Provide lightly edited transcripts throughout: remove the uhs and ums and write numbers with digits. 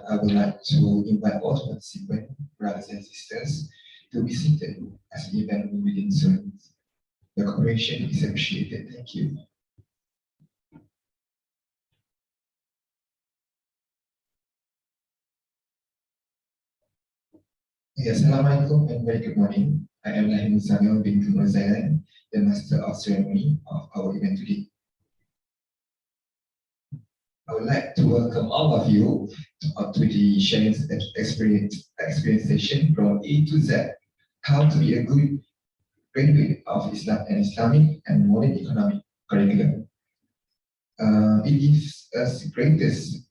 I would like to invite all participants, brothers and sisters, to be seated as the event will begin soon. Your cooperation is appreciated. Thank you. Yes, Assalamualaikum and very good morning. I am Lahim Samuel bin Kumar Zaidan, the Master of Ceremony of our event today. I would like to welcome all of you to the sharing experience session from A to Z, how to be a good graduate of Islam and Islamic and modern economic curriculum. It gives us greatest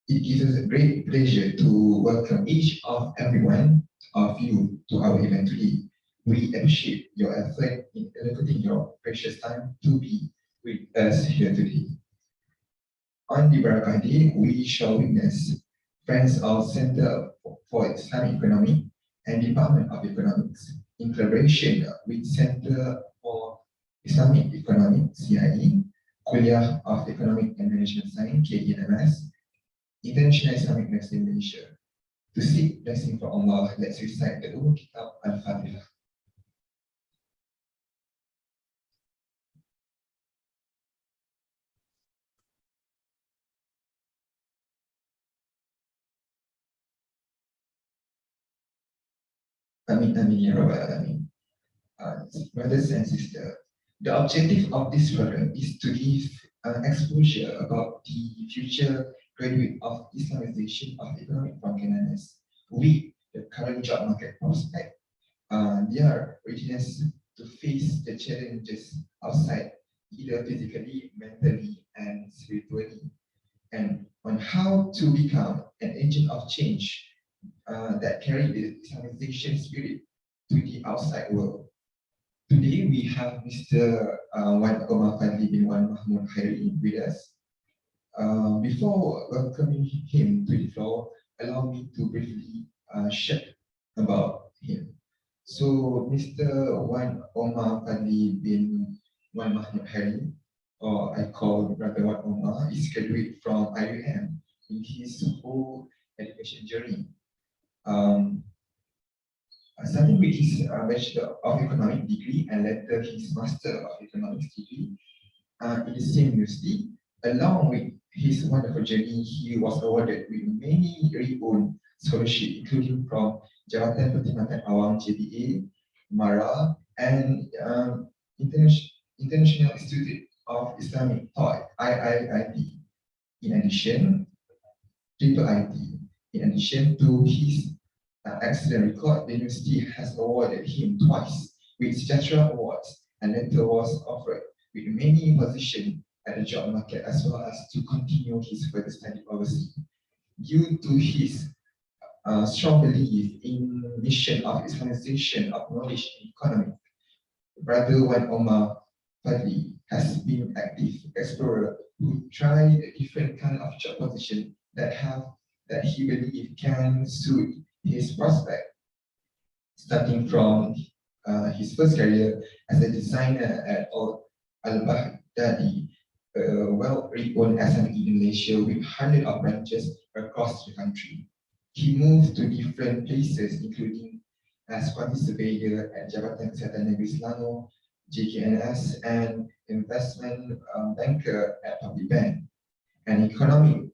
it gives us a great pleasure to welcome each of everyone of you to our event today. We appreciate your effort in allocating your precious time to be with us here today. On the Barakah Day, we shall witness friends of Center for Islamic Economy and Department of Economics in collaboration with Center for Islamic Economy, CIE, Kuliah of Economic and Management Science, KEMS, International Islamic University in Malaysia. To seek blessing from Allah, let's recite the Umm Kitab Al-Fatihah. Amin, amin, ya Rabbal Alamin. Brothers and sisters, the objective of this program is to give exposure about the future graduate of Islamization of economic functionaries with the current job market prospect. Their readiness to face the challenges outside, either physically, mentally, and spiritually, and on how to become an agent of change that carry the Islamization spirit to the outside world. Today we have Mr. Wan Omar Fadli bin Wan Mahmud Khairi with us. Before welcoming him to the floor, allow me to briefly share about him. So Mr. Wan Omar Fadli bin Wan Mahmud Khairi, or I call Brother Wan Omar, is graduate from IUM in his whole education journey. Starting with his Bachelor of Economics degree and later his Master of Economics degree in the same university. Along with his wonderful journey, he was awarded with many renowned scholarships, including from Jabatan Perkhidmatan Awam JBA, MARA, and International Institute of Islamic Thought IIIT. In addition, Triple IT. In addition to his excellent record, the university has awarded him twice with Sejahtera Awards and later was offered with many positions at the job market as well as to continue his further study overseas. Due to his strong belief in the mission of Islamization of knowledge and economy, Brother Wan Omar Fadli has been active explorer who tried a different kind of job position that he believes can suit his prospect, starting from his first career as a designer at Al-Baghdadi, a well-renowned SME in Malaysia with hundreds of branches across the country. He moved to different places, including as quantity surveyor at Jabatan Kesihatan Negeri Selangor, JKNS, and investment banker at Public Bank, and economic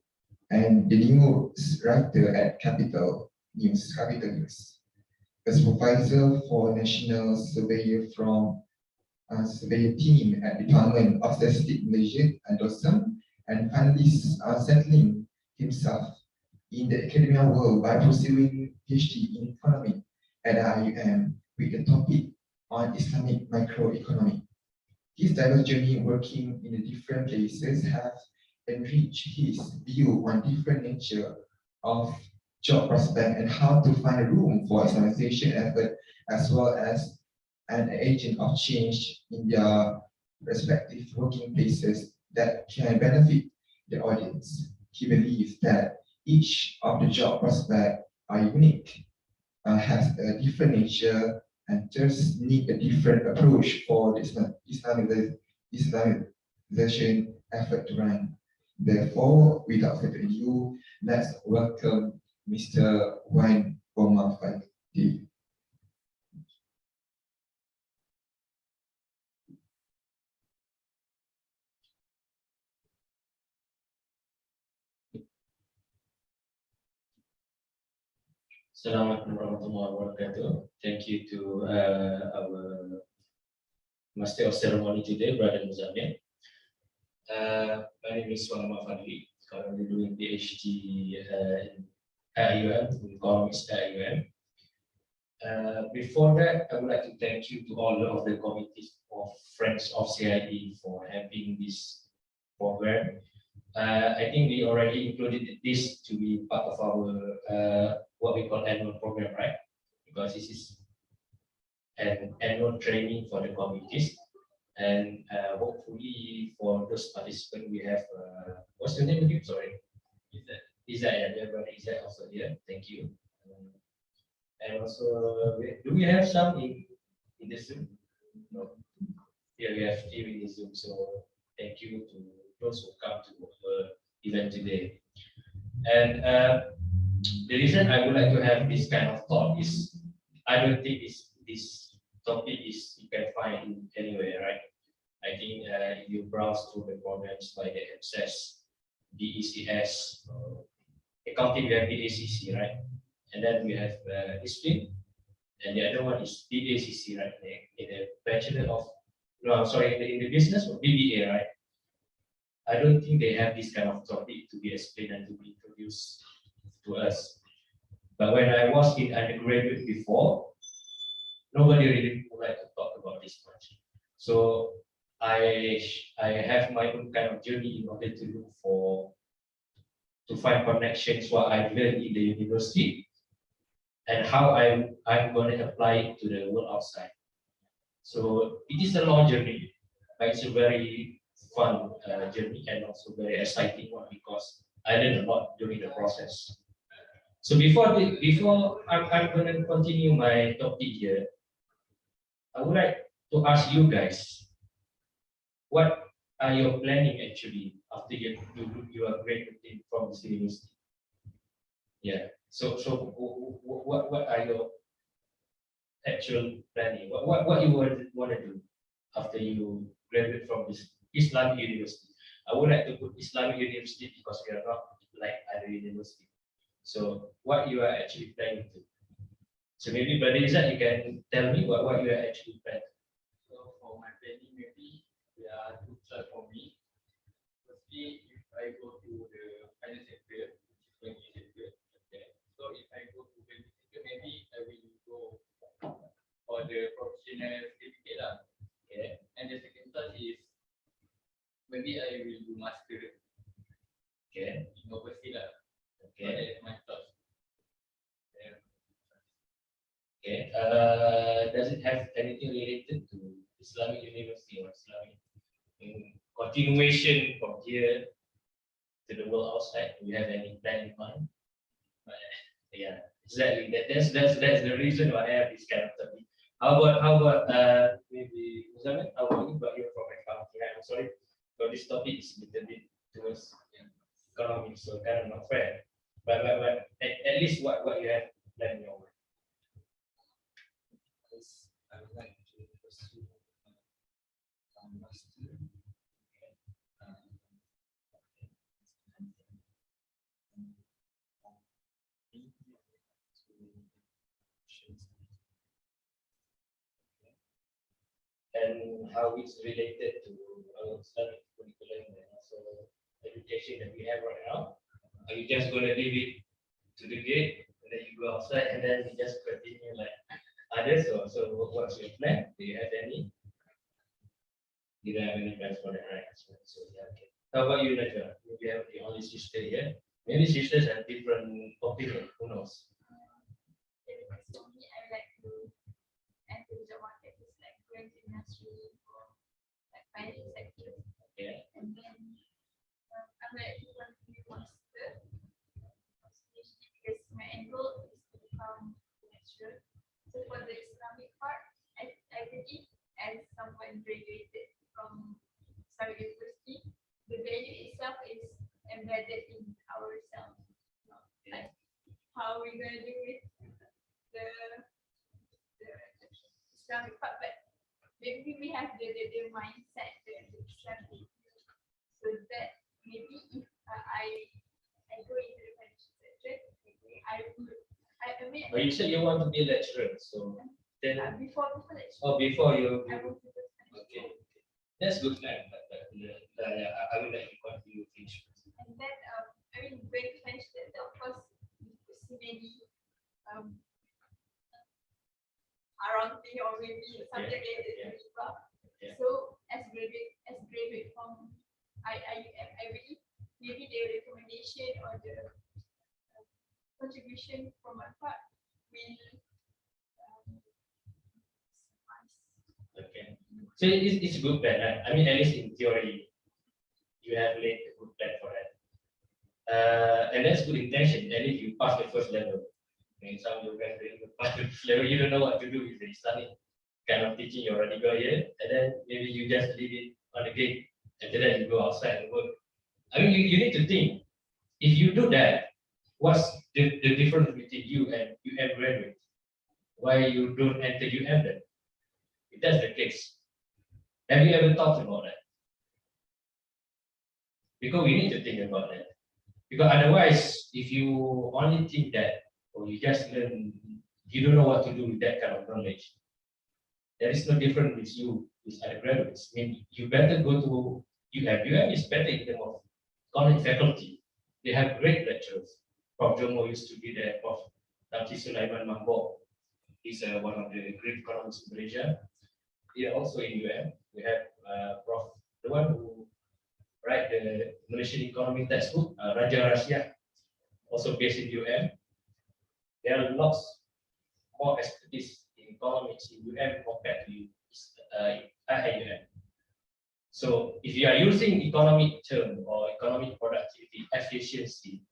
and the news writer at Capital News, a supervisor for National Surveyor from Surveyor Team at Department of Statistics Malaysia and DOSM, and finally settling himself in the academia world by pursuing PhD in economy at IUM with the topic on Islamic microeconomy. His diverse journey working in the different places has enriched his view on different nature of job prospect and how to find room for Islamization effort as well as an agent of change in their respective working places that can benefit the audience. He believes that each of the job prospects are unique, has a different nature, and just need a different approach for the Islamization effort to run. Therefore, without further ado, let's welcome Mr. Wan Omar Fakih. Assalamualaikum warahmatullahi wabarakatuh. Thank you to our master of ceremony today, Brother Muzamil. My name is Muhammad Fadli, currently doing PhD in IUM, in economics at IUM. Before that, I would like to thank you to all of the committees of Friends of CID for having this program. I think we already included this to be part of our what we call annual program, right? Because this is an annual training for the committees, and hopefully for those participants we have what's your name again? Sorry, is that yeah, is that also here? Thank you. And also, do we have some in the Zoom? No. Yeah, we have few in the Zoom. So thank you to those who come to our event today. And the reason I would like to have this kind of talk is I don't think this topic is you can find anywhere, right? I think if you browse through the programs like the access, DECS, accounting, we have DACC, right? And then we have history, and the other one is BACC, right? In the Bachelor of, no, I'm sorry, in the business or BBA, right? I don't think they have this kind of topic to be explained and to be introduced to us. But when I was in undergraduate before, nobody really would like to talk about this much. So I have my own kind of journey in order to look for to find connections what I learned in the university and how I'm going to apply it to the world outside. So it is a long journey, but it's a very fun journey and also very exciting one because I learned a lot during the process. So before I'm going to continue my topic here, I would like to ask you guys, what are your planning actually after you are graduating from this university? Yeah. So what are your actual planning? What you want to do after you graduate from this Islamic university? I would like to put Islamic university because we are not like other university. So what you are actually planning to? So maybe Brother Izzat, you can tell me what you are actually planning. So for my planning, maybe there are two choices for me. Firstly, if I go to the finance sector, which is banking sector, okay. So if I go to banking sector, maybe I will go for the professional certificate lah. Okay. And the second choice is maybe I will do master. Okay. In overseas lah. Okay. So that is my choice. Okay. Does it have anything related to Islamic University or Islamic continuation from here to the world outside? Do you have any plan in mind? Yeah, exactly. That's the reason why I have this kind of topic. How about maybe Muzammil? How about you? But you're from accounting. I'm sorry, but this topic is a little bit towards economics, so kind of not fair. But at least what you have planned in your mind. I would like to pursue master. And how it's related to our Islamic curriculum and also education that we have right now. Are you just going to leave it to the gate and then you go outside and then you just continue like others? So what's your plan? Do you have any? You don't have any plans for that, right? So yeah, okay. How about you, Najwa? You have the only sister here. Maybe sisters have different opinion. Who knows? For me, I would like to enter the job market is like going to industry or like finance sector. Okay. And then I would like to want to be master because my end goal is to become a lecturer. So for the Islamic part, I believe as someone graduated from But you said you want to be a lecturer, so then Before that, before you I want to go to okay, that's good plan. Yeah, I will let you continue finish. And then, I mean, going to finish that, of course, you see many around thing or maybe subject related to IPA. Yeah. So as graduate from IUM, maybe the recommendation or the contribution from my part will suffice. Okay. So it's a good plan, right? I mean, at least in theory, you have laid a good plan for that. And that's good intention. At least you pass the first level. And some of you guys didn't pass the first level, you don't know what to do with the Islamic kind of teaching you already got here. And then maybe you just leave it on the gate. After that, you go outside and work. I mean, you need to think. If you do that, what's the difference between you and UM graduate? Why you don't enter UM then? If that's the case, have you ever thought about that? Because we need to think about that. Because otherwise, if you only think that, or you just learn, you don't know what to do with that kind of knowledge, there is no difference with you, with other graduates. I mean, you better go to UM. UM is better in terms of college faculty. They have great lecturers. Prof. Jomo used to be there. Prof. Dr. Sulaiman Mambo. He's one of the great economists in Malaysia. Here also in UM, we have Prof. The one who write the Malaysian economy textbook, Raja Rasya, also based in UM. There are lots more expertise in economics in UM compared to IUM. So if you are using economic term or economic productivity efficiency,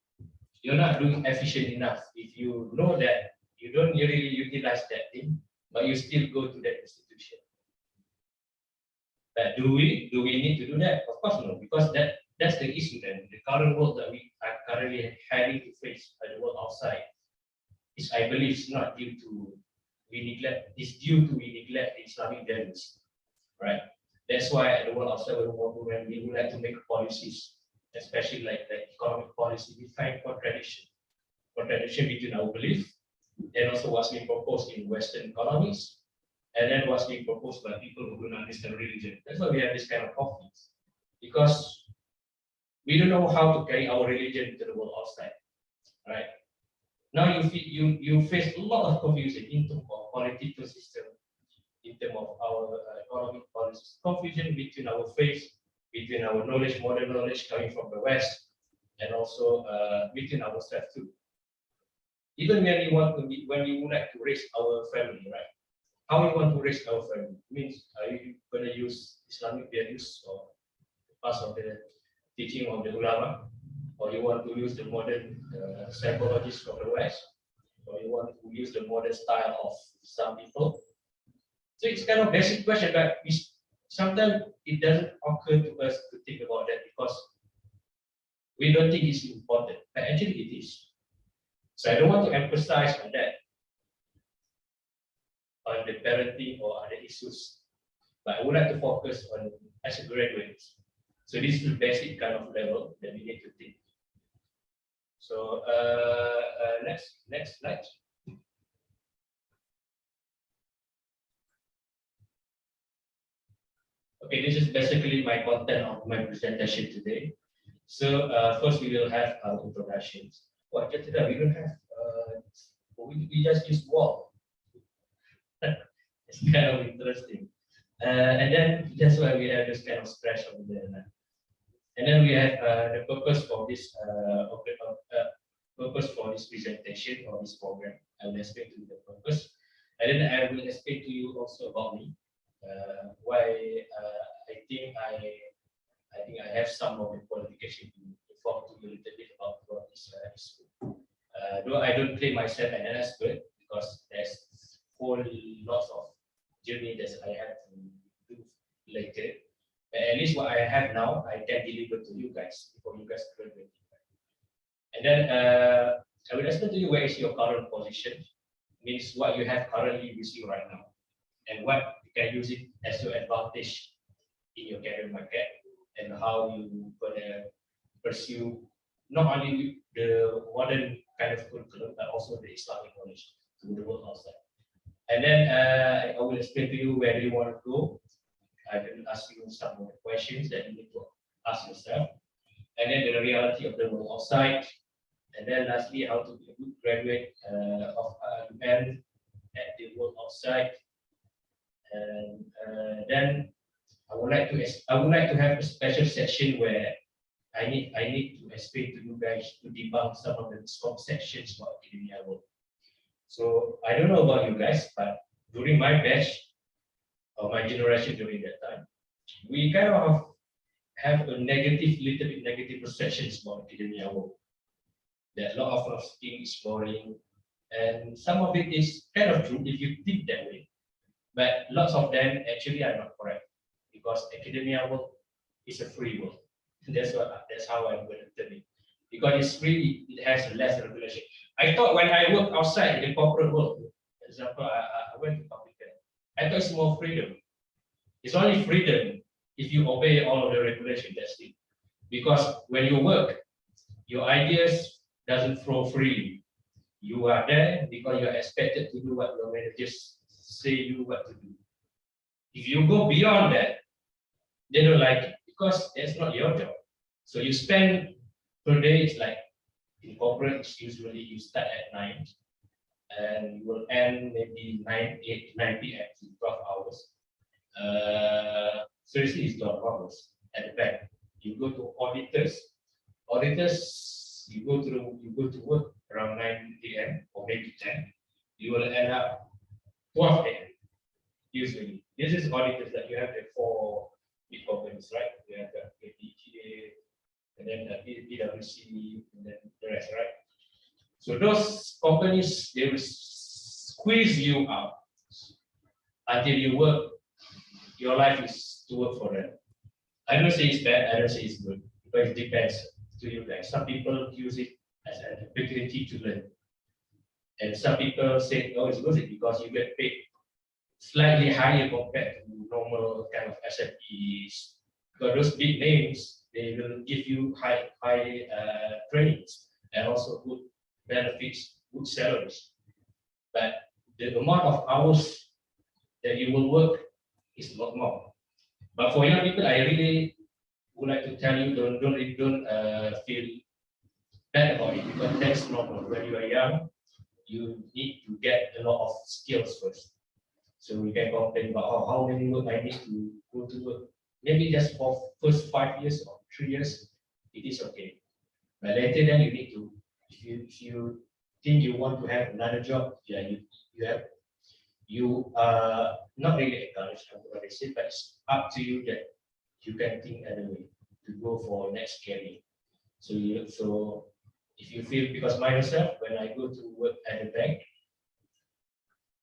you're not doing efficient enough. If you know that you don't really utilize that thing, but you still go to that institution. But do we need to do that? Of course no, because that's the issue then. The current world that we are currently having to face by the world outside is, I believe, is not due to we neglect, it's due to we neglect the Islamic values. Right? That's why at the world outside when we would like to make policies, especially like the economic policy, we find contradiction between our belief and also what's being proposed in Western economies, and then what's being proposed by people who don't understand religion. That's why we have this kind of conflicts, because we don't know how to carry our religion to the world outside. Right? Now you face a lot of confusion in terms of political system, in terms of our economic policies, confusion between our faith, between our knowledge, modern knowledge coming from the West, and also between ourselves too. Even when we would like to raise our family, right? How we want to raise our family means, are you going to use Islamic values or part of the teaching of the ulama, or you want to use the modern psychologists from the West, or you want to use the modern style of some people? So it's kind of basic question, but sometimes it doesn't occur to us to think about that because we don't think it's important, but actually it is. So I don't want to emphasize on that, on the parenting or other issues, but I would like to focus on as a graduate. So this is the basic kind of level that we need to think. So next slide. Okay, this is basically my content of my presentation today. So first we will have our introductions. What we don't have, we just use wall. It's kind of interesting. And then that's why we have this kind of splash over there. And then we have the purpose for this presentation or this program. I will explain to you the purpose, and then I will explain to you also about me. Why I think I have some of the qualification to inform to you a little bit about what is school. Though I don't claim myself an expert because there's whole lots of journey that I have to do later. But at least what I have now, I can deliver to you guys before you guys graduate. And then I will explain to you where is your current position, means what you have currently with you right now, and what you can use it as your advantage in your career market, and how you gonna pursue not only the modern kind of curriculum but also the Islamic knowledge to the world outside. And then I will explain to you where you want to go. I will ask you some more questions that you need to ask yourself. And then the reality of the world outside. And then lastly, how to be a good graduate of UM at the world outside. And then I would like to have a special session where I need to explain to you guys to debunk some of the misconceptions about academia world. So I don't know about you guys, but during my batch or my generation during that time, we kind of have a little bit negative perceptions about academia world. That a lot of us think is boring, and some of it is kind of true if you think that way. But lots of them actually are not correct, because academia world is a free world. That's how I'm going to tell it. Because it's free, it has less regulation. I thought when I work outside in the corporate world, for example, I went to public health, I thought it's more freedom. It's only freedom if you obey all of the regulation, that's it. Because when you work, your ideas doesn't flow freely. You are there because you are expected to do what your managers say you what to do. If you go beyond that, they don't like it because that's not your job. So you spend per day, it's like in corporate, usually you start at 9 and you will end maybe 9 p.m. to 12 hours. Seriously, it's 12 hours at the back. You go to auditors. You go to work around 9 p.m. or maybe 10. You will end up 12 a.m. Usually, this is auditors that you have the 4 big companies, right? You have the PTA, and then the PwC, and then the rest, right? So those companies, they will squeeze you out until you work. Your life is to work for them. I don't say it's bad, I don't say it's good, but it depends to you guys. Some people use it as an opportunity to learn. And some people say, oh, it's good because you get paid slightly higher compared to normal kind of SMEs. Because those big names, they will give you high trainings and also good benefits, good salaries. But the amount of hours that you will work is a lot more. But for young people, I really would like to tell you, don't feel bad about it, because that's normal. When you are young, you need to get a lot of skills first. So we can complain about how many work I need to go to work. Maybe just for first 5 years or 3 years, it is okay. But later then you need to, if you think you want to have another job, yeah, you are not really encouraged, I would rather say, but it's up to you that you can think anyway to go for next career. So if you feel, because myself, when I go to work at the bank,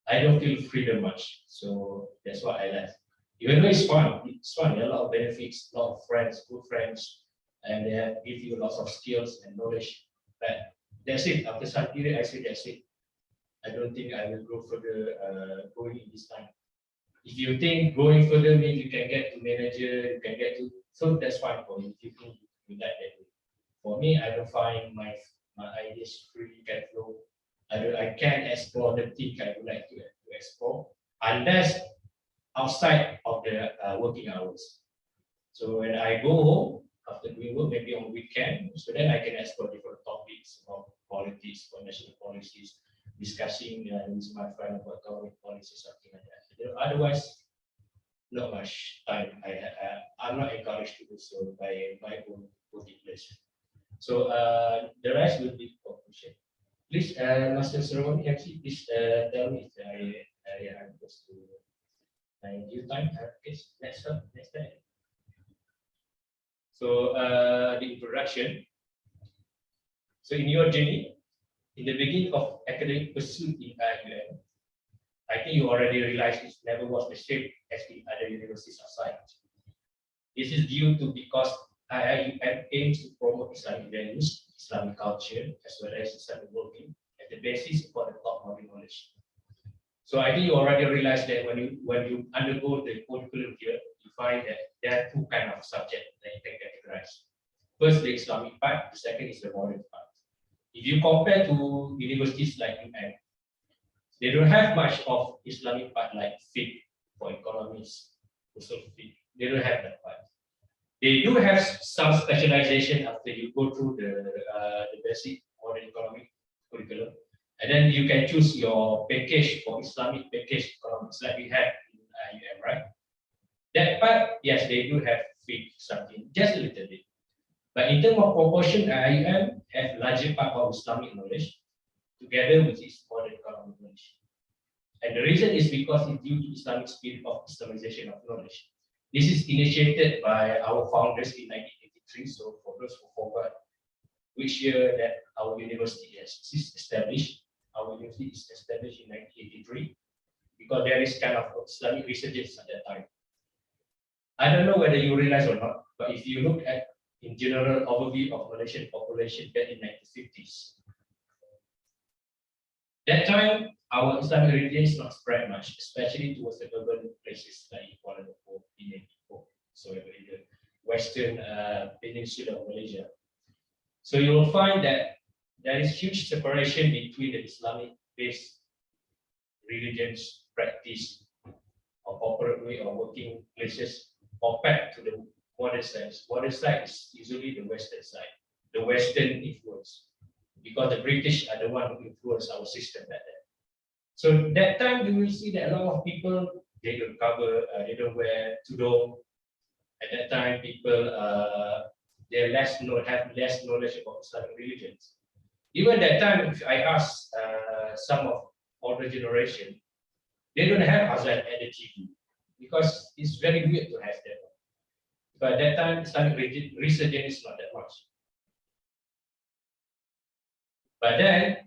I don't feel freedom much. So that's why I left. Even though it's fun, there are a lot of benefits, a lot of friends, good friends, and they give you lots of skills and knowledge. But that's it. After some period, I say that's it. I don't think I will go further going in this time. If you think going further means you can get to manager, you can get to, so that's fine for you if you think you like that way. For me, I don't find my ideas free, can flow. I can't explore the thing I would like to explore unless outside of the working hours. So when I go home after doing work, maybe on weekend, so then I can explore different topics about politics, or national policies, discussing with my friend about government policy, something like that. Otherwise, not much time. I'm not encouraged to do so by my own working place. So the rest will be conclusion. Please, Master Ceremony, actually, please tell me if I am supposed to due time. Okay, next time. So the introduction. So in your journey, in the beginning of academic pursuit in IUM, I think you already realized it never was the same as in other universities outside. This is due to because IUM aims to promote Islamic values, Islamic culture, as well as Islamic working as the basis for the top modern knowledge. So I think you already realized that when you undergo the curriculum here, you find that there are two kinds of subjects that you can categorize. First, the Islamic part. The second is the modern part. If you compare to universities like UM, They don't have much of Islamic part like fiqh for economists, usul fiqh. They don't have that part. They do have some specialization after you go through the basic modern economic curriculum. And then you can choose your package for Islamic package economics like we have in IUM, right? That part, yes, they do have fiqh something, just a little bit. But in terms of proportion, IUM have larger part of Islamic knowledge together with its modern economic knowledge. And the reason is because it's due to Islamic spirit of Islamization of knowledge. This is initiated by our founders in 1983. So for those who forgot which year that our university is established, our university is established in 1983 because there is kind of Islamic resurgence at that time. I don't know whether you realize or not, but if you look at in general overview of Malaysian population back in 1950s, that time our Islamic religion is not spread much, especially towards the urban places like Kuala Lumpur, Penang, so in the western peninsula of Malaysia. So you will find that there is huge separation between the Islamic-based religions practice or corporate way of working places compared to the modern side. Modern side is usually the western side, the western influence, because the British are the one who influenced our system back then. So that time you will see that a lot of people, they don't cover, they don't wear tudung. At that time, people they have less knowledge about Islamic religions. Even that time, if I ask some of older generation, they don't have Azan at the TV because it's very weird to have that. But at that time, Islamic resurgence is not that much. But then,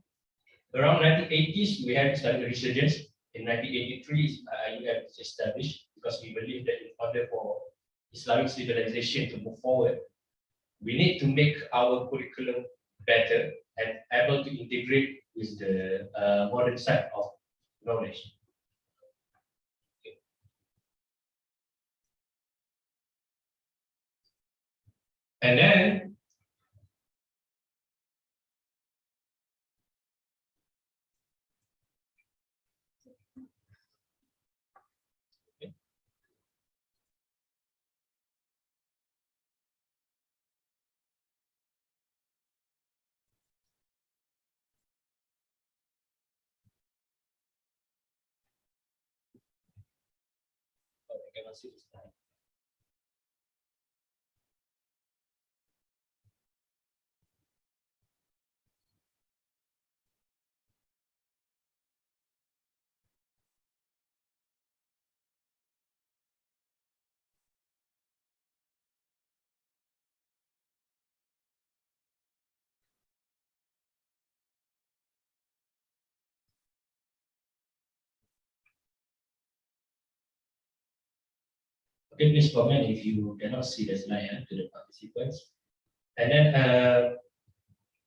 around 1980s, we had Islamic resurgence. In 1983, IUM was established because we believe that in order for Islamic civilization to move forward, we need to make our curriculum better and able to integrate with the modern side of knowledge. Okay. And then I cannot see this time. Okay, please comment if you cannot see the slide to the participants. And then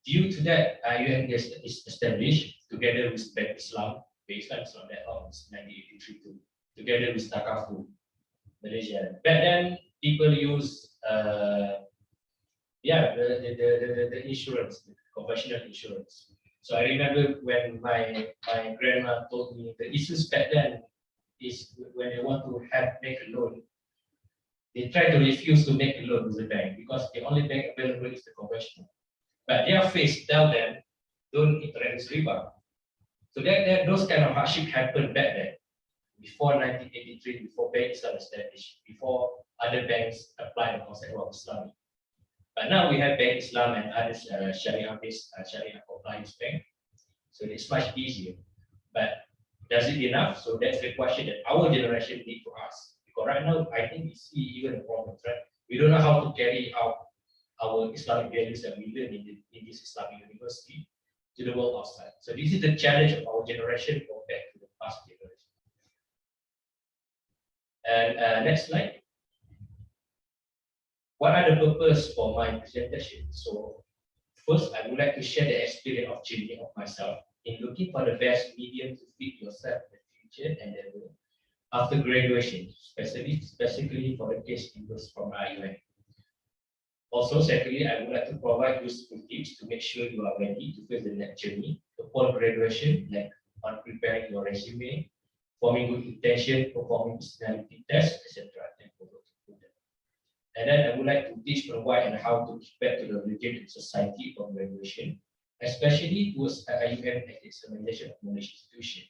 due to that, IUM is established together with Bank Islam, based on Islam that was 1983 too, together with Takafu, Malaysia. Back then, people use the insurance, the conventional insurance. So I remember when my grandma told me the issues back then is when they want to make a loan, they try to refuse to make a loan with the bank because the only bank available is the conventional. But their face tell them, don't interact with riba. So that those kind of hardship happened back then, before 1983, before Bank Islam established, before other banks applied the concept of Islamic. But now we have Bank Islam and other Sharia-based Sharia compliance bank. So it's much easier. But does it enough? So that's the question that our generation need to ask. Because right now, I think we see even a problem, right? We don't know how to carry out our Islamic values that we learn in this Islamic university to the world outside. So this is the challenge of our generation compared to the past generation. And next slide. What are the purpose for my presentation? So first, I would like to share the experience of changing of myself in looking for the best medium to fit yourself in the future and then after graduation, specifically for the case students from IUM. Also, secondly, I would like to provide useful tips to make sure you are ready to face the next journey upon graduation, like on preparing your resume, forming good intention, performing personality tests, etc. And then I would like to teach on why and how to give back to the religion and society upon graduation, especially towards IUM as examination of knowledge institution.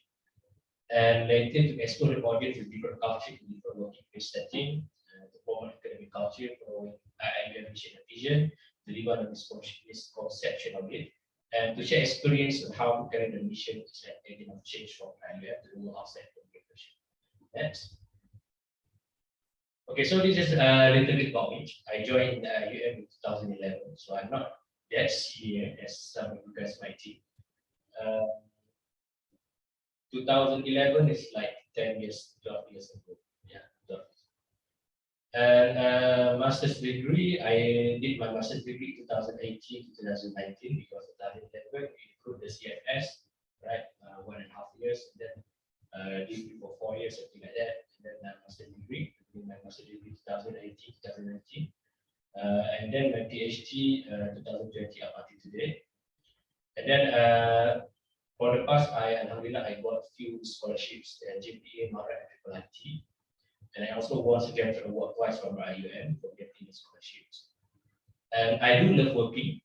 And later to explore the audience with different culture in different working place setting, to promote academic culture, following IUM mission and vision, deliver on this misconception of it, and to share experience on how to carry the mission as an agent of change from IUM to the world outside of graduation. Next. Okay, so this is a little bit about me. I joined UM in 2011, so I'm not that senior as some of you guys might think. 2011 is like 10 years, 12 years ago. Yeah, 12 years. And master's degree, I did my master's degree 2018 to 2019 because 2011 we include the CFS, right? 1.5 years, and then degree for 4 years, something like that, and then master's degree. My master's degree 2018, 2019, and then my PhD 2020 up until today. And then for the past, Alhamdulillah, I got a few scholarships at GPA, Marat, and IT. And I also won a Gentleman Award twice from IUM for getting the scholarships. And I do love working.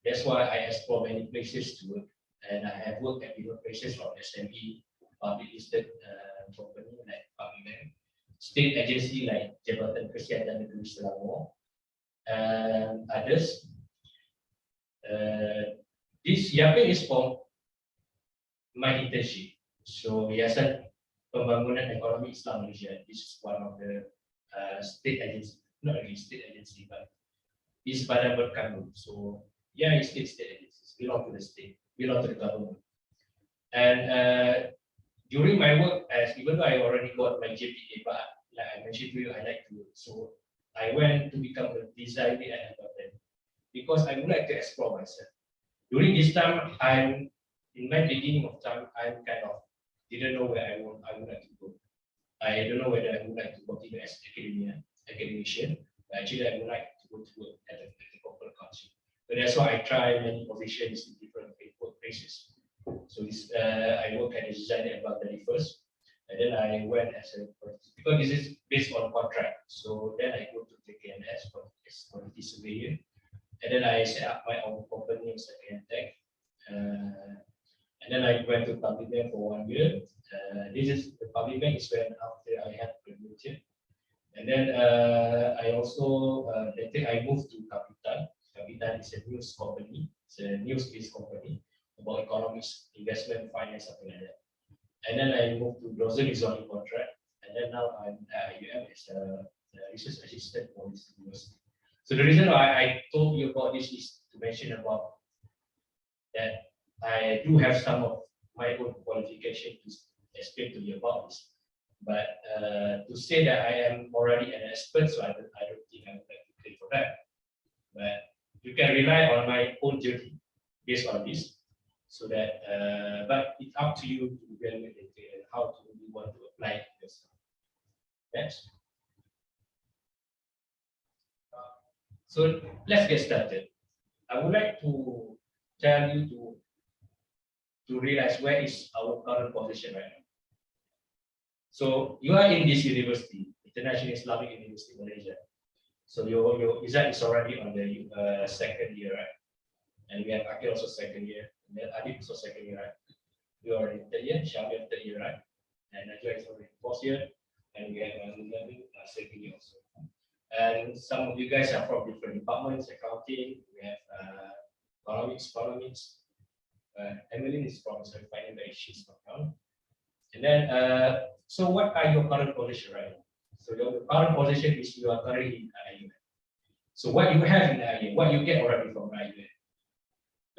That's why I explore many places to work. And I have worked at different places from SME, public listed company like Parliament, state agency like Jabatan Kesihatan Negeri Selangor, and others. This Yaping is for my internship. So Yayasan Pembangunan Ekonomi Islam Malaysia. This is one of the state agency, not really state agency, but it's Badan Berkandung. So yeah, it's state agencies, belong to the state, belong to the government. And during my work, as even though I already got my GPA, but like I mentioned to you, I like to work. So I went to become a designer and a content because I would like to explore myself. During this time, I'm in my beginning of time, I'm kind of didn't know where I would like to go. I don't know whether I would like to continue as academician, but actually I would like to go to work at the corporate culture. So that's why I try many positions in different workplaces. So this, I work at a designer about 31st, and then I went as a, because this is based on contract. So then I go to the KNS for as quality surveyor, and then I set up my own company in Second Tech. And then I went to public bank for 1 year. This is the public bank is when after I had graduated. And then I also later I moved to Capital. Capital is a news company. It's a news-based company about economics, investment, finance, something like that. And then I moved to Browser Design contract. And then now I'm at UM as a research assistant for this university. So the reason why I told you about this is to mention about that I do have some of my own qualification to explain to you about this. But to say that I am already an expert, so I don't think I would like to claim for that. But you can rely on my own journey based on this. So that, but it's up to you to evaluate it and how to you want to apply it yourself. Next. So let's get started. I would like to tell you to realize where is our current position right now. So you are in this university, International Islamic University Malaysia. So your result is already on the second year, right? And we have Akil also second year, and then Adib also second year, right? You are in third year, Syamil third year, right? And Najwa is already fourth year, and we have second year also. And some of you guys are from different departments, accounting, we have economics. Emily is from finance, but she's not now. And then, so what are your current position right now? So your current position is you are currently in IUM. So what you have in IUM, what you get already from IUM.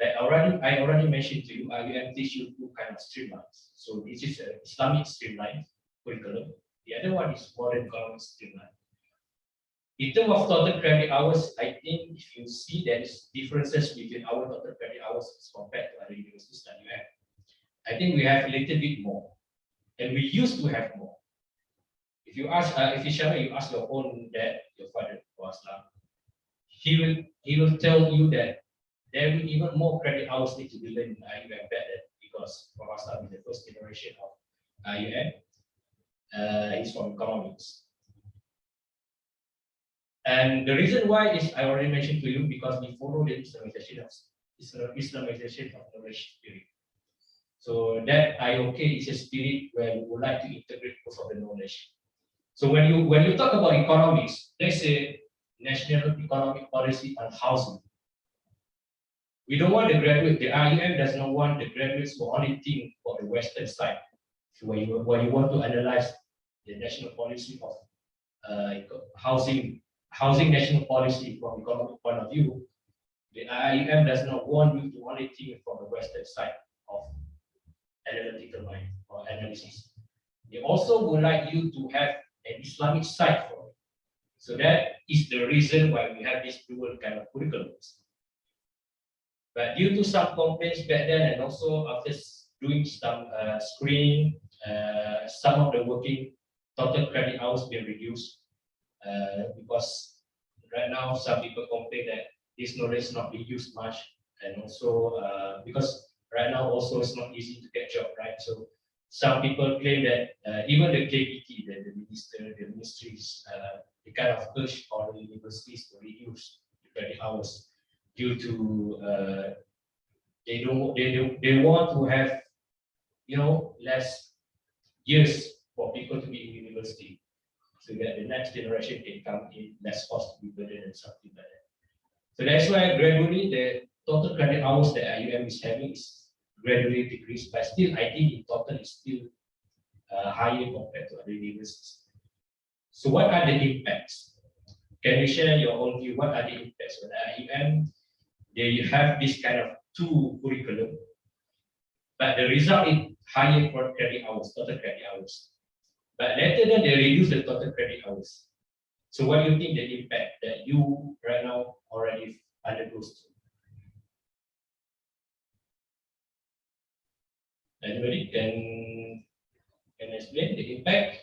Like I already mentioned to you, IUM teach you two kind of streamlines. So this is an Islamic streamline curriculum. The other one is modern economic streamline. In terms of total credit hours, I think if you see there is differences between our total credit hours as compared to other universities that you have. I think we have a little bit more, and we used to have more. If you ask, if you ask your own dad, your father, Aslam, he will tell you that there will even more credit hours need to be learned in IUM better because Professor is the first generation of IUM. He's from economics. And the reason why is I already mentioned to you because we follow the Islamization of knowledge theory. So that IOK is a spirit where we would like to integrate most of the knowledge. So when you talk about economics, there's a national economic policy on housing. We don't want the graduate, the IUM does not want the graduates to only think about the Western side. So when you want to analyze the national policy of housing national policy from economic point of view, the IUM does not want you to only think from the Western side of analytical mind or analysis. They also would like you to have an Islamic side for it. So that is the reason why we have this dual kind of curriculums. But due to some complaints back then, and also after doing some screening, some of the working total credit hours been reduced because right now some people complain that this knowledge is not being used much, and also because right now also it's not easy to get job, right? So some people claim that even the KPT, the ministries, they kind of push all the universities to reduce the credit hours due to they want to have less years for people to be in university, so that the next generation can come in less cost to be burdened and something like that. So that's why gradually the total credit hours that IUM is having is gradually decreased, but still I think in total is still higher compared to other universities. So what are the impacts? Can you share your own view? What are the impacts for the IUM? They have this kind of two curriculum, but the result is higher credit hours, total credit hours. But later then they reduce the total credit hours. So what do you think the impact that you right now already undergoes to? Anybody can explain the impact?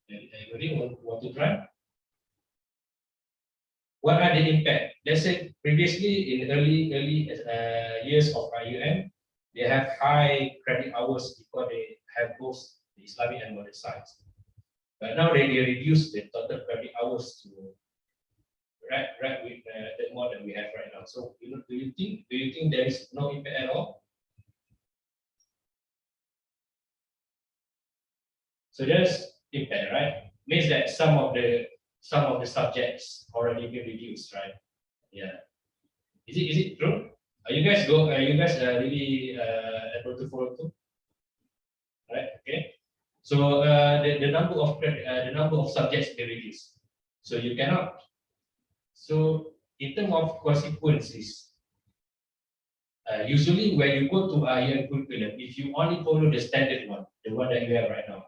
Anybody want to try? What are the impact? Let's say previously in early years of IUM, they have high credit hours because they have both the Islamic and modern science. But now they reduce the total credit hours to right with the more that we have right now. So do you think there is no impact at all? So there's impact, right? Means that some of the subjects already been reduced, right? Yeah. Is it true? Are you guys really able to follow too? Right. Okay. So the number of subjects they reduced. So you cannot. So in terms of consequences, usually when you go to IUM curriculum, if you only follow the standard one, the one that you have right now,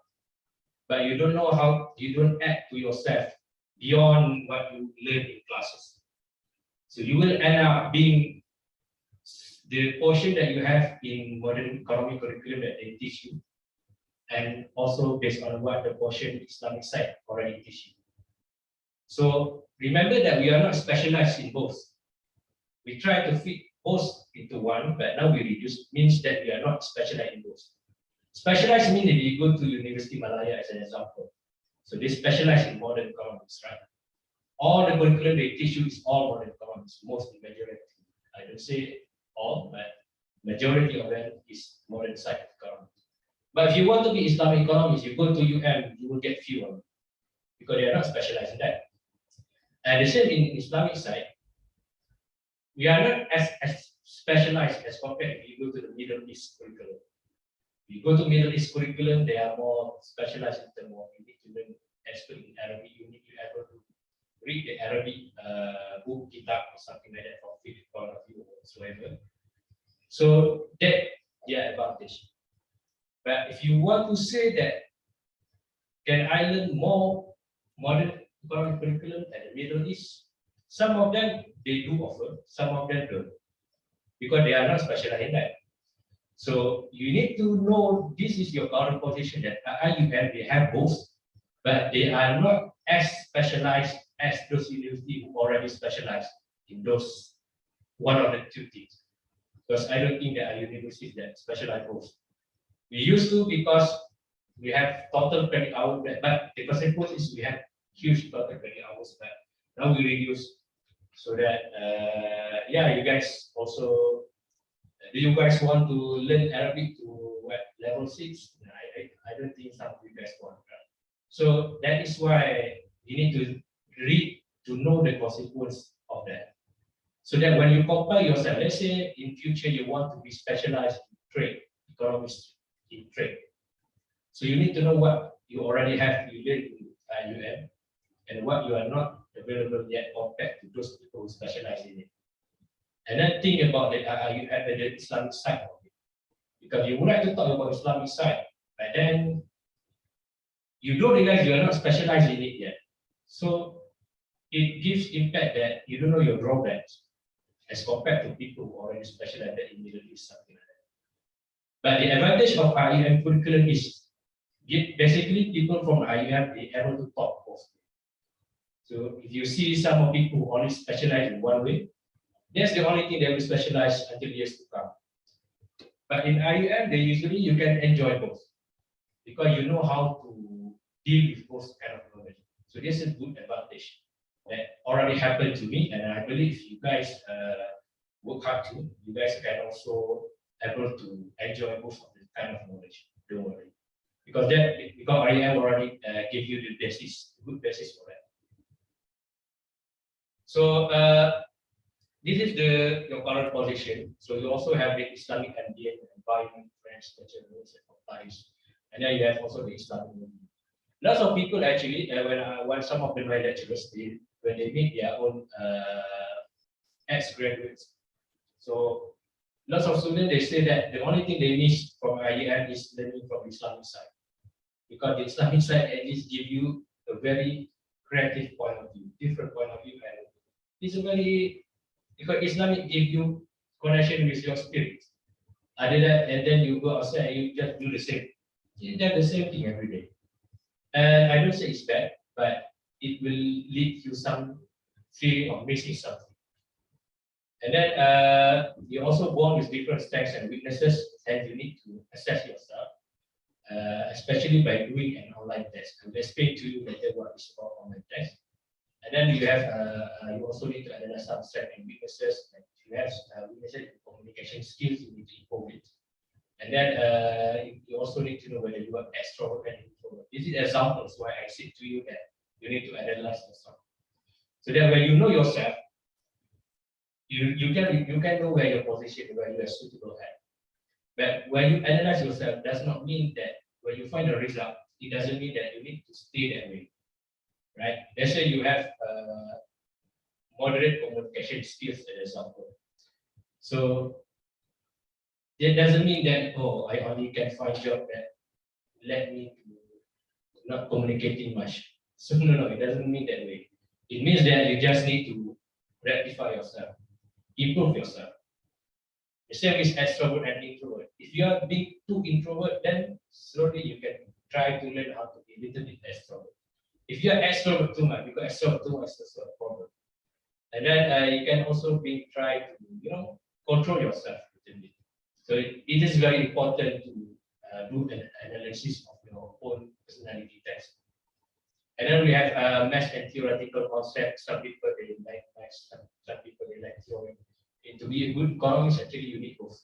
but you don't know how, you don't add to yourself beyond what you learn in classes. So you will end up being the portion that you have in modern economic curriculum that they teach you, and also based on what the portion Islamic side already teach you. So remember that we are not specialized in both. We try to fit both into one, but now we reduce, means that we are not specialized in both. Specialized means that you go to University Malaya as an example. So they specialize in modern economics, right? All the curriculum they teach you is all modern economics, mostly majority. I don't say all, but majority of them is modern side of economics. But if you want to be Islamic economics, you go to UM, you will get fewer because they are not specialized in that. And the same in Islamic side, we are not as specialized as compared if you go to the Middle East curriculum. You go to Middle East curriculum, they are more specialized in terms of you need to learn expert in Arabic, you need to be able to read the Arabic book, kitab, or something like that from fiqh point of view or whatsoever. So that their advantage. But if you want to say that, can I learn more modern economic curriculum at the Middle East? Some of them they do offer, some of them don't, because they are not specialized in that. So you need to know this is your current position that IUM they have both, but they are not as specialized as those universities who already specialize in those one of the two things. Because I don't think there are universities that specialize both. We used to because we have total credit hours, but the consequence is we have huge total credit hours, but now we reduce so that yeah, you guys also do you guys want to learn Arabic to what level 6? I don't think some of you guys want. Right? So that is why you need to read to know the consequence of that. So that when you compare yourself, let's say in future you want to be specialized in trade, economics in trade. So you need to know what you already have you learn in IUM and what you are not available yet compared to those people who specialize in it. And then think about it, you have the Islamic side of it. Because you would like to talk about Islamic side, but then you don't realize you are not specialized in it yet. So it gives impact that you don't know your drawbacks as compared to people who already specialize in Middle East, something like that. But the advantage of IUM curriculum is basically people from IUM they able to talk both. So if you see some of people who only specialize in one way, that's the only thing they will specialize until years to come. But in IUM, they usually you can enjoy both because you know how to deal with both kind of knowledge. So this is a good advantage that already happened to me, and I believe you guys work hard too. You guys can also able to enjoy both of this kind of knowledge. Don't worry, because IUM already give you the basis, good basis for that. So this is your current position. So you also have the Islamic ambient environment, French culture, compliance, and then you have also the Islamic movement. Lots of people actually, when some of my lecturers, when they meet their own ex-graduates, so lots of students they say that the only thing they miss from IEM is learning from the Islamic side, because the Islamic side at least give you a very creative point of view, different point of view, and it's a very because Islamic give you connection with your spirit. Other than and then you go outside and you just do the same. You do the same thing every day. And I don't say it's bad, but it will lead to some feeling of missing something. And then you're also born with different strengths and weaknesses, and you need to assess yourself, especially by doing an online test. I'll explain to you later what is about online test. And then you have you also need to analyze some strengths and weaknesses. And if you have weaknesses in communication skills, you need to improve it. And then you also need to know whether you are extrovert and introvert. This is examples why I said to you that you need to analyze yourself. So that when you know yourself, you can know where your position, where you are suitable at. But when you analyze yourself, does not mean that when you find a result, it doesn't mean that you need to stay that way. Right? Let's say you have moderate communication skills, as an example. So that doesn't mean that I only can find job that let me to not communicating much. So no, it doesn't mean that way. It means that you just need to rectify yourself, improve yourself. The same is extrovert and introvert. If you are being too introvert, then slowly you can try to learn how to be a little bit extrovert. If you are extrovert too much, because extrovert too much is also a problem. And then you can also try to control yourself a little bit. So it is very important to do an analysis of your own personality test. And then we have math and theoretical concepts. Some people they like math, some people they like theory. And to be a good economist, actually you need both.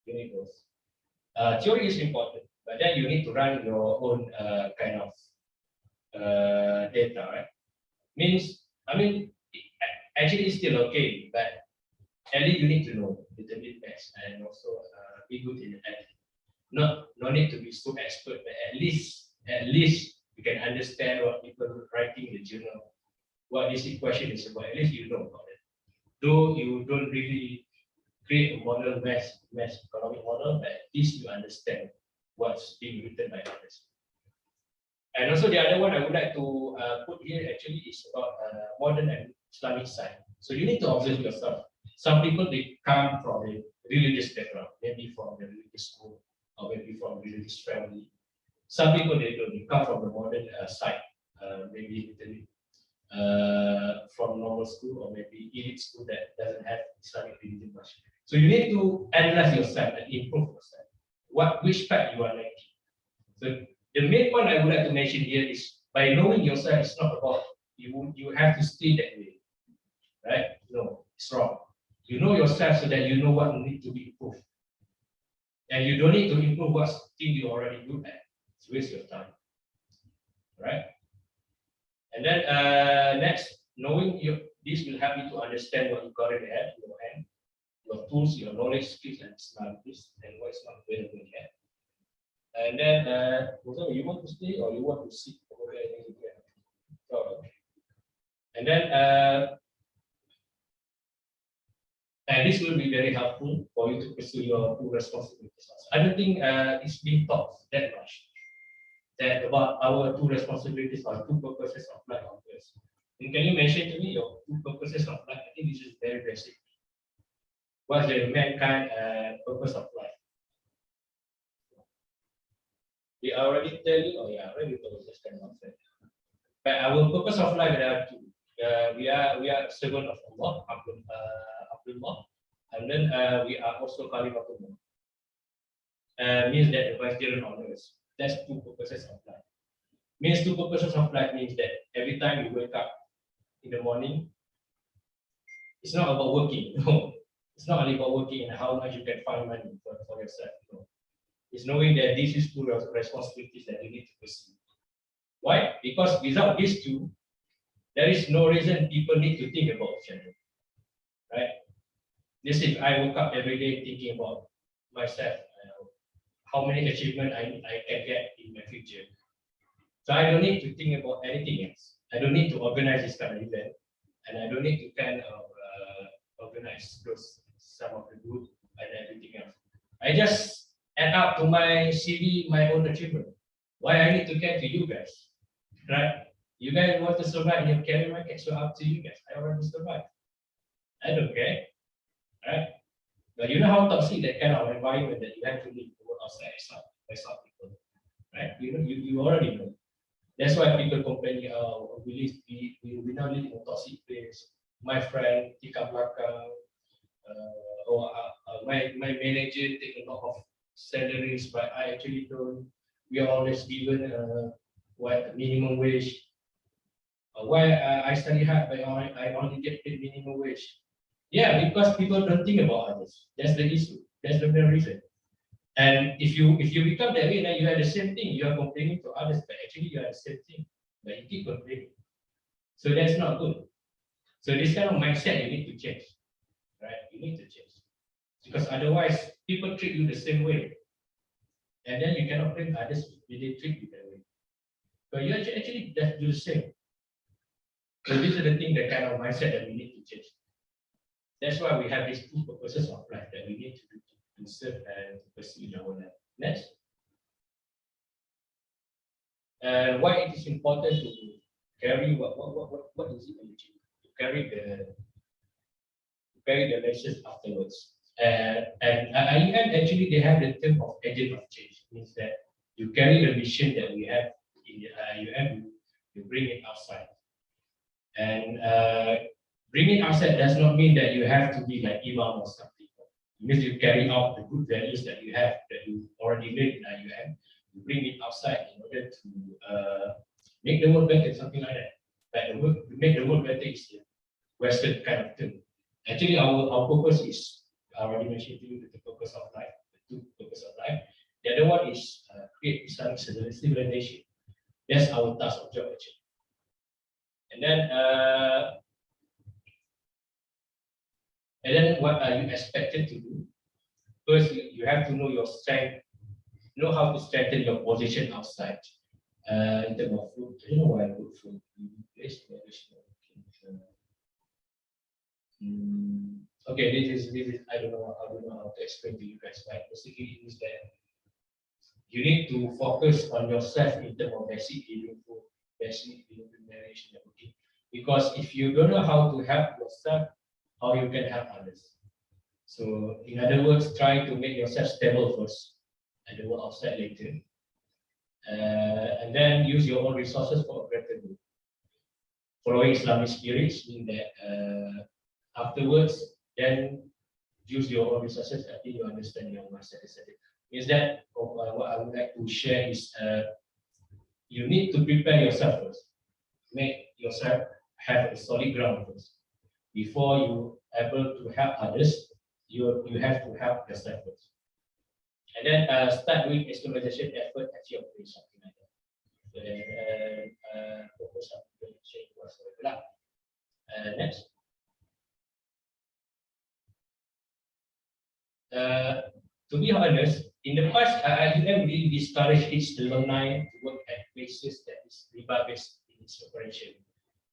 You need both. Theory is important, but then you need to run your own kind of data, right? Actually it's still okay, but at least you need to know a little bit math and also be good in editing. No need to be so expert, but at least you can understand what people writing in the journal, what this equation is about. At least you know about it. Though you don't really create a model math economic model, but at least you understand what's being written by others. And also the other one I would like to put here actually is about modern and Islamic side. So you need to observe yourself. Some people they come from a religious background, maybe from the religious school or maybe from religious family. Some people they don't. They come from the modern side, maybe from normal school or maybe elite school that doesn't have Islamic religion much. So you need to analyze yourself and improve yourself. Which part you are lacking. So the main point I would like to mention here is by knowing yourself, it's not about you have to stay that way, right? No, it's wrong. You know yourself so that you know what need to be improved, and you don't need to improve what thing you already good at. It's waste your time, right? And then next, knowing this will help you to understand what you currently have in your hand, your tools, your knowledge, skills, and personalities, and what is not available yet. And then, you want to stay or you want to sit over there? Oh, okay. And then, and this will be very helpful for you to pursue your two responsibilities. I don't think it's being taught that much that about our two responsibilities or two purposes of life on earth. And can you mention to me your two purposes of life? I think this is very basic. What's the mankind purpose of life? We already tell you, oh yeah, already told this kind of thing. But our purpose of life there are two. We are servant of Allah, Abdullah, and then we are also Khalifatullah. Means that the vicegerent on earth. That's two purposes of life. Means two purposes of life means that every time you wake up in the morning, it's not about working. No, it's not only about working and how much you can find money for yourself. No. It's knowing that this is two responsibilities that you need to pursue. Why? Because without these two, there is no reason people need to think about each other. Right? This if I woke up every day thinking about myself, how many achievements I can get in my future. So I don't need to think about anything else. I don't need to organize this kind of event, and I don't need to kind of organize some of the group and everything else. I just add up to my CV my own achievement. Why I need to care to you guys, right? You guys want to survive in your career market, so up to you guys. I already survive. I don't care, right? But you know how toxic that kind of environment that you have to live outside by some people, right? You already know. That's why people complain, we now live in a toxic place. My friend, Tika Blakang, my manager take a lot of salaries, but I actually don't. We are always given what minimum wage. Why I study hard, but I only get paid minimum wage. Yeah, because people don't think about others. That's the issue. That's the main reason. And if you become that way, then you are the same thing. You are complaining to others, but actually you are the same thing. But you keep complaining. So that's not good. So this kind of mindset you need to change. Right? You need to change. Because otherwise people treat you the same way. And then you cannot blame others when they treat you that way. But you actually do the same. So this is the thing, the kind of mindset that we need to change. That's why we have these two purposes of life that we need to do to serve and to pursue in our life. Next. And why it is important to carry what is it to carry the message afterwards. And IEM actually they have the term of agent of change. It means that you carry the mission that we have in the IEM, you bring it outside. And bringing outside does not mean that you have to be like imam or something. It means you carry out the good values that you have, that you already learned in IUM, you bring it outside in order to make the world better, something like that. But make the world better is the Western kind of thing. Actually, our purpose is, I already mentioned to you, the purpose of life, the two purpose of life. The other one is create Islamic civilization. That's our task of job actually. And then what are you expected to do? First, you have to know your strength, know how to strengthen your position outside. In terms of food, I don't know why I put food. Okay, this is I don't know how to explain to you guys, but basically it means that you need to focus on yourself in terms of basic living food, basic living marriage, and everything. Because if you don't know how to help yourself, how you can help others. So in other words, try to make yourself stable first and then work outside later. And then use your own resources for a better good. following Islamic spirits, mean that afterwards, then use your own resources. I think you understand your master. Is that what I would like to share is you need to prepare yourself first. Make yourself have a solid ground first. Before you able to help others, you have to help yourself first. And then start doing Islamization effort at your place, something like that. Focus on change whatsoever. Next. To be honest, in the past, I didn't really discourage its alumni to work at places that is riba-based in its operation.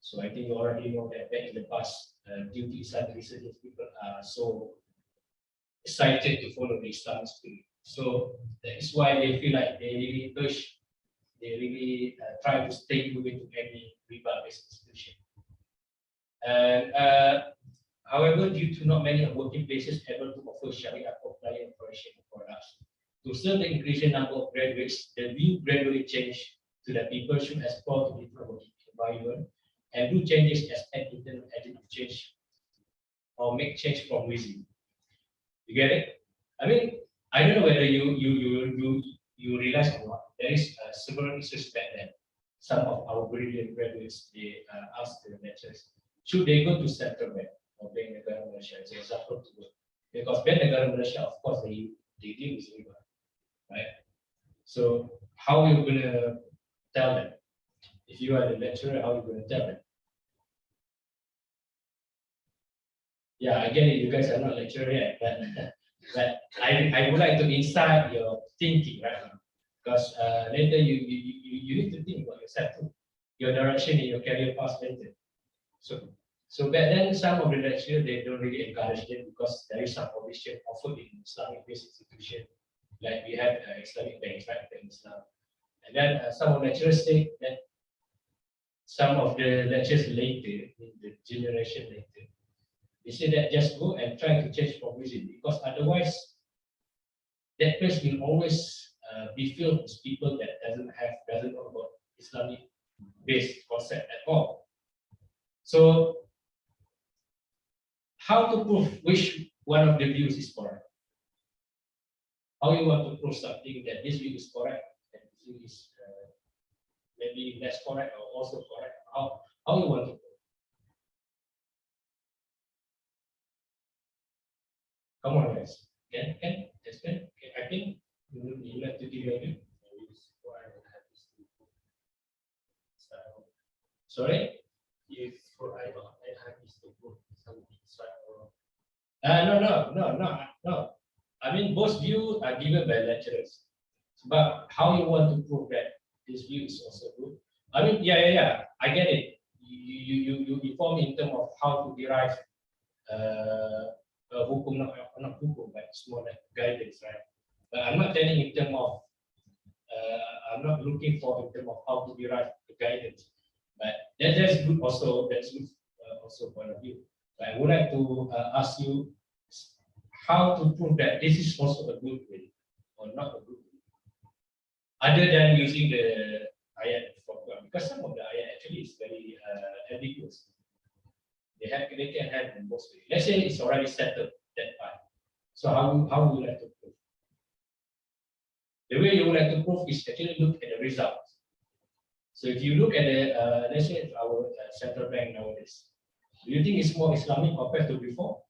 So I think you already know that back in the past, due to Islamic research, people are so excited to follow the Islamic spirit. So that is why they feel like they really try to stay away to any riba-based institution. And however, due to not many working places able to offer Sharia compliant operation products, to serve the increasing number of graduates, the view gradually changed to that people should explore to different working environment and do changes as an internal agent of change or make change from within. You get it? I mean, I don't know whether you realize or not. There is several issues back then. Some of our brilliant graduates they ask the lecturers, should they go to central bank or Bank Negara Malaysia as an example to work? Because Bank Negara Malaysia, of course, they deal with riba, right? So how are you going to tell them? If you are the lecturer, how are you going to tell them? Yeah, I get it. You guys are not lecturer yet, but I would like to insight your thinking right now, because later you need to think about yourself too, your direction in your career path later. So back then, some of the lecturers they don't really encourage them because there is some provision offered in Islamic-based institution, like we have Islamic banks, right, in Islam, and then some of the lecturers say that some of the lecturers later, in the generation later, they say that just go and try to change from within, because otherwise that place will always be filled with people that doesn't know about Islamic based concept at all. So how to prove which one of the views is correct? How you want to prove something that this view is correct and this view is maybe less correct or also correct? How you want to prove? Come on, guys. Can explain? I think you have to give your Sorry? If for I have is to put something right or No. I mean, both views are given by lecturers. But how you want to prove that this view is also good? I mean, yeah. I get it. You inform in terms of how to derive hukum, not hukum, but it's more like guidance, right? But I'm not telling in terms of I'm not looking for in terms of how to derive the guidance. But that's good also. That's good also point of view. But I would like to ask you how to prove that this is also a good way or not a good way, other than using the ayat for Quran, because some of the ayat actually is very ambiguous. They can have in both ways. Let's say it's already settled that part. So how would you like to prove? The way you would like to prove is actually look at the results. So if you look at the let's say our central bank nowadays, do you think it's more Islamic compared to before?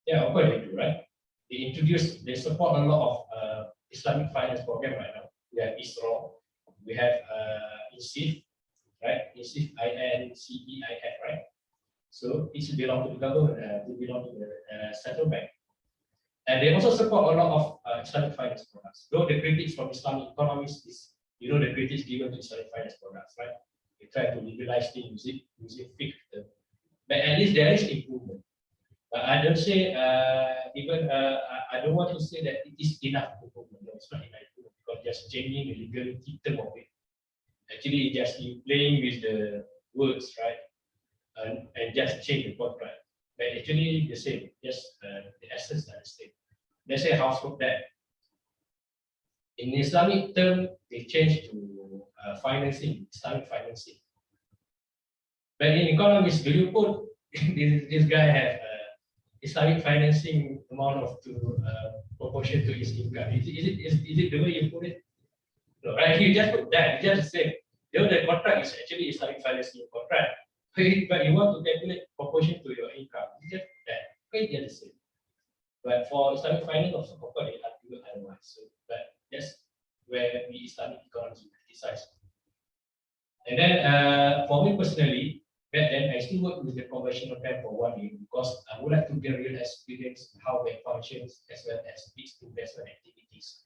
Yeah, of course they do, right? They support a lot of Islamic finance program right now. We have ISRO, we have INCIF, right? INCIF, INCEIF, right? So it should belong to the government, to belong to the central bank. And they also support a lot of Islamic finance products. Though the critics from Islamic economists is, the critics given to Islamic finance products, right? They try to legalize things using fiqh. But at least there is improvement. But I don't say I don't want to say that it is enough improvement. No, it's not enough improvement because just changing the legality term of it. Actually, just you playing with the words, right? And just change the contract. But actually the same, just the essence are the same. Let's say household debt. In Islamic term, they changed to financing, Islamic financing. But in economics, do you put this guy have Islamic financing amount of proportion to his income? Is it the way you put it? No, right? You just put that. You just say the contract is actually Islamic financing contract, but you want to calculate proportion to your income. You just put that. Okay, they're the same. But for Islamic finance, of course, they argue otherwise. So, but that's where we Islamic economics criticize. And then for me personally, back then I still work with the conventional bank for 1 year because I would like to get real experience how bank functions as well as its investment activities.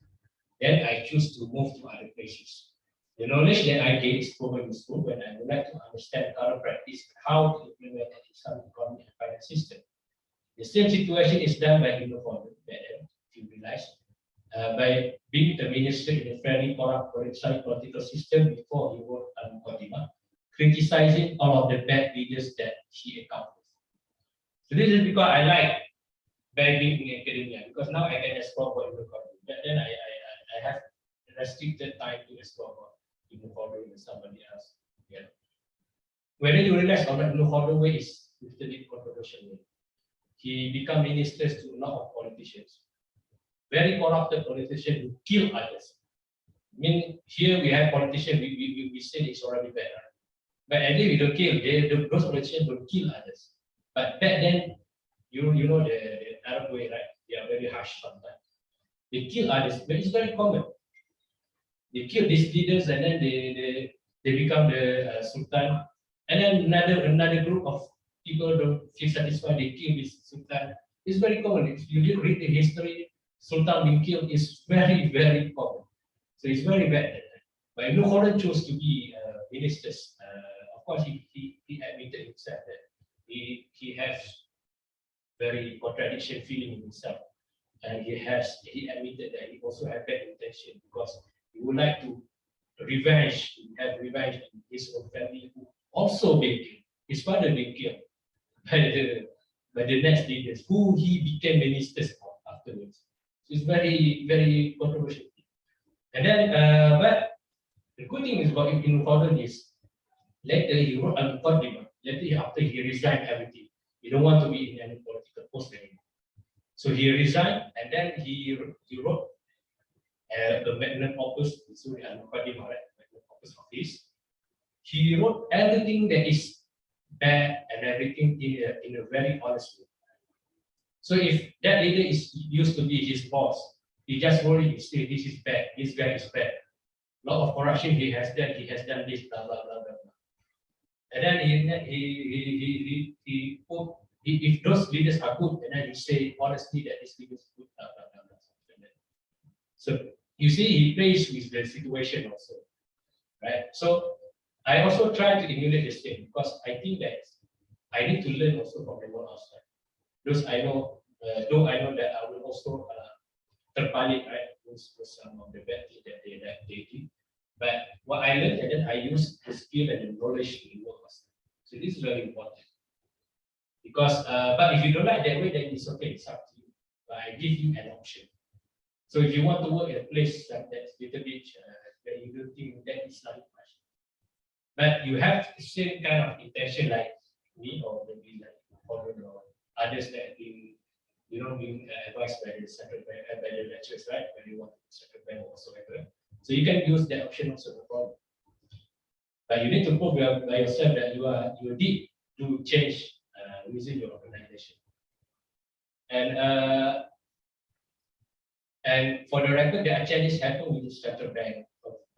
Then I choose to move to other places. The knowledge that I gain is probably useful when I would like to understand current practice and how to implement an Islamic economic and finance system. The same situation is done by Innofonda, if you realize, by being the minister in a fairly corrupt political system before he wrote Al-Muqaddimah, criticizing all of the bad leaders that he encountered. So this is because I like being in academia, because now I can explore what Innofonda. But then I have restricted time to explore what Innofonda and somebody else. Yeah. Whether you realize or not, Innofonda way is a little bit controversial way. He become ministers to a lot of politicians. Very corrupted politicians who kill others. I mean, here we have politicians, we say it's already bad. Right? But at least we don't kill, those politicians don't kill others. But back then, you know the Arab way, right? They are very harsh sometimes. They kill others, but it's very common. They kill these leaders and then they become the sultan. And then another group of people don't feel satisfied, they kill this sultan. It's very common. If you read the history, sultan being killed is very, very common. So it's very bad. But Ibn Khaldun chose to be ministers. Of course, he admitted himself that he has very contradiction feeling in himself. And he admitted that he also had bad intention because he would like to have revenge in his own family who also been killed. His father been killed by the next leaders who he became ministers of afterwards. So it's very, very controversial. And then, but the good thing is about Ibn Khaldun is later he wrote Al-Muqaddimah. Later, after he resigned everything, he don't want to be in any political post anymore. So he resigned, and then he wrote the magnum opus, so Al-Muqaddimah, right? Magnum opus of his. He wrote everything that is bad and everything in a very honest way. So if that leader is used to be his boss, he just worry, he say this is bad, this guy is bad. A lot of corruption he has done this, blah blah blah blah. And then he put, if those leaders are good, and then he say honestly that this leader is good, blah blah blah blah. So you see, he plays with the situation also, right? So I also try to emulate the same because I think that I need to learn also from the world outside. Those I know, though I know that I will also terpalit, right, with some of the bad things that they did. But what I learned, and then I use the skill and the knowledge to work outside. So this is very important. Because, but if you don't like that way, then it's okay, it's up to you. But I give you an option. So if you want to work in a place like that's little bit where you don't think that is not much, but you have the same kind of intention like me or maybe like or others that have been, being advised by the central bank, by the lecturers, right? When you want central bank or whatsoever. So you can use that option also, no problem. But you need to prove by yourself that you did do change within your organization. And for the record, there are changes happen with the central bank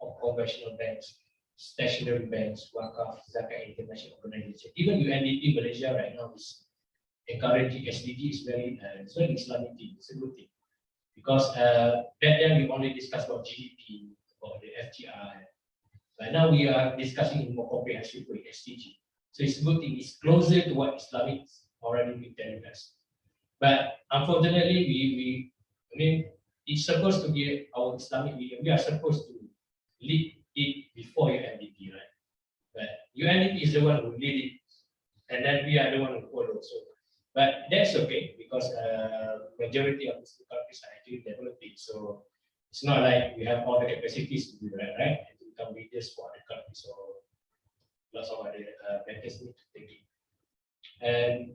of conventional banks, stationary banks, Wakaf, Zakat International Organization. Even UNDP Malaysia right now is encouraging SDG is very Islamic thing. It's a good thing. Because back then we only discussed about GDP, about the FGI. But now we are discussing in more comprehensive way, SDG. So it's a good thing. It's closer to what Islamic already been telling us. But unfortunately, it's supposed to be our Islamic leader. We are supposed to lead it before UNDP, right? But UNDP is the one who lead it, and then we are the one who follow. So, but that's okay because majority of these countries are actually developing. So it's not like we have all the capacities to do that, right? And to become leaders for other countries or lots of other bankers need to take it. And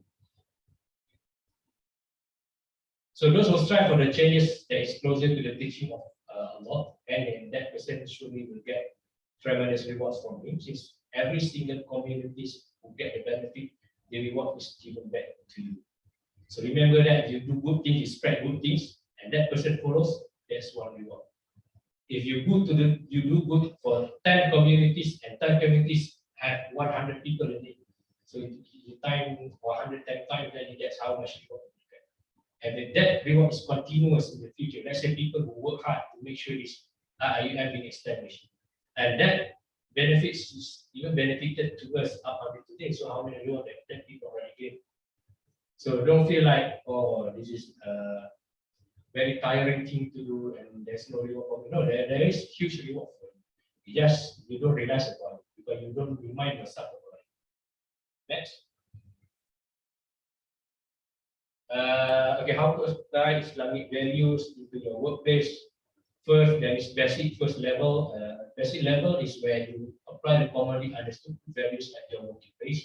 so those who strive for the changes that is closer to the teaching of Allah, and then that person surely will get tremendous rewards from him, since every single communities who get the benefit, the reward is given back to you. So remember that if you do good things, you spread good things, and that person follows, that's one reward. If you do good for 10 communities, and 10 communities have 100 people in it, so you time 110 times, then that's how much reward you get. And if that reward is continuous in the future, let's say people who work hard to make sure this IUM being established, and that benefits is even benefited to us up until today. So how many reward that people already get? So don't feel like, oh, this is very tiring thing to do and there's no reward for me. No, there is huge reward for you. You don't realize about it because you don't remind yourself about it. Next. Okay, how to apply Islamic values into your workplace? First, there is basic first level. Basic level is where you apply the commonly understood values at your working place,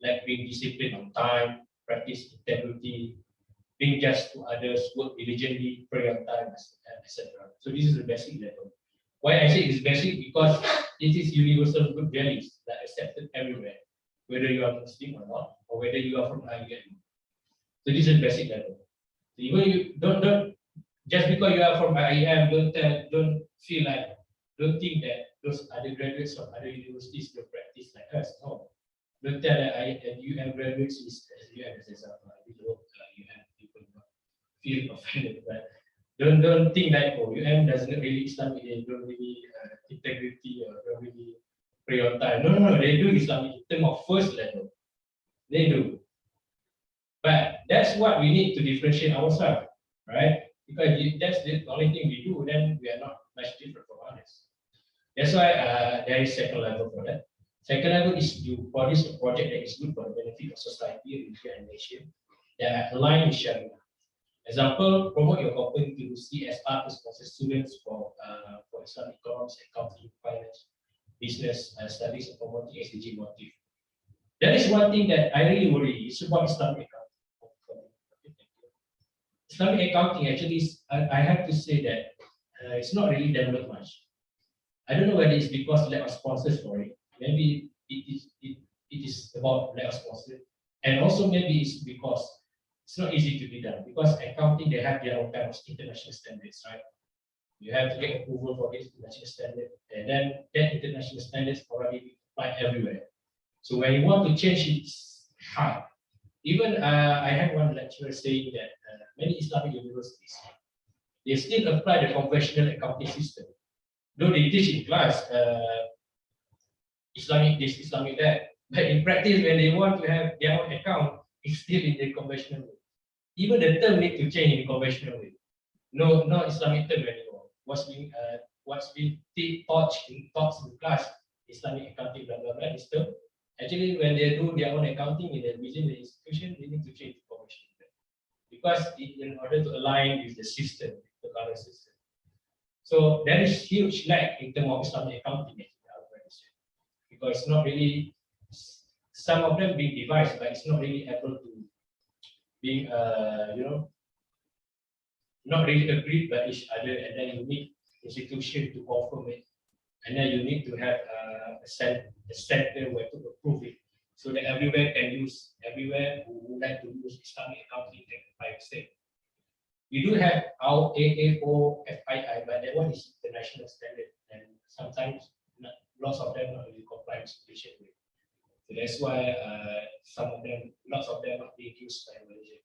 like being disciplined on time, practice integrity, being just to others, work diligently, pray on time, etc. So this is the basic level. Why I say it's basic? Because it is universal good values that are accepted everywhere, whether you are Muslim or not, or whether you are from IUM. So this is basic level. So even you don't just because you are from IUM, don't feel like, don't think that those other graduates of other universities don't practice like us. No. Don't tell that IUM graduates is UM as people not feel offended, but don't think like, oh, UM doesn't really Islamic, they don't really integrity or don't really pray on time. No, they do Islamic in terms of first level. They do. But that's what we need to differentiate ourselves, right? Because that's the only thing we do, then we are not much different from others. That's why there is second level for that. Second level is you produce a project that is good for the benefit of society, religion, and nation that are aligned with Sharia. Example, promote your company to do CSR to sponsor students for Islamic economics, accounting, finance, business studies, and promoting SDG motive. That is one thing that I really worry is about Islamic accounting. Islamic accounting actually is, I have to say that it's not really developed much. I don't know whether it's because lack of sponsors for it. Maybe it is about lack of sponsors, and also maybe it's because it's not easy to be done. Because accounting, they have their own kind of international standards, right? You have to get approval for this international standard, and then that international standards already applied everywhere. So when you want to change it, it's hard. Even I had one lecturer saying that many Islamic universities, they still apply the conventional accounting system. Though they teach in class Islamic this, Islamic that, but in practice, when they want to have their own account, it's still in the conventional way. Even the term need to change in the conventional way. No Islamic term anymore. What's being taught in class, Islamic accounting, blah blah blah, is term. Actually, when they do their own accounting within the institution, they need to change the conventional term because in order to align with the system, the current system. So there is huge lack in terms of Islamic accounting, because it's not really, some of them being devised, but it's not really able to being not really agreed by each other, and then you need institution to confirm it, and then you need to have a center where to approve it, so that everywhere who would like to use Islamic accounting can apply the same. We do have our AAO FII, but that one is international standard, and sometimes lots of them not really comply with Malaysian way. So that's why lots of them are being used by Malaysia.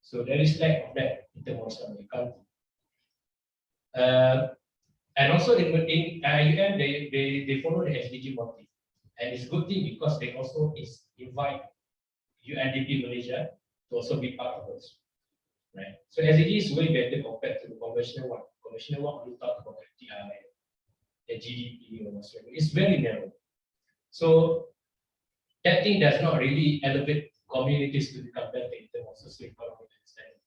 So there is lack of that in terms of Islamic accounting. And also in IUM, they follow the SDG motive, and it's a good thing because they also invite UNDP Malaysia to also be part of us. Right. So SDG is way better compared to the conventional one. Conventional one only talk about FDI, the GDP or whatever. It's very narrow. So that thing does not really elevate communities to become better in terms of socio-economic understanding.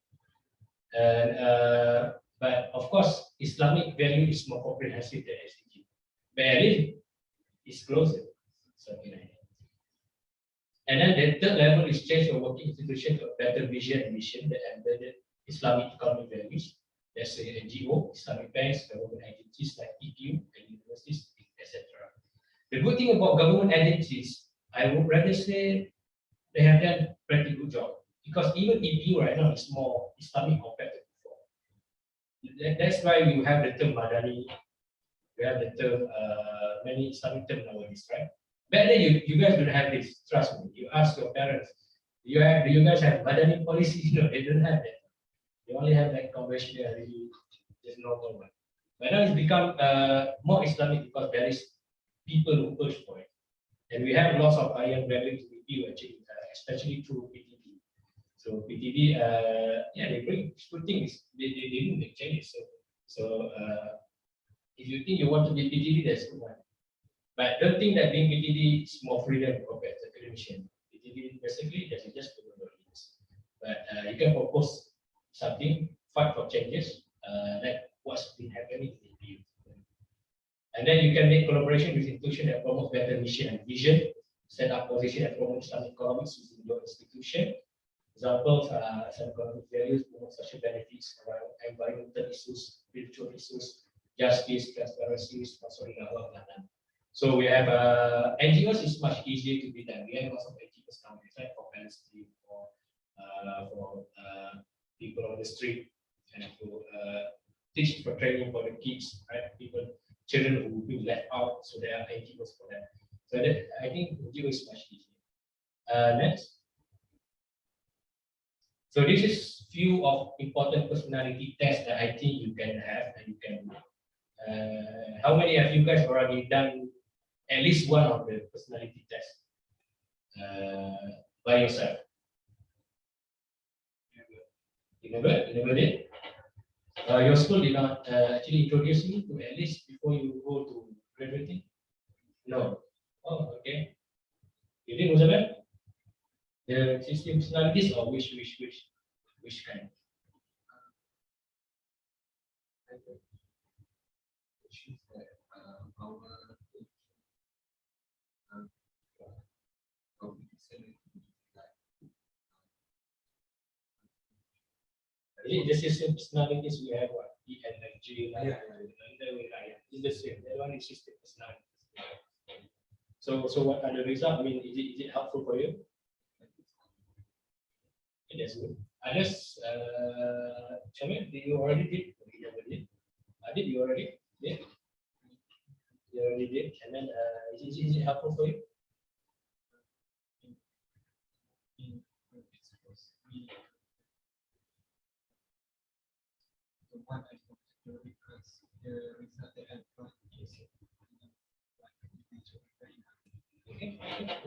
And but of course, Islamic value is more comprehensive than SDG. But at least it's closer. So And then the third level is change your working institution to a better vision and mission that embedded Islamic economic values. Let's say NGO, Islamic banks, government agencies like EPU and universities, etc. The good thing about government agencies, I would rather say they have done a pretty good job. Because even EPU right now is more Islamic compared to before. That's why you have the term Madani, you have the term, many Islamic terms nowadays, right? Back then, you guys don't have this. Trust me. You ask your parents, do you guys have Madani policy? No, they don't have that. They only have like conventional, really just normal one. But now it's become more Islamic because there is people who push for it. And we have lots of iron grabbing to review actually, especially through PTD. So PTD, yeah, they bring good things. They didn't make changes. So if you think you want to be PTD, that's good one. But don't think that being PTD is more freedom compared to academician. PTD basically that's just for the leaders. But you can propose something, fight for changes, like what's been happening in the and then you can make collaboration with institutions that promote better mission and vision, set up position and promote Islamic economics within your institution. Examples are some economic values, promote social benefits around environmental issues, spiritual issues, justice, transparency, sponsoring our planet. So we have NGOs is much easier to be done. We have lots of NGOs nowadays, right? For Palestine, for people on the street, and to teach for training for the kids, right? Children who will be left out, so there are NGOs for that. So that I think NGO is much easier. Next. So this is few of important personality tests that I think you can have and you can do. How many of you guys already done at least one of the personality tests by yourself? You never did? Your school did not actually introduce you to at least before you go to graduating? No. Oh, okay. You did, Muzabel? The 16 personalities or which kind? The 16 personalities we have what? E and like G, it's the same. That one is 16 personalities. So what are the results? I mean, is it helpful for you? That's good. Others, Shamil, did you already did? You never did. Did you already? Yeah. You already did. And then, is it helpful for you?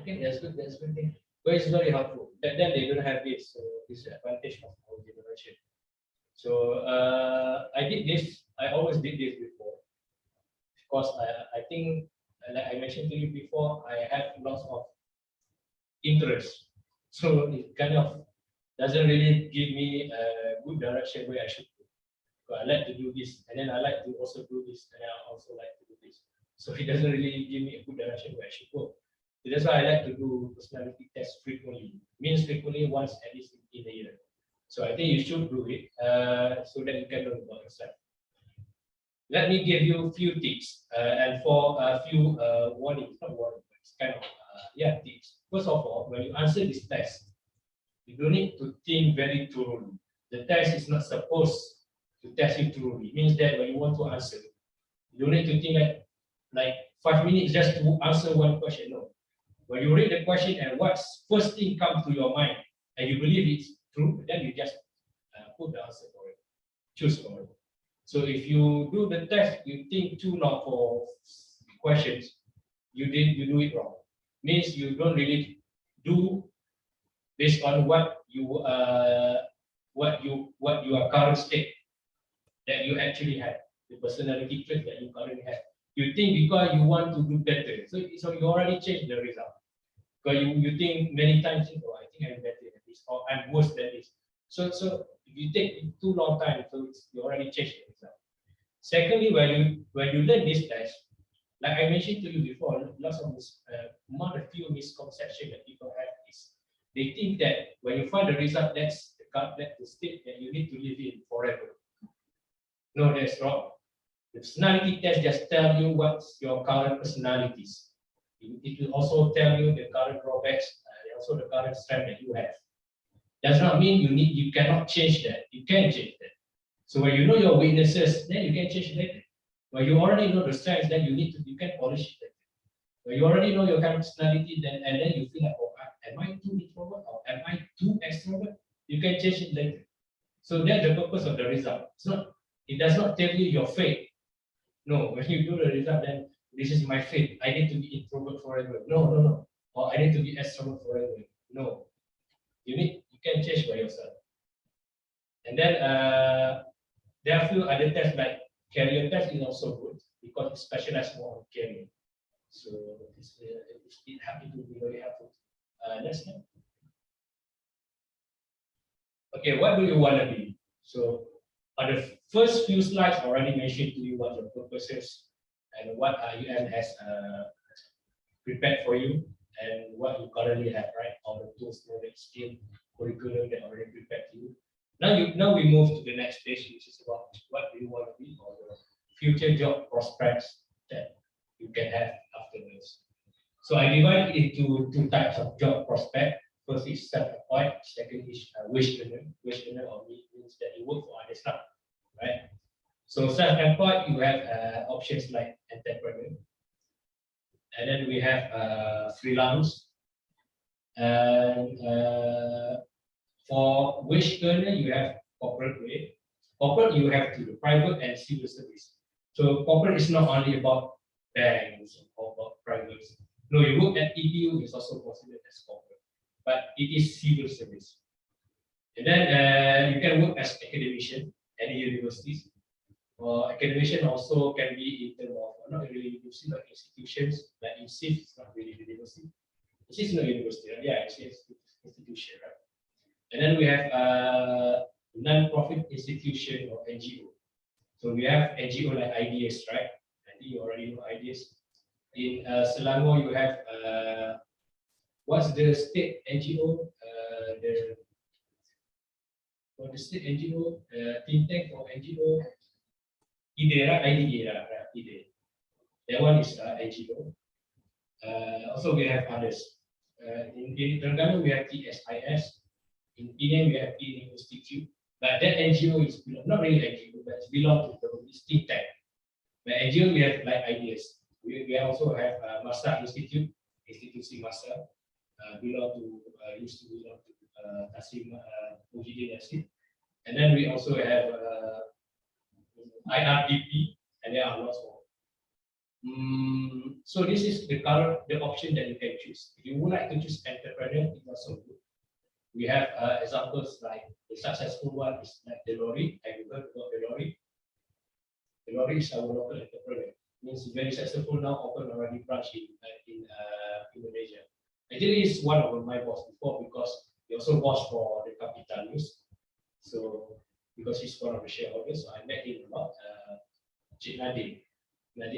Okay, that's good. That's good thing. But it's very helpful. Then they don't have this advantage of our generation. So I did this. I always did this before. Of course, I think like I mentioned to you before, I have lots of interest. So it kind of doesn't really give me a good direction where I should go. So I like to do this, and then I like to also do this, and I also like to do this. So it doesn't really give me a good direction where I should go. So that's why I like to do personality tests frequently. Means frequently once at least in a year. So I think you should do it so that you can learn about yourself. Let me give you a few tips and for a few warnings, not warnings, but it's kind of tips. First of all, when you answer this test, you don't need to think very thoroughly. The test is not supposed to test you thoroughly. It means that when you want to answer, you don't need to think like 5 minutes just to answer one question. No. When you read the question and what's first thing comes to your mind and you believe it's true, then you just put the answer for it, choose for it. So if you do the test, you think too long for questions, you do it wrong. Means you don't really do based on what your current state that you actually have, the personality trait that you currently have. You think because you want to do better, so you already changed the result. Because you think many times, oh, I think I'm better than this, or I'm worse than this. So if you take too long time, so you already changed the result. Secondly, when you learn this test, like I mentioned to you before, lots of few misconceptions that people have is they think that when you find the result, that's the state that you need to live in forever. No, that's wrong. The personality test just tell you what's your current personalities. It will also tell you the current drawbacks and also the current strength that you have. Does not mean you cannot change that. You can change that. So when you know your weaknesses, then you can change it later. When you already know the strengths, then you can polish it later. When you already know your current personality, then you feel like, oh, am I too introvert or am I too extrovert? You can change it later. So that's the purpose of the result. It does not tell you your fate. No, when you do the result, then this is my fate. I need to be introvert forever. No. Or I need to be extrovert forever. No. You can change by yourself. And then there are a few other tests like career test is also good because it specializes more on career. So it happy to be very helpful. Next slide. Okay, what do you want to be? So on the first few slides, I already mentioned to you what your purposes and what IUM has prepared for you and what you currently have, right? All the tools, knowledge, skill, curriculum that already prepared to you. Now we move to the next stage, which is about what do you want to be or your future job prospects that you can have afterwards. So I divide it into two types of job prospect. First is self-employed, second is wage earner. Wage earner or means that you work for others now, right? So self-employed, you have options like entrepreneur, and then we have freelance, and for wage earner, you have corporate way. Corporate, you have to the private and civil service. So corporate is not only about banks or about private. No, you work at EPU is also considered as corporate, but it is civil service. And then you can work as academician at the universities. Or academician also can be in terms of not really university but institutions. Like in CIF, it's not really university. This is not university, right? Yeah, it's institution, right? And then we have non-profit institution or NGO. So we have NGO like IDS, right? I think you already know IDS. In Selangor, you have what's the state NGO? The state NGO, think tank for NGO, IDERA, IDE. That one is NGO. Also, we have others. In Terengganu, we have TSIS. In Penang, we have Penang Institute. But that NGO is not really NGO, but it belongs to the think tank. But NGO, we have like ideas. We also have Masa Institute, Institusi Masa, used to belong to Tasim Mujidin Yasin. And then we also have IRDP, and there are lots more. So this is the option that you can choose. If you would like to choose entrepreneur, it's also good. We have examples like the successful one is like Delori. Have you heard about Delori? Delori is our local entrepreneur. Means very successful now, open already branch in Indonesia. Actually, he's one of my boss before because he also boss for the Capital News. So because he's one of the shareholders, so I met him a lot. Cik Nadi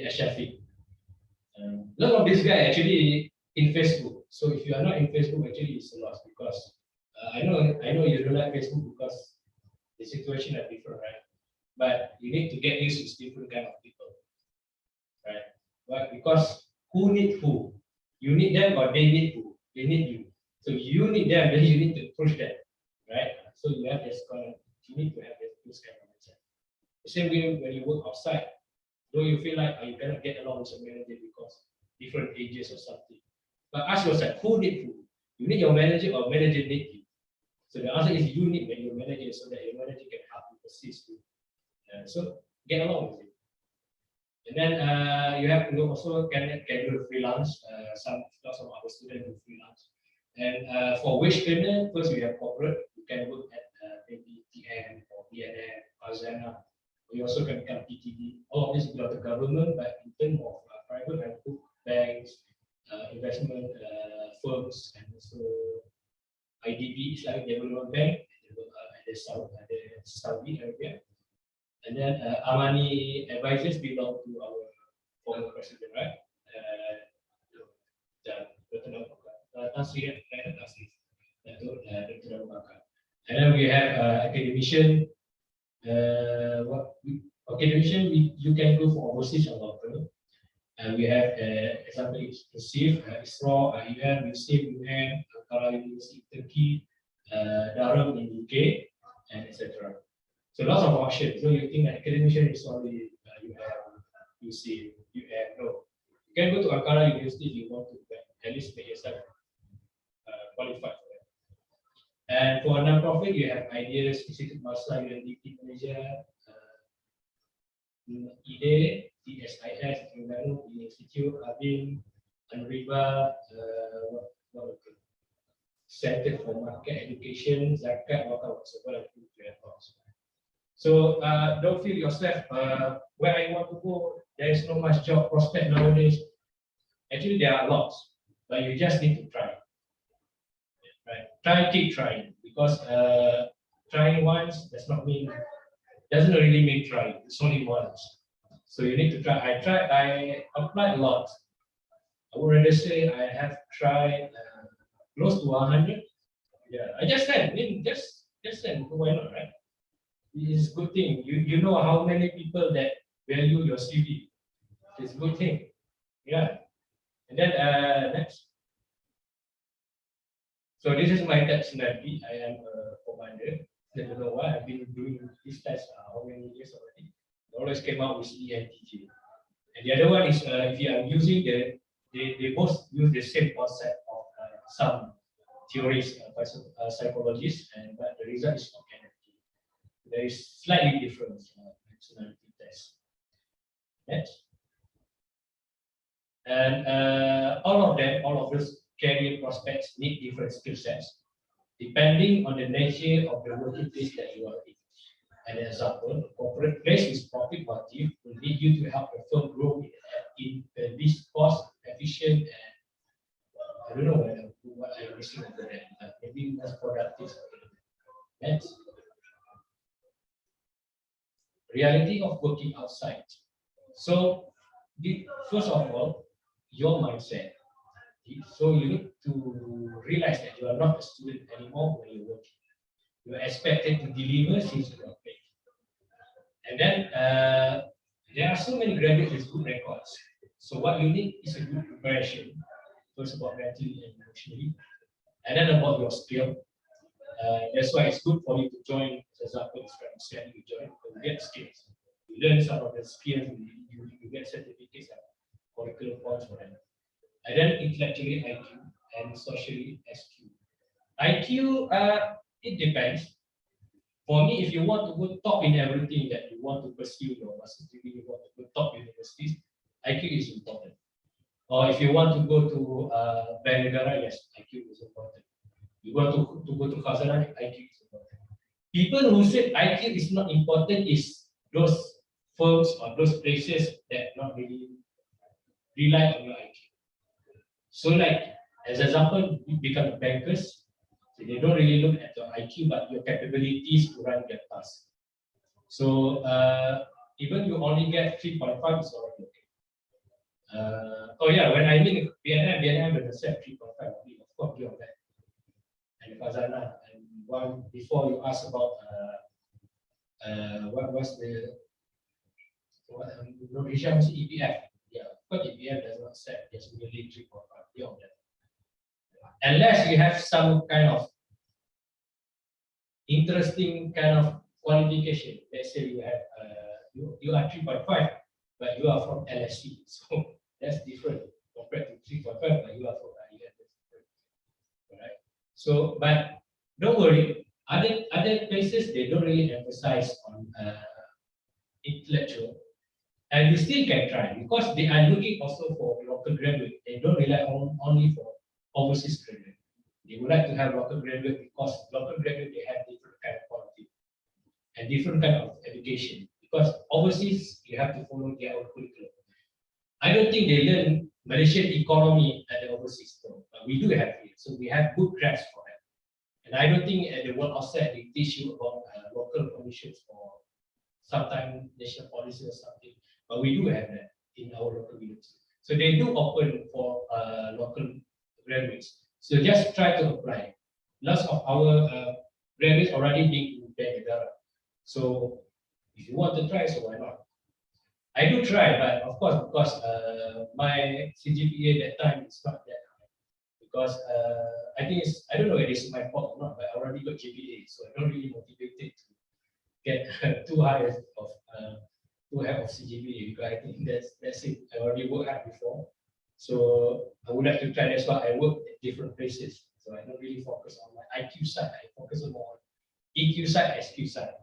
Ashafi. A lot of this guy actually in Facebook. So if you are not in Facebook, actually it's a loss because I know you don't like Facebook because the situation are different, right? But you need to get used to different kind of people, right? But because who need who? You need them or they need who? They need you. So you need them, then you need to push them, right? So you have this kind of, you need to have this kind of mindset. The same way when you work outside, though you feel like you cannot get along with your manager because different ages or something. But ask yourself, who need who? You need your manager or manager need you? So the answer is you need your manager so that your manager can help you assist you. So get along with it. And then you have to also can do freelance. Lots of our students do freelance. And for wage earner, first we have corporate. You can work at maybe TM or BNM, Azana. You also can become PTD. All of this belong to government, but in terms of private and banks, investment firms, and also IDB, Islamic Development Bank, the Saudi Arabia. And then Amani advisors belong to our former president, right? then we have academician. Academician, you can go for overseas or local. We have example exclusive, ISRO, IUM, USIP, UN, Ankara University Turkey, Durham in UK, and etc. So lots of options. So you think that academician is only UC, UM, no. You can go to Ankara University if you want to at least make yourself qualified for that. And for a non-profit, you have Ideas, Institute Masa, UNDP Malaysia, IDE, TSIS, Institute, ABIN, Unriba, Center for Market Education, Zakat, whatever. So don't feel yourself where I want to go. There is no much job prospect nowadays. Actually, there are lots, but you just need to try. Right? Keep trying, because trying once doesn't really mean trying. It's only once. So you need to try. I applied a lot. I would rather say I have tried close to 100. Yeah, I just said, just send. Why not, right? It's a good thing. You know how many people that value your CV. It's a good thing. Yeah. And then next. So this is my personality. I am a commander. I don't know why I've been doing this test how many years already. I always came out with ENTJ. And the other one is if you are using they both use the same concept of some theories by psychologists, but the result is not NFP. There is slightly different personality test. Next. And all of those career prospects need different skill sets, depending on the nature of the working place that you are in. An example, a corporate place with profit motive will need you to help the firm grow in the least cost efficient and I don't know what I'm missing over there, but maybe more productive. Next. Reality of working outside. So, first of all, your mindset. So you need to realize that you are not a student anymore when you're working. You are expected to deliver since you are paid. And then there are so many graduates with good records. So what you need is a good preparation. First about mentally and emotionally, and then about your skill. That's why it's good for you to join. For example, you join, you get skills. You learn some of the skills, you get certificates and curriculum points for them. And then intellectually IQ and socially SQ. IQ, it depends. For me, if you want to go top in everything that you want to pursue your master's degree, you want to go top universities, IQ is important. Or if you want to go to Bangalore, yes, IQ is important. You want to go to Khazanah, IQ is important. People who say IQ is not important is those firms or those places that not really rely on your IQ. So like, as example, you become bankers, so they don't really look at your IQ, but your capabilities to run their task. So even you only get 3.5 is already okay. Oh yeah, when I mean BNM doesn't set 3.5, of course beyond that. And Khazanah, and one before you ask about what was the Indonesia was EPF. Yeah, but EPF does not set just merely 3.5 beyond that. Unless you have some kind of interesting kind of qualification. Let's say you have you are 3.5, but you are from LSE, so that's different compared to 3.5, but you are from IEF. Right? So, but don't worry. Other places they don't really emphasize on intellectual, and you still can try because they are looking also for local graduate. They don't rely on only for overseas graduate. They would like to have local graduate because local graduate they have different kind of quality and different kind of education. Because overseas you have to follow their own curriculum. I don't think they learn Malaysian economy at the overseas though, but we do have it. So we have good grasp for that. And I don't think at the world outside they teach you about local conditions or sometimes national policy or something. But we do have that in our local university. So they do open for local graduates. So just try to apply. Lots of our graduates already being in bank negara. So if you want to try, so why not? I do try, but of course, because my CGPA that time is not that high. Because I think I don't know whether it's my fault or not, but I already got GPA, so I'm not really motivated to get too high of too high of CGPA, because I think that's it. I already worked hard before, so I would like to try. That's why I work at different places. So I don't really focus on my IQ side. I focus more on EQ side, SQ side.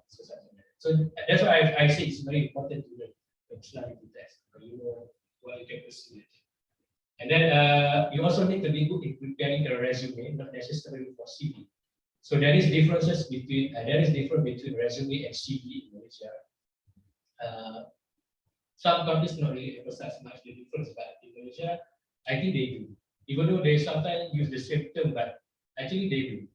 So that's why I say it's very important to learn the personality test, because you know what you can pursue it. And then you also need to be good in preparing a resume, not necessarily for CV. So there is difference between resume and CV in Malaysia. Some countries not really emphasize much the difference, but in Malaysia, I think they do. Even though they sometimes use the same term, but actually they do.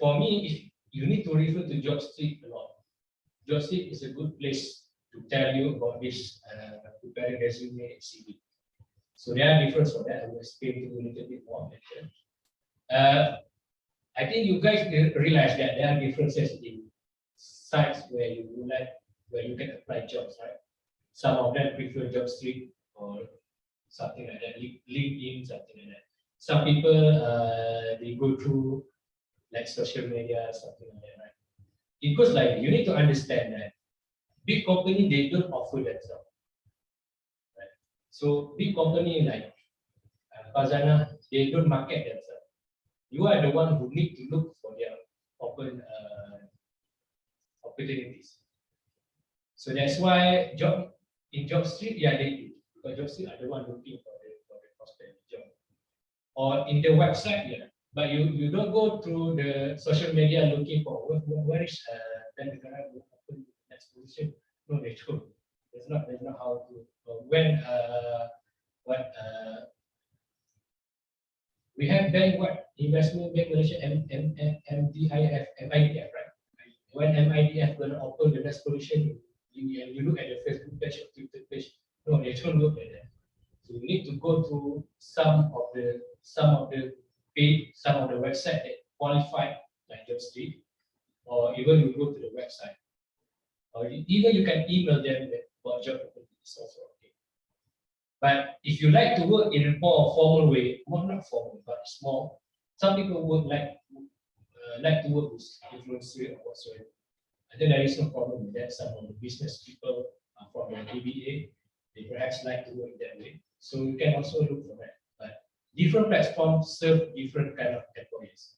For me, if you need to refer to Job Street a lot. Job Street is a good place to tell you about this preparing resume and CV. So there are differences for that. I will explain to you a little bit more later. I think you guys realize that there are differences in sites where you can apply jobs, right? Some of them prefer Job Street or something like that, LinkedIn, something like that. Some people they go through like social media, something like that, right? Because like you need to understand that big company they don't offer themselves, right? So big company like Khazanah, they don't market themselves. You are the one who need to look for their open opportunities. So that's why Job Street, yeah, they do. Because Job Street are the one looking for the prospective job. Or in the website, yeah. But you don't go through the social media looking for where is then the guy will open the next position. No, they don't. That's not how to when we have bank investment bank Malaysia MIDF, right? When MIDF going to open the next position, you look at the Facebook page or Twitter page. No, they don't look at that. So you need to go to some of the website that qualified like Job Street, or even you go to the website, or even you can email them about job opportunities also okay. But if you like to work in a more formal way, well, not formal but small, some people would like to work with influencer or whatsoever. And then there is no problem with that. Some of the business people from the DBA, they perhaps like to work that way. So you can also look for that. But different platforms serve different kind of employees.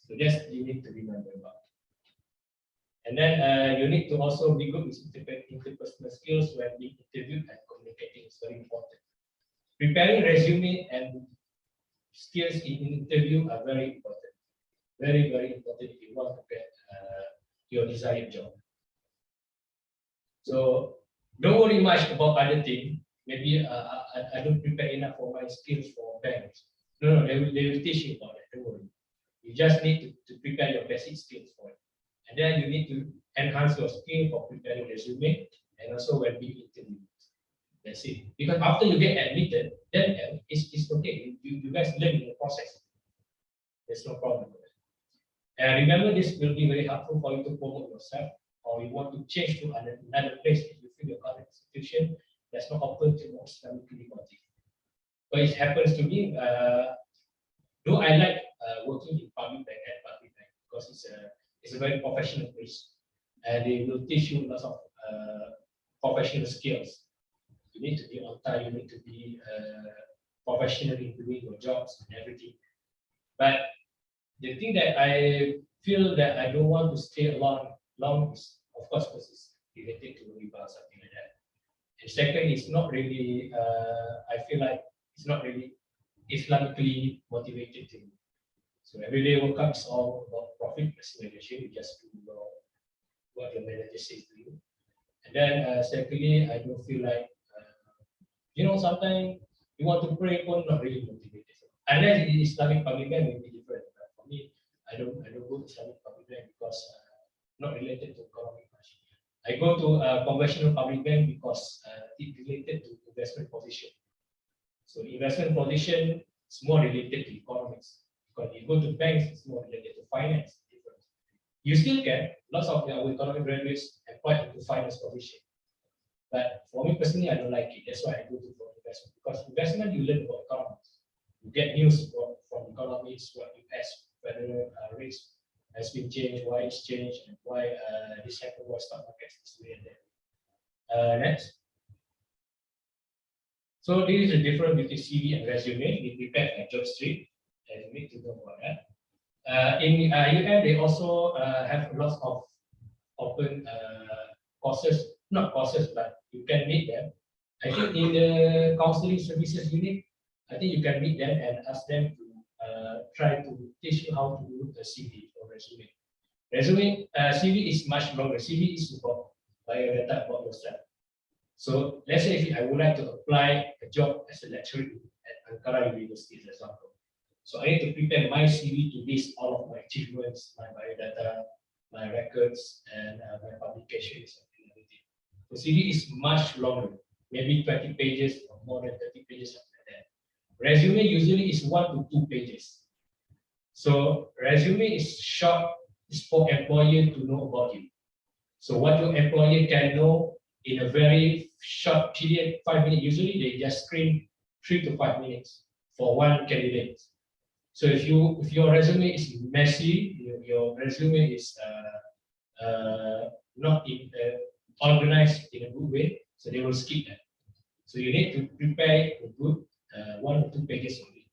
So that's you need to remember about. And then you need to also be good with interpersonal skills when being interviewed and communicating is very important. Preparing resume and skills in interview are very important. Very, very important if you want to get your desired job. So don't worry much about other things. Maybe I don't prepare enough for my skills for banks. No, they will teach you about it. Don't worry. You just need to prepare your basic skills for it. And then you need to enhance your skill for preparing resume and also when being interviewed. That's it. Because after you get admitted, then it's okay. You guys learn in the process. There's no problem with it. And remember, this will be very helpful for you to promote yourself, or you want to change to another place if you feel your current institution that's not open to more Islamically motive. But it happens to me, though I like working in public bank because it's a very professional place, and they will teach you lots of professional skills. You need to be on time. You need to be professional in doing your jobs and everything. But the thing that I feel that I don't want to stay long is, of course, because it's related to riba, something like that. And second, it's not really. I feel like it's not really Islamically motivated thing. So every day work up is all about profit maximization. You just do what your manager says to you. And then secondly, I don't feel like sometimes you want to pray, but not really motivated. Unless it is Islamic public bank, may be different. But for me, I don't go to Islamic public bank because not related to economic much. I go to conventional public bank because it related to investment position. So investment position is more related to economics. Because you go to banks, it's more related to finance. Different. You still can, lots of our economic graduates employed into finance position. But for me personally, I don't like it. That's why I go to for investment. Because investment, you learn about economics. You get news from economics, what US federal rates has been changed, why it's changed, and why this happened, why stock market is doing that. Next. So this is the difference between CV and resume. We prepare a job street, and you need to know about that. In UN, they also have lots of open courses, not courses, but you can meet them. I think in the counseling services unit, I think you can meet them and ask them to try to teach you how to do the CV or resume. CV is much longer. CV is about biodata about yourself. So let's say if I would like to apply a job as a lecturer at Ankara University, for example. So I need to prepare my CV to list all of my achievements, my biodata, my records, and my publications and everything. So CV is much longer, maybe 20 pages or more than 30 pages, something like that. Resume usually is 1 to 2 pages. So resume is short, is for employer to know about you. So what your employer can know in a very short period, 5 minutes, usually they just screen 3 to 5 minutes for one candidate. So if your resume is messy, your resume is not organized in a good way, so they will skip that. So you need to prepare a good 1 or 2 pages of it,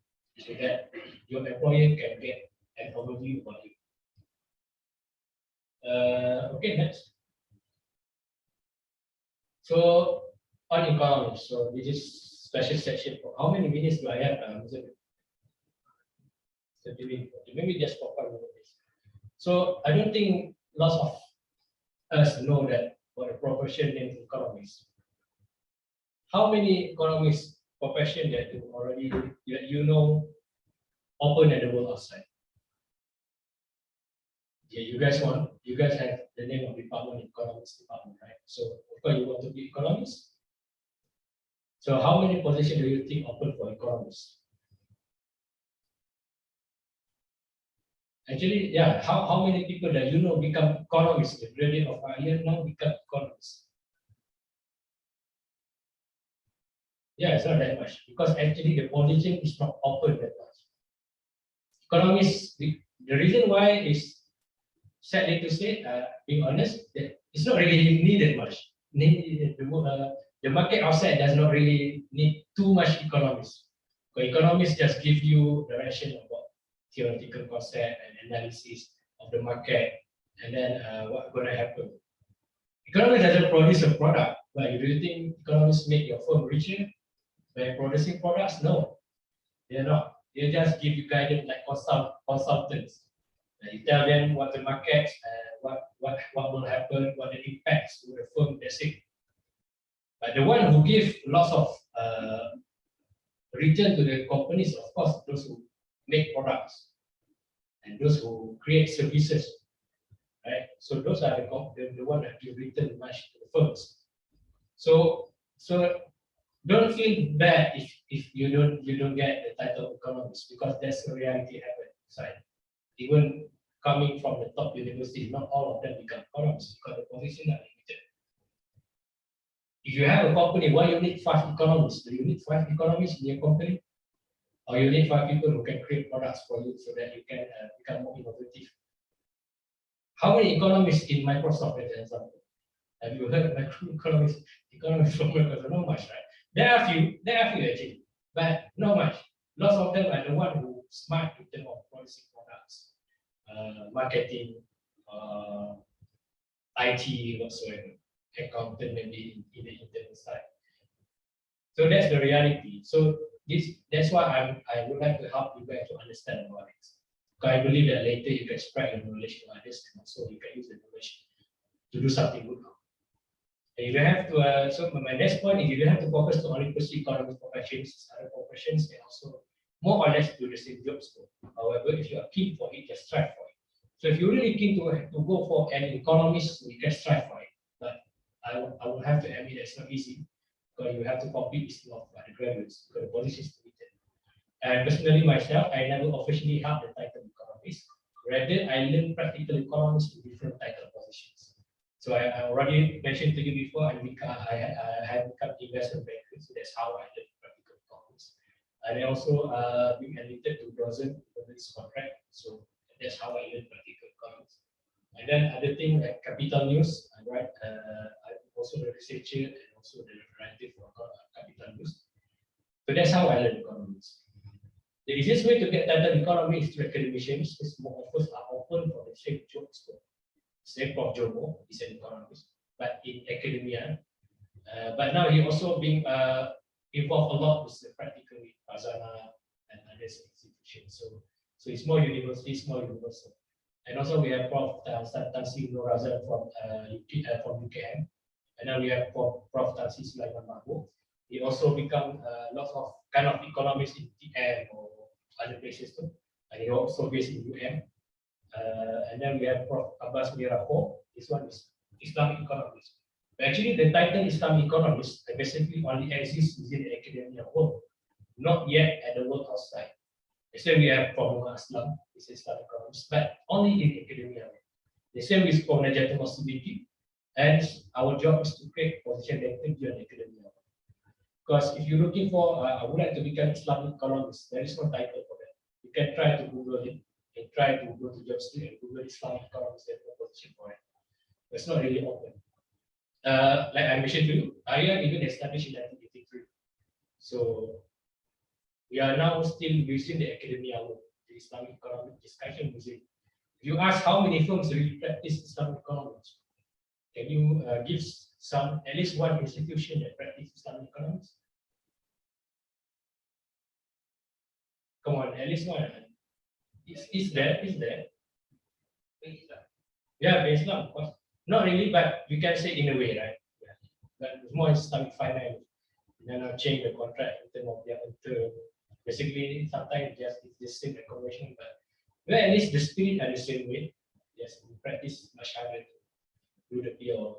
so that your employer can get an overview about you. Okay, next. So on economics, so this is special section. For how many minutes do I have? Maybe just for 5 minutes. So I don't think lots of us know that what a profession named economics. How many economics profession that you already open at the world outside? Yeah, you guys have the name of department, economics department, right? So of course you want to be economist. So how many positions do you think open for economists? Actually, yeah, how many people that you know become economists? The graduate of our year now become economists. Yeah, it's not that much because actually the position is not open that much. Economists, the reason why is sadly to say, being honest, that it's not really needed much. The market outside does not really need too much economists. Because economists just give you direction about theoretical concept and analysis of the market, and then what's going to happen. Economists doesn't produce a product, but do you think economists make your firm richer by producing products? No, they're not. They just give you guidance like consultants. You tell them what the market, what will happen, what the impacts to the firm. That's it. But the one who give lots of return to the companies, of course, those who make products and those who create services, right? So those are the one that give return much to the firms. So don't feel bad if you don't get the title of economist, because that's the reality happen inside. Even coming from the top universities, not all of them become economists because the positions are limited. If you have a company, why you need 5 economists? Do you need 5 economists in your company? Or you need 5 people who can create products for you so that you can become more innovative? How many economists in Microsoft, as an example? Have you heard of economists from Microsoft? Not much, right? There are few actually, but not much. Lots of them are the one who smart in terms of producing products, marketing, IT, whatsoever, accountant maybe in the internal side. So that's the reality. So that's why I would like to help you guys to understand about it. Because I believe that later you can spread your knowledge to others, and also you can use the knowledge to do something good. And you don't have to. So my next point is you don't have to focus to only pursue economic professions. Other professions can also more or less do the same job scope. However, if you are keen for it, just strive for it. So if you're really keen to go for an economist, you can strive for it. But I will have to admit that it's not easy, because you have to compete with a lot of the graduates, because the position is limited. And personally myself, I never officially held the title economist. Rather, I learned practical economics in different title positions. So I already mentioned to you before, I have become investment banker, so that's how I learned practical economics. And I also being admitted to dozen this contract, so that's how I learned practical economics. And then other thing like capital news, I write. I'm also the researcher and also the writer for capital news. So that's how I learned economics. The easiest way to get title economy is through academicians, because more offers are open for the same jobs. Say Prof. Jomo is an economist, but in academia. But now he also being involved a lot with the practical with Azana and other institutions. So it's more universities, more universal. And also we have Prof. Tansi Norazan from UKM, and now we have Prof. Tansi Sulaiman Mahbub. He also become lots of kind of economists in TM or other places too, and he also based in UM. And then we have Prof. Abbas Mirapo. This one is Islamic economist. But actually, the title Islamic economist basically only exists within the academia world, not yet at the world outside. So we have Prof. Aslam, is Islamic economist, but only in academia. The same with Prof. Najatul Masudiki, and our job is to create position that can be on academia. Because if you're looking for, I would like to become Islamic economist, there is no title for that. You can try to Google it and try to go to job street and Google Islamic economist, there's no position for it. It's not really open. Like I mentioned to you, IIA even established in 1983. So we are now still using the academia world, the Islamic economic discussion museum. If you ask how many firms really practice Islamic economics, can you give some, at least one institution that practice Islamic economics? Come on, at least one. Is there? Yeah, Islam, of course. Not really, but we can say in a way, right? Yeah. But it's more Islamic finance. Then I'll change the contract in terms of their term. Basically, sometimes just it's the same accommodation, but well, at least the spirit are the same way. Yes, we practice much harder to do the PO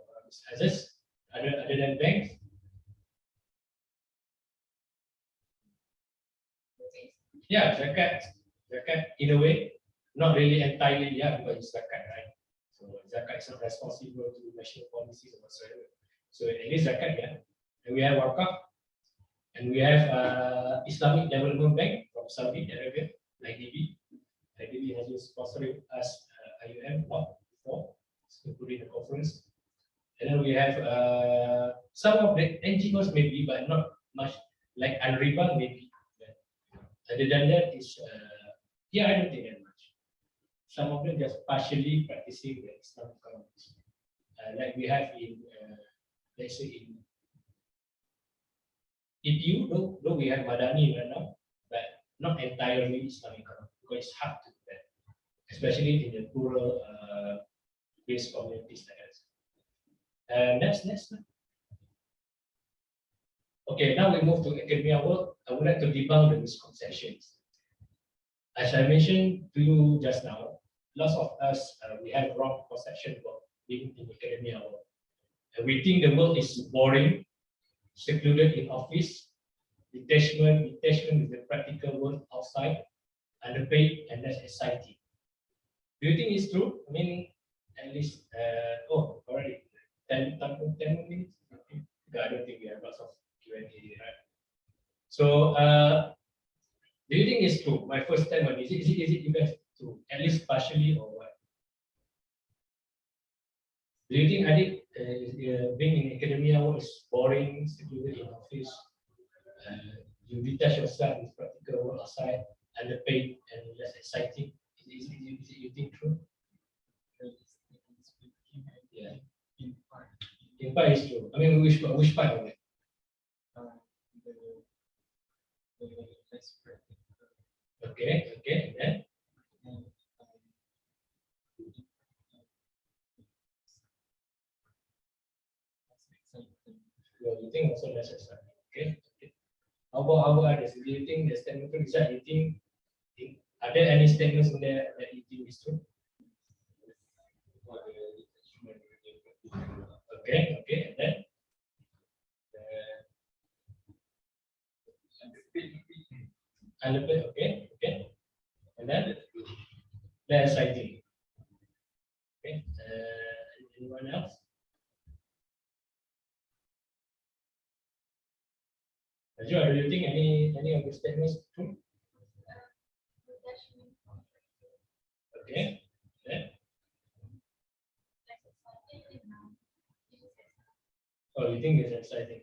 others other than banks. Yeah, zakat in a way, not really entirely, yeah, because it's zakat, right? So zakat is not responsible to national policies or whatsoever. So it is zakat, yeah. And we have wakaf, and we have Islamic Development Bank from Saudi Arabia, IDB. IDB has been sponsoring us IUM before, including the conference. And then we have some of the NGOs maybe, but not much, like Al-Riba maybe. Other than that is, yeah, I don't think that much. Some of them just partially practicing the Islamic economics. Like we have in, let's say in EPU, though we have Madani right now, but not entirely Islamic economics, because it's hard to do that, especially in the rural based communities like us. Next. Okay, now we move to academia world. I would like to debunk the misconceptions. As I mentioned to you just now, lots of us, we have wrong perception about being in academia world. And we think the world is boring, secluded in office, detachment with the practical world outside, underpaid and less exciting. Do you think it's true? I mean, at least, already 10 minutes? Okay. I don't think we have lots of Q&A, right? So, do you think it's true? My first time, is it you guys true? At least partially or what? Do you think being in academia is boring, secluded in office? You detach yourself with practical work outside, underpaid and less exciting. Is it you think true? Yeah. In part is true. I mean, which part of it? Okay, and then? Well, you think also less exciting. Okay. How about others? Do you think the statement result? You think are there any statements in there that you think is true? Okay, and then? Elephant, okay, okay. And then less exciting. Okay. Anyone else? Najwa, do you think any of the statements true? Detachment from Okay. Yeah. less exciting and this is Oh, you think it's exciting?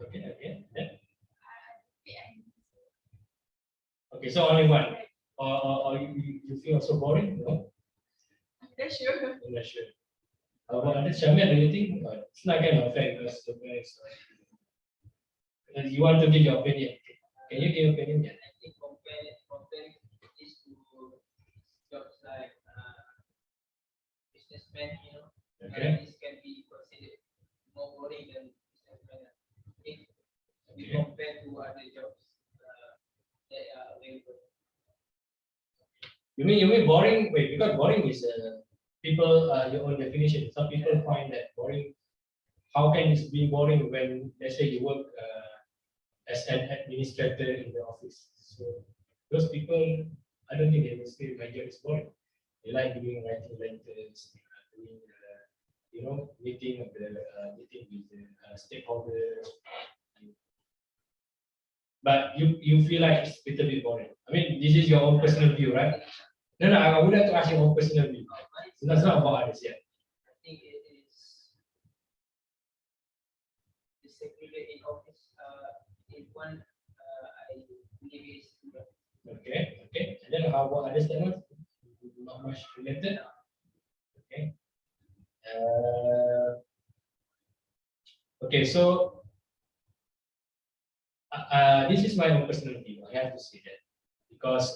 Okay, okay. Yeah. Okay, so only one. Or you feel so boring? No, That's sure. I'm not sure. How about others? Shamil, do you think? It's not kind of fair because the parents. You want to give your opinion. Can you give your opinion? Yeah. I think comparing this to jobs like businessman, Okay. this can be considered more boring than businessman. If we Okay. compare to other jobs that are available. You mean boring? Wait, because boring is people your own definition. Some people find that boring. How can it be boring when let's say you work as an administrator in the office? So those people, I don't think they will say my job is boring. They like doing writing letters, doing meeting with the stakeholders. But you feel like it's a little bit boring. I mean, this is your own personal view, right? No, I would like to ask your own personal view. So that's not about others yet. I think it is secluded in office. In one, I believe is Okay, okay. And then how about other statements? Not much related. Okay. Okay, so this is my own personal view. I have to say that because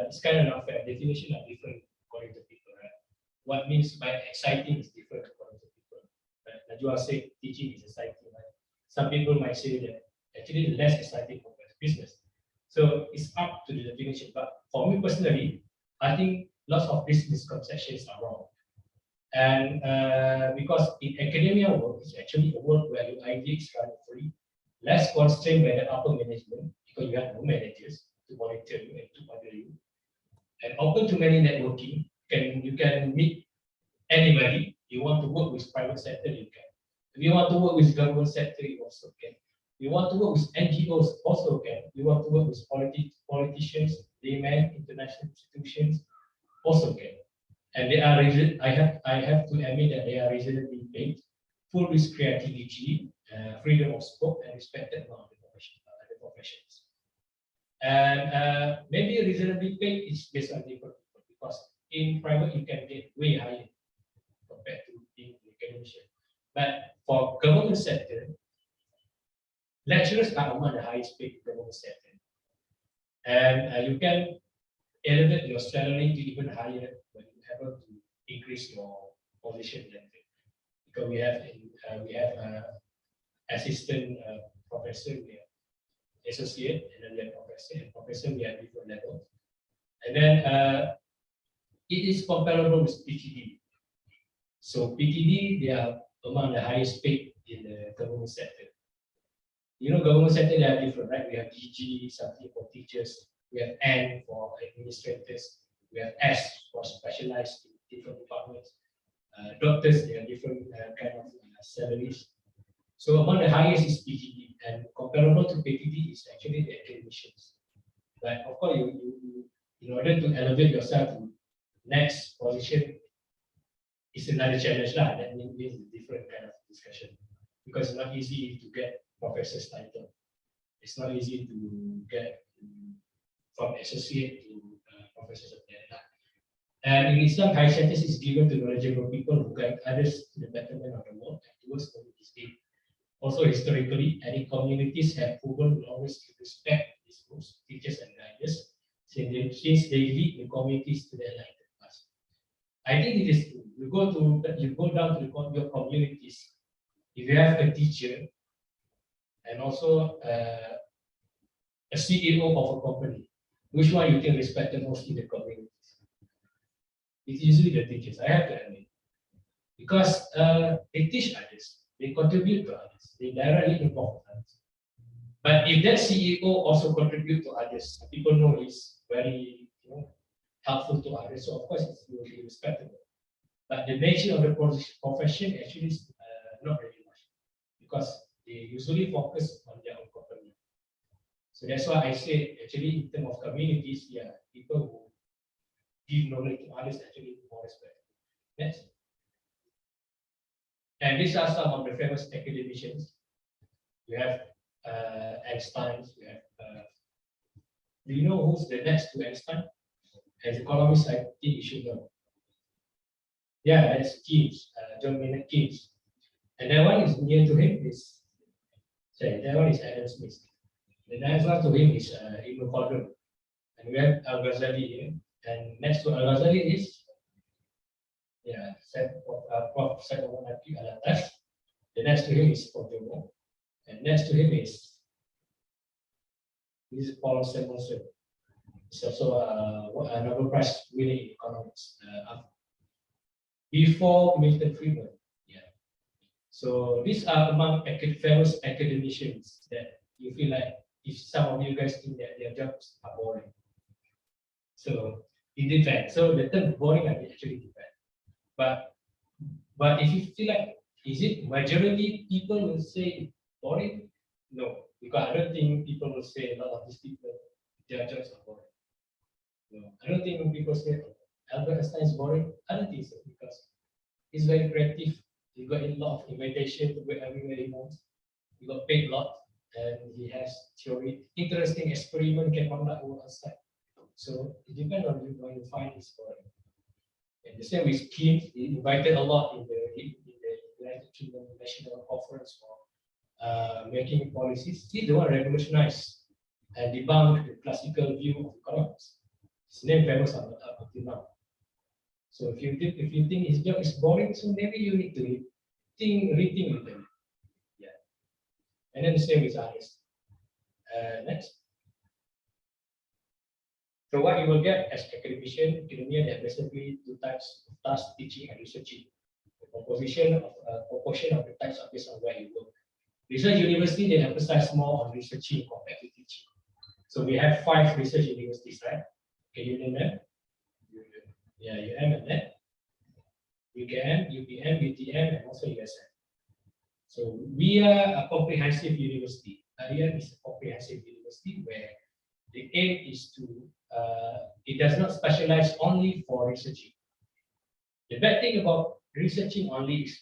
it's kind of not fair. Definition are different according to people, right? What means by exciting is different according to people. Right? Najwa said teaching is exciting, right? Some people might say that actually less exciting compared to business. So it's up to the definition. But for me personally, I think lots of these misconceptions are wrong. And because in academia work, it's actually a work where your idea is run free, less constrained by the upper management because you have no managers to monitor you and to order you, and open to many networking. You can meet anybody. You want to work with private sector, you can. If you want to work with government sector, you also can. You want to work with NGOs, also can. You want to work with politicians, laymen, international institutions, also can. And they are I have to admit that they are reasonably paid, full with creativity, freedom of scope, and respected among the professions. And maybe reasonably paid is based on different people because in private you can get way higher compared to being academician. But for government sector, lecturers are among the highest paid government sector, and you can elevate your salary to even higher when you happen to increase your position level. Because we have assistant professor, we have associate, and then we have professor, and professor we have different levels. And then it is comparable with PTD. So PTD, they are among the highest paid in the government sector. Government sector, they are different, right? We have DG, something for teachers. We have N for administrators. We have S for specialized in different departments. Doctors, they have different kind of salaries. So among the highest is PTD, and comparable to PTD is actually the academicians. But of course, you in order to elevate yourself to next position, is another challenge lah. That means a different kind of discussion because it's not easy to get professor's title. It's not easy to get from associate to professors of that. And in Islam, high status is given to knowledgeable people who guide others to the betterment of the world and towards community's gain. Also, historically, any communities have proven to always respect these books, teachers, and guiders since they lead the communities to their enlightened past. I think it is true. You go down to your communities. If you have a teacher and also a CEO of a company, which one you can respect the most in the communities? It's usually the teachers, I have to admit. Because they teach others, they contribute to others, they directly involve others. But if that CEO also contribute to others, people know he's very helpful to others. So of course it will be respectable. But the nature of the profession actually is not very much because they usually focus on their own company. So that's why I say actually in terms of communities, yeah, people who give knowledge to others actually more respect. Yes. And these are some of the famous academicians. You have Einstein. You have. Do you know who's the next to Einstein? As economist, I think you should know. Yeah, that's Keynes, John Maynard Keynes. And that one is near to him is, sorry, that one is Adam Smith. The next one to him is Ibn Khaldun. And we have Al Ghazali here. And next to Al Ghazali is, yeah, Prof. Said Al-Atas. The next to him is Prof. Jomo. And next to him is Paul Samuelson. He's also a Nobel Prize winning economist. Before Milton Friedman. Yeah. So these are among famous academicians that you feel like if some of you guys think that their jobs are boring. So it depends. So the term boring actually depends. But if you feel like, is it majority people will say boring? No, because I don't think people will say a lot of these people their jobs are boring. No, I don't think people say Albert Einstein is boring. I don't think so because he's very creative. He got a lot of invitation to go everywhere he wants. He got paid a lot, and he has theory, interesting experiment can conduct outside. So it depends on you when you find his boring. And the same with Keynes, he invited a lot in the United Kingdom National Conference for making policies. He's the one revolutionized and debunked the classical view of economics. His name famous up until now. So if you think his job is boring, so maybe you need to rethink with them. Yeah. And then the same with others. Next. So what you will get as academician, academia, there are basically two types of task, teaching and researching. The proportion of the types are based on where you work. Research university, they emphasize more on researching compared to teaching. So we have 5 research universities, right? Can you name them? Yeah, UM and then UKM, UPM, UTM, and also USM. So we are a comprehensive university. IAM is a comprehensive university where the aim is to, it does not specialize only for researching. The bad thing about researching only is,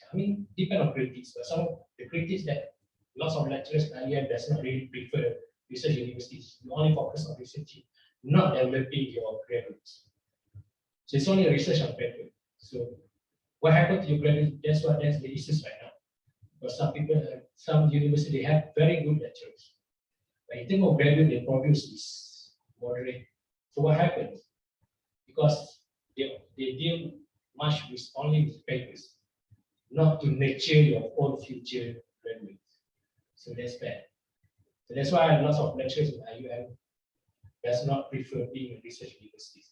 depend on critics, but some of the critics that lots of lecturers in IAM does not really prefer research universities. You only focus on researching, not developing your graduates. So it's only a research on paper. So what happened to your graduates? That's the issue right now. Because some people, some universities have very good lecturers. But in terms of graduate they produce is moderate. So what happens? Because they deal much with only with papers, not to nurture your own future graduates. So that's bad. So that's why lots of lecturers in IUM does not prefer being in research universities.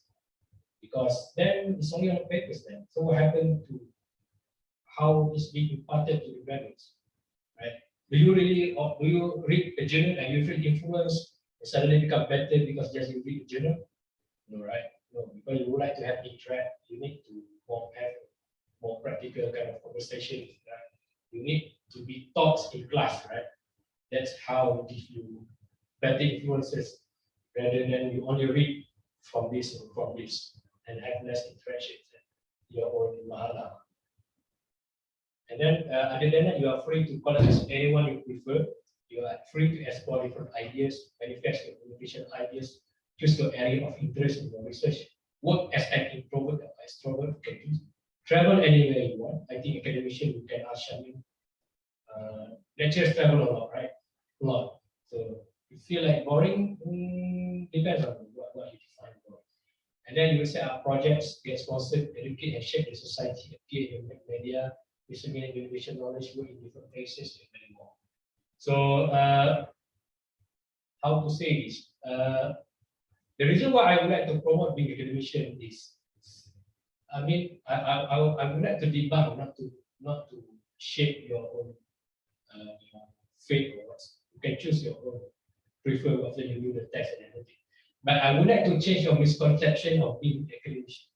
Because then it's only on the papers then. So what happened to how it's being imparted to the graduates, right? Do you read a journal and you feel influenced and suddenly become better because just you read a journal? No, right? No, because you would like to have interact, you need to have more practical kind of conversation, right? You need to be taught in class, right? That's how it gives you better influences rather than you only read from this and from this and have less interactions and your own mahala. And then other than that, you are free to collaborate with anyone you prefer. You are free to explore different ideas, manifest your innovation ideas, choose your area of interest in your research, work as an introvert or extrovert, you can do, travel anywhere you want. I think academician, you can ask Shamin. Lecturers travel a lot, right? A lot. So you feel like boring, depends on what you define boring. And then you will set up projects, get sponsored, educate and shape the society, appear in the media, disseminate innovation knowledge, work in different places, and many more. So how to say this? The reason why I would like to promote being academician is, I would like to debunk, not to shape your own fate or what. You can choose your own prefer after you do the test and everything. But I would like to change your misconception of being academician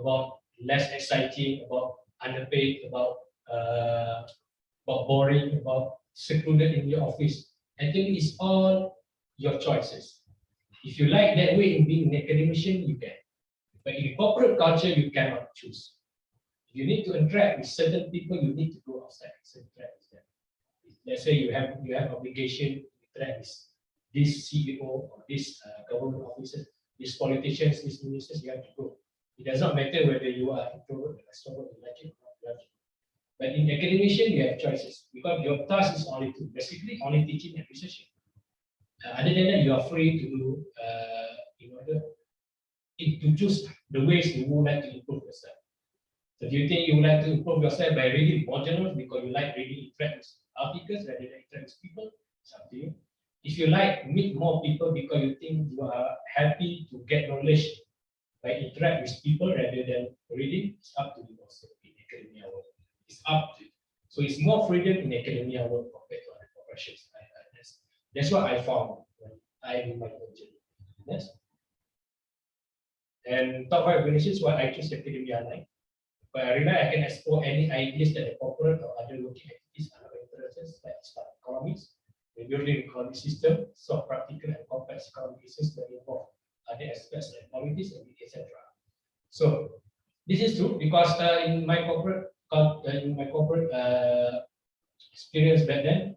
about less exciting, about underpaid, about boring, about secluded in your office. I think it's all your choices. If you like that way in being an academician, you can. But in corporate culture, you cannot choose. If you need to interact with certain people, you need to go outside and interact with them. Let's say you have obligation to interact with this CEO or this government officers, these politicians, these ministers, you have to go. It does not matter whether you are introvert or extrovert, you like it or not, you have to go. But in academician, you have choices because your task is only to basically only teaching and researching. Other than that, you are free to do in order to choose the ways you would like to improve yourself. So do you think you would like to improve yourself by reading more journals because you like reading interactive articles rather than interactive people? It's up to you. If you like meet more people because you think you are happy to get knowledge by interact with people rather than reading, it's up to you also in academia work. It's up to you. So it's more freedom in academia work compared to other professions. That's what I found when I do my own journey. Yes. And top 5 organizations why I choose academia line. But I realize I can explore any ideas that the corporate or other working activities are of interest, like start economics, the building economic system, solve practical and complex economic issues that involve other aspects like politics and etc. So this is true because in my corporate experience back then,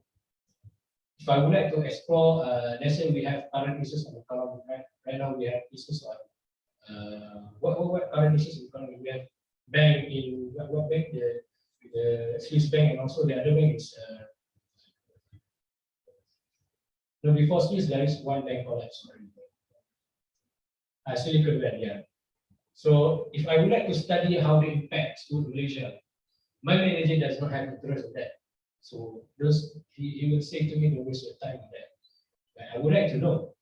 if I would like to explore, let's say we have current issues on economy, right now we have issues on what current issues in economy. We have bank in what bank, the Swiss bank, and also the other bank is no, before Swiss there is one bank collapse. Silicon Valley, yeah. So if I would like to study how the impacts to Malaysia, my manager does not have interest in that. So he will say to me, don't waste your time on that. But I would like to know.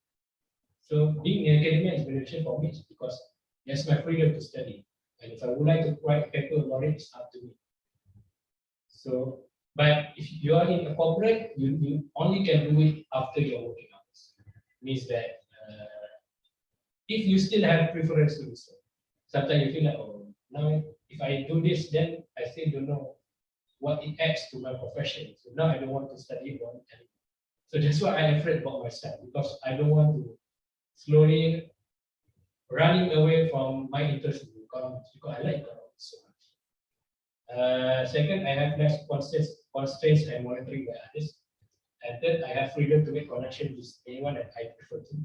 So being in academia is beneficial for me because that's my freedom to study. And if I would like to write a paper about it, it's up to me. So, but if you are in a corporate, you only can do it after your working hours. Means that if you still have preference to do so, sometimes you feel like, oh, now if I do this, then I still don't know what it adds to my profession. So now I don't want to study about it anymore. So that's why I'm afraid about myself because I don't want to slowly running away from my interest in economics because I like economics so much. Second, I have less constraints and monitoring by others. And third, I have freedom to make connections with anyone that I prefer to.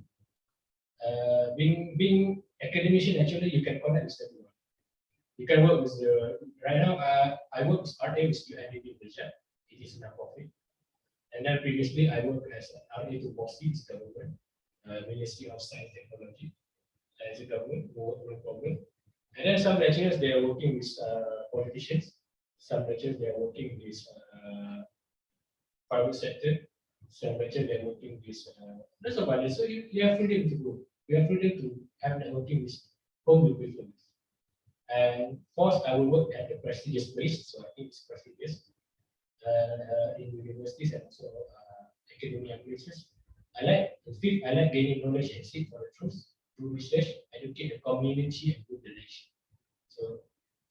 Being academician, actually, you can connect with everyone. You can work with right now, I work with RA with UNDP in Malaysia. It is non-profit. And then previously, I worked as an RA to BOSI, government, Ministry of Science and Technology, as a government, no problem. And then some lecturers, they are working with politicians. Some lecturers, they are working with private sector. Some lecturers, they are working with lots of others. So you have freedom to go. You have freedom to have networking with whom you prefer. And fourth, I will work at the prestigious place, so I think it's prestigious in universities and also academia places. Fifth, I like gaining knowledge and seek for the truth through research, educate the community, and build the nation. So,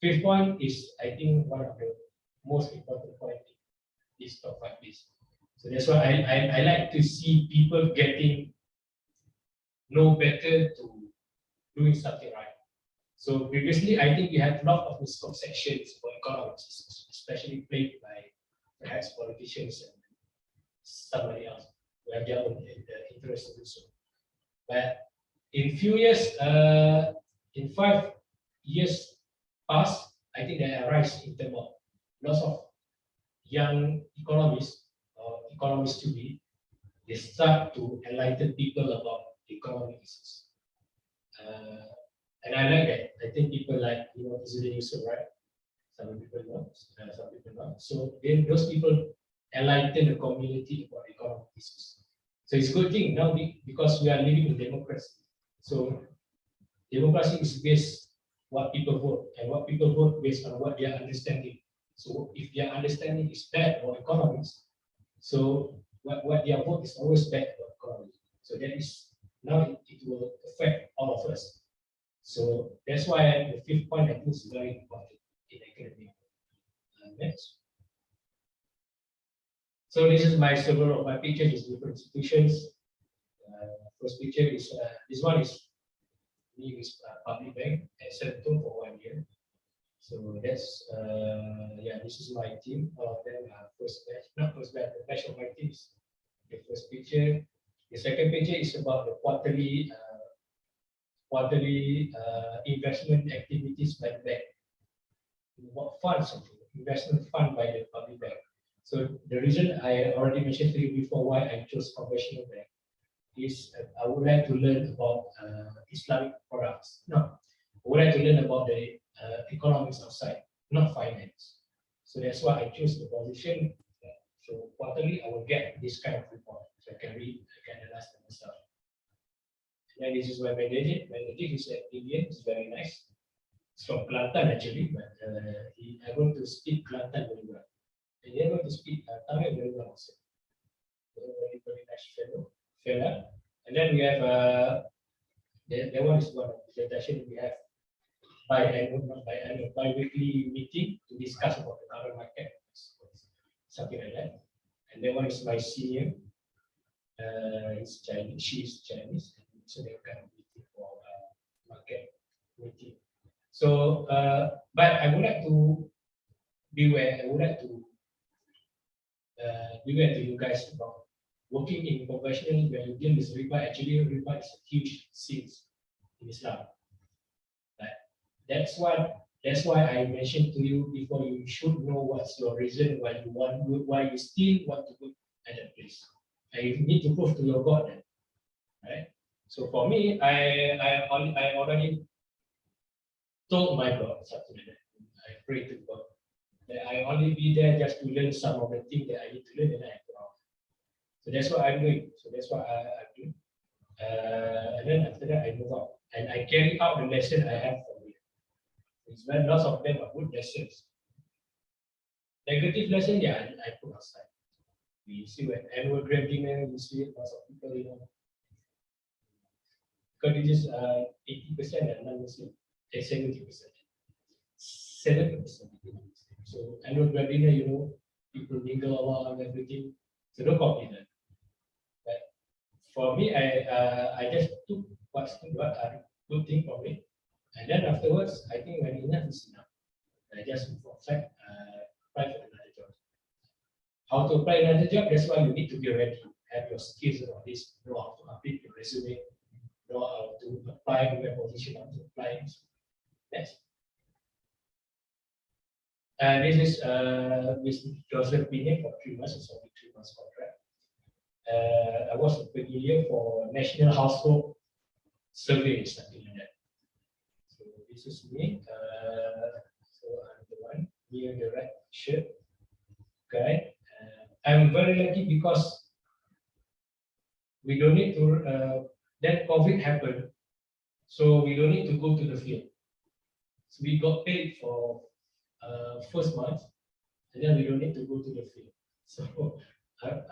fifth point is, I think, one of the most important points in this top 5 list. So that's why I like to see people getting know better to doing something right. So previously, I think we had a lot of misconceptions for economics, especially played by perhaps politicians and somebody else who have their own interest in so. But in few years, in 5 years past, I think there are rise in terms of lots of young economists or economists to be, they start to enlighten people about economic issues. And I like that. I think people like, Islamic Yusuf, right? Some people know, some people not. So then those people enlighten the community about economic issues. So it's a good thing now because we are living in democracy. So democracy is based what people vote, and what people vote based on what they are understanding. So if their understanding is bad about economics, so what their work is always bad about economy. So that is now it will affect all of us. So that's why the fifth point I think is very important in academic. Next. So this is my several of my pictures is different institutions. First picture is this one is me with public bank at Sentul for 1 year. So that's yeah, this is my team. All of them are first batch, not first batch, the batch of my teams. The first picture. The second picture is about the quarterly investment activities by the bank. What funds, investment fund by the public bank. So the reason I already mentioned to you before why I chose conventional bank is I would like to learn about Islamic products. No, I would like to learn about the economics outside, not finance. So that's why I choose the position. So quarterly, I will get this kind of report, so I can read, I can analyze myself. And this is my manager. Manager is an Indian. It's very nice. It's from Kelantan actually, but he able to speak Kelantan very well. And he able to speak Tamil very well also. Very, very nice fella. And then we have that one is one of the presentation we have bi-weekly meeting to discuss about the current market, something like that. And then one is my senior, he's Chinese, she's Chinese, so they kind of meeting for market meeting. So, but I would like to beware. I would like to beware to you guys about working in professional when you deal with riba. Actually, riba is a huge sin in Islam. Right? That's why I mentioned to you before. You should know what's your reason why you still want to go at that place. And you need to prove to your God that, right? So for me, I already told my God something like that. I pray to God that I only be there just to learn some of the things that I need to learn, and I go out. So that's what I'm doing. So that's what I'm doing. And then after that, I move out and I carry out the lesson I have from here. It's when lots of them are good lessons. Negative lesson, yeah, I put aside. We see when annual grand dinner, you see lots of people, you know, because it is 80% and non-Muslim, 70%. 70%. So annual grand dinner, you know, people mingle a lot and everything. So don't copy that. But for me, I just took what a good thing from it. And then afterwards, I think when enough is enough. I just apply for another job. How to apply another job? That's why you need to be ready. Have your skills on this, know how to update your resume, know how to apply to a position, how to apply. Next. And this is with Joseph Binion for 3 months, it's only 3 months contract. I was familiar for National Household Survey, something like that. So this is me. So I'm the one near the right shirt. Okay. I'm very lucky because we don't need to, then COVID happened. So we don't need to go to the field. So we got paid for first month, and then we don't need to go to the field. So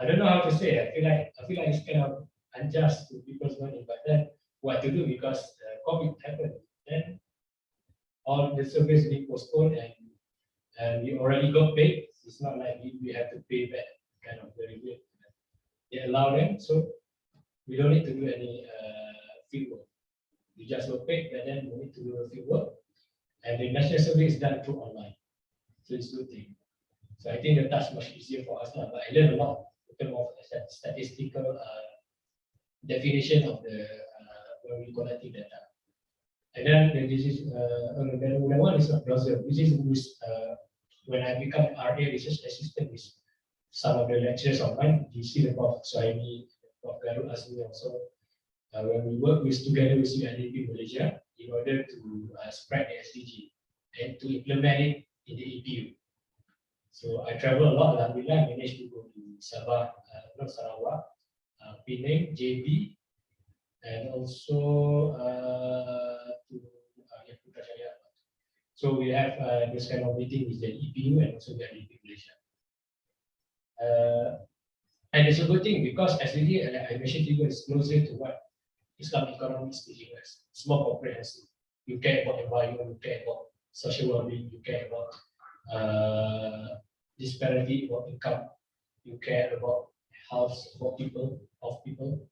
I don't know how to say. I feel like it's kind of unjust to people's money, but then what to do because COVID happened. Then all the surveys being postponed, and we already got paid. It's not like we have to pay back. Kind of very weird. They allow them, so we don't need to do any field work. We just got paid, but then we need to do a field work. And the national survey is done through online. So it's a good thing. So I think the task much easier for us now. But I learned a lot in terms of statistical definition of the when we collecting data. And then this is the one is not browser. This is when I become RA research assistant with some of the lectures online. You see the Prof. Suhaimi, Prof. Garut Azmi also. When we work together with UNDP Malaysia in order to spread the SDG and to implement it in the EPU. So I travel a lot. Alhamdulillah, I managed to go to Sabah, not Sarawak, Penang, JB, and also to Putrajaya. So we have this kind of meeting with the EPU and also the UNDP Malaysia. And it's a good thing because SDG, like I mentioned to you, is closer to what Islamic economy is teaching us. It's more comprehensive. You care about environment, you care about social well-being, you care about disparity about income, you care about health for people, of people.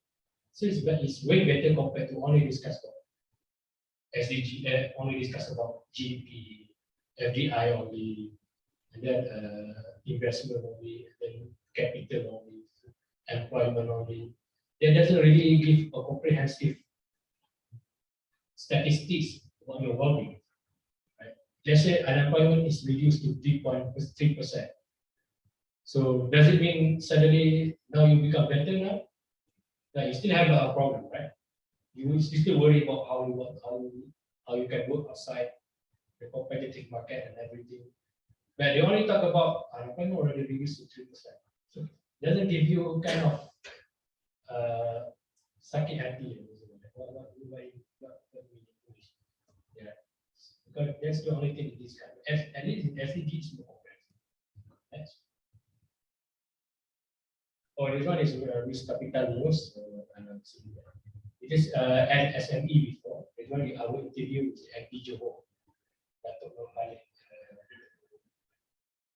So it's way better compared to only discuss about SDG, only discuss about GDP, FDI only, and then investment only, and then capital only, employment only. That doesn't really give a comprehensive statistics about your well-being. Right? Let's say unemployment is reduced to 3.3%. So does it mean suddenly now you become better now? Like you still have a problem, right? You still worry about how you work, how you can work outside the competitive market and everything. But they only talk about unemployment already reduced to 3%. So it doesn't give you kind of sakit hati. What yeah. Because that's the only thing in this kind. At least in SDG it's more comprehensive. Yes. Oh, this one is risk capital news. It is an SME before. This one I will interview with MP Johor.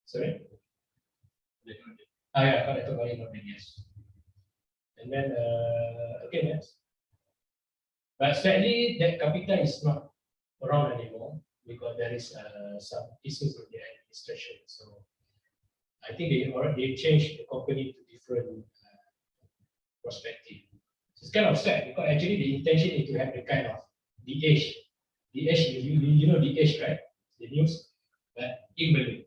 Sorry? Yeah, Dato' Malik Nordin, yes. And then, okay, next. But sadly, that capital is not around anymore because there is some issues with the administration. So I think they changed the company to different perspective. So it's kind of sad because actually the intention is to have the kind of the age, you know the age, right? The news, but in Malay.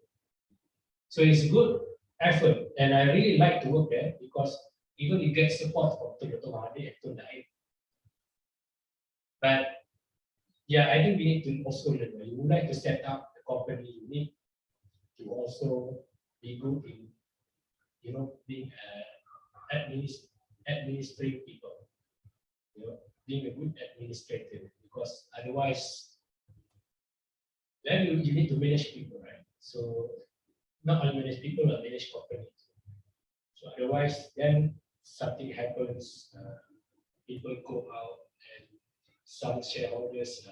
So it's a good effort, and I really like to work there because even you get support from Dr. Mahathir and Tun Naib. But yeah, I think we need to also learn. You would like to set up a company, you need to also be good in, you know, being administrative people. You know, being a good administrator, because otherwise, then you need to manage people, right? So not only manage people, but manage companies. So otherwise, then something happens, people go out, and some shareholders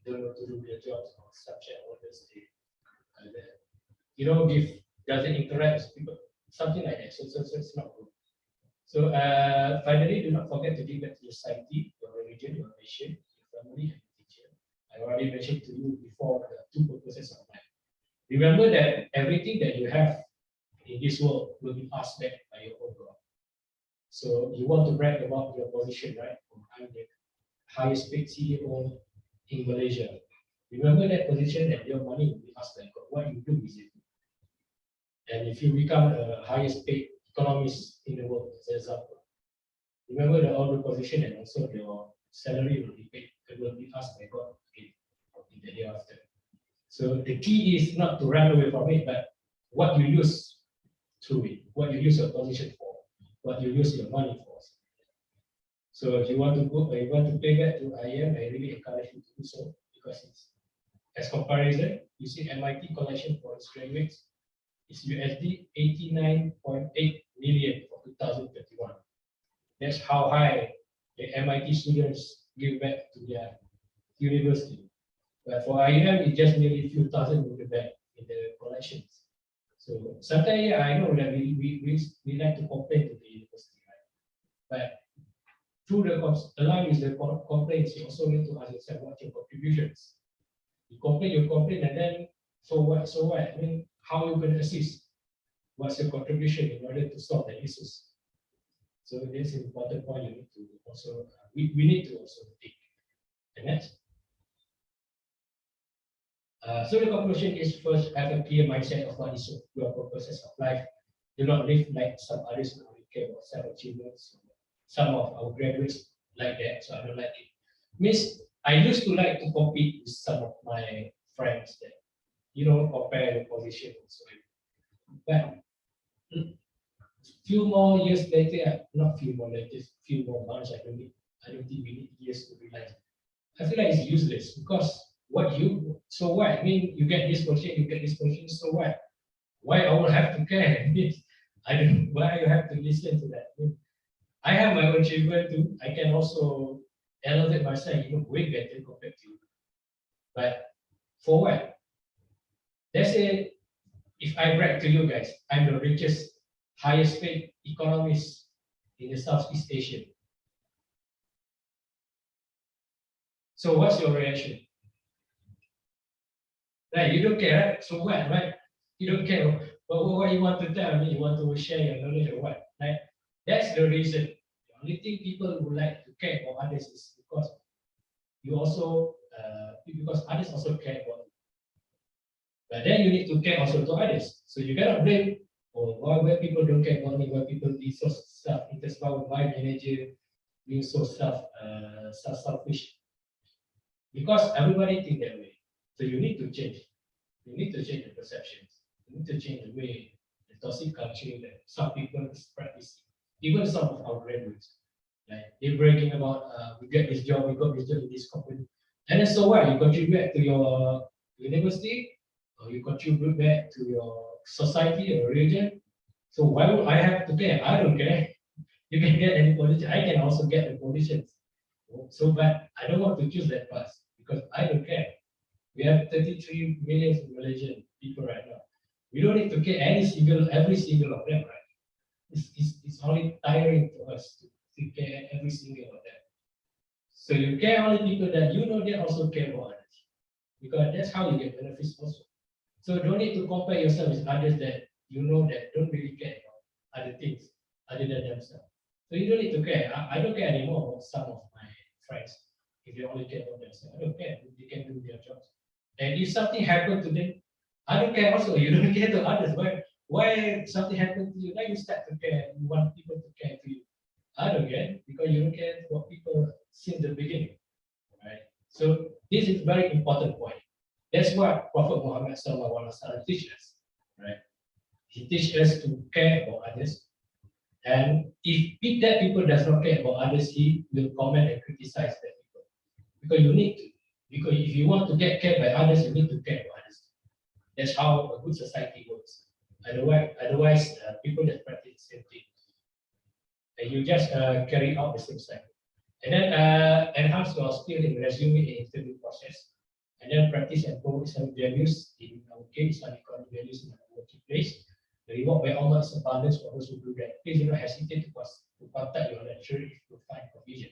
don't know to do their jobs, or some shareholders they doesn't interact with people, something like that. So it's not good. So finally, do not forget to give back to your society, your religion, your nation, your family, and your teacher. I already mentioned to you before the two purposes of life. Remember that everything that you have in this world will be asked back by your own God. So you want to brag about your position, right? I'm the highest paid CEO in Malaysia. Remember that position and your money will be asked by God. What you do is it. And if you become the highest paid economist in the world, as an example, remember the older position and also your salary will be paid, it will be asked by God again in the day after. So the key is not to run away from it, but what you use through it, what you use your position for, what you use your money for. So if you want to go, if you want to pay back to IM, I really encourage you to do so because it's as comparison, you see MIT collection for its graduates is USD 89.8 million for 2021. That's how high the MIT students give back to their university. But for IM, it's just nearly a few thousand will be back in the collections. So sometimes I know that we like to complain to the university, right? But through the line is the complaints, you also need to ask yourself what your contributions. You complain, and then so what? So what? I mean, how are you going to assist? What's your contribution in order to solve the issues? So this is an important point you need to also we need to also think. And next. So the conclusion is first have a clear mindset of what is your purposes of life. Do not live like some others who only care about self-achievements. Some of our graduates like that, so I don't like it. Means I used to like to compete with some of my friends that, compare the position and so on. But few more years later, not few more later, few more months, I don't think we need years to realize. I feel like it's useless because so what? I mean, you get this position, so what? Why I will have to care? I don't know why you have to listen to that. I have my own children too. I can also elevate myself even way better compared to you. But for what? Let's say if I brag to you guys, I'm the richest, highest paid economist in the Southeast Asia. So what's your reaction? Right, you don't care, right? So what, right? You don't care what you want to tell me, you want to share your knowledge or what, right? That's the reason. The only thing people would like to care about others is because you also, because others also care about you. But then you need to care also to others. So you cannot blame, or why people don't care about me, why people be so self-interested, why manager being so selfish. Because everybody think that way. So you need to change. You need to change the perceptions. You need to change the way the toxic culture that some people practice. Even some of our graduates, like they're bragging about we get this job, we got this job in this company. And then so what? You contribute to your university, or you contribute back to your society or region. So why would I have to care? I don't care. You can get any position. I can also get the positions. So, but I don't want to choose that path because I don't care. We have 33 million Malaysian people right now. We don't need to care every single of them, right? It's only tiring to us to care every single of them. So you care only people that you know they also care about others. Because that's how you get benefits also. So don't need to compare yourself with others that you know that don't really care about other things other than themselves. So you don't need to care. I don't care anymore about some of my friends. If they only care about themselves, I don't care. They can do their jobs. And if something happened to them, I don't care also. You don't care to others. Why something happened to you? Now you start to care. You want people to care to you. I don't care because you don't care what people since the beginning. Right? So this is very important point. That's what Prophet Muhammad Sallallahu Alaihi Wasallam teaches us. Right? He teaches us to care about others. And if that people does not care about others, he will comment and criticize that people. Because you need to. Because if you want to get cared by others, you need to care about others. That's how a good society works. Otherwise, people that practice the same thing, and you just carry out the same cycle. And then enhance your skill in resume and interview process. And then practice and promote some values in our case, Islamic values in our workplace. The reward by Allah is abundance for those who do that. Please do not hesitate to contact your lecturer if you find provision.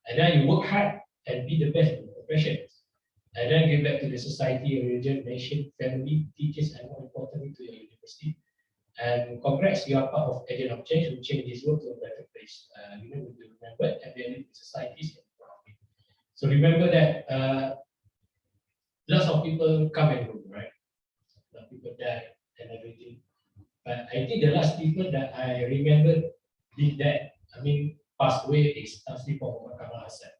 And then you work hard and be the best in your profession. And then give back to the society, religion, nation, family, teachers, and more importantly to your university. And congrats, you are part of agent of change to change this world to a better place. You know, to remember and value the societies. So remember that lots of people come and go, right? A lot of people die and everything. But I think the last people that I remember did that, passed away is Tansi Muhammad Kamal Hassan.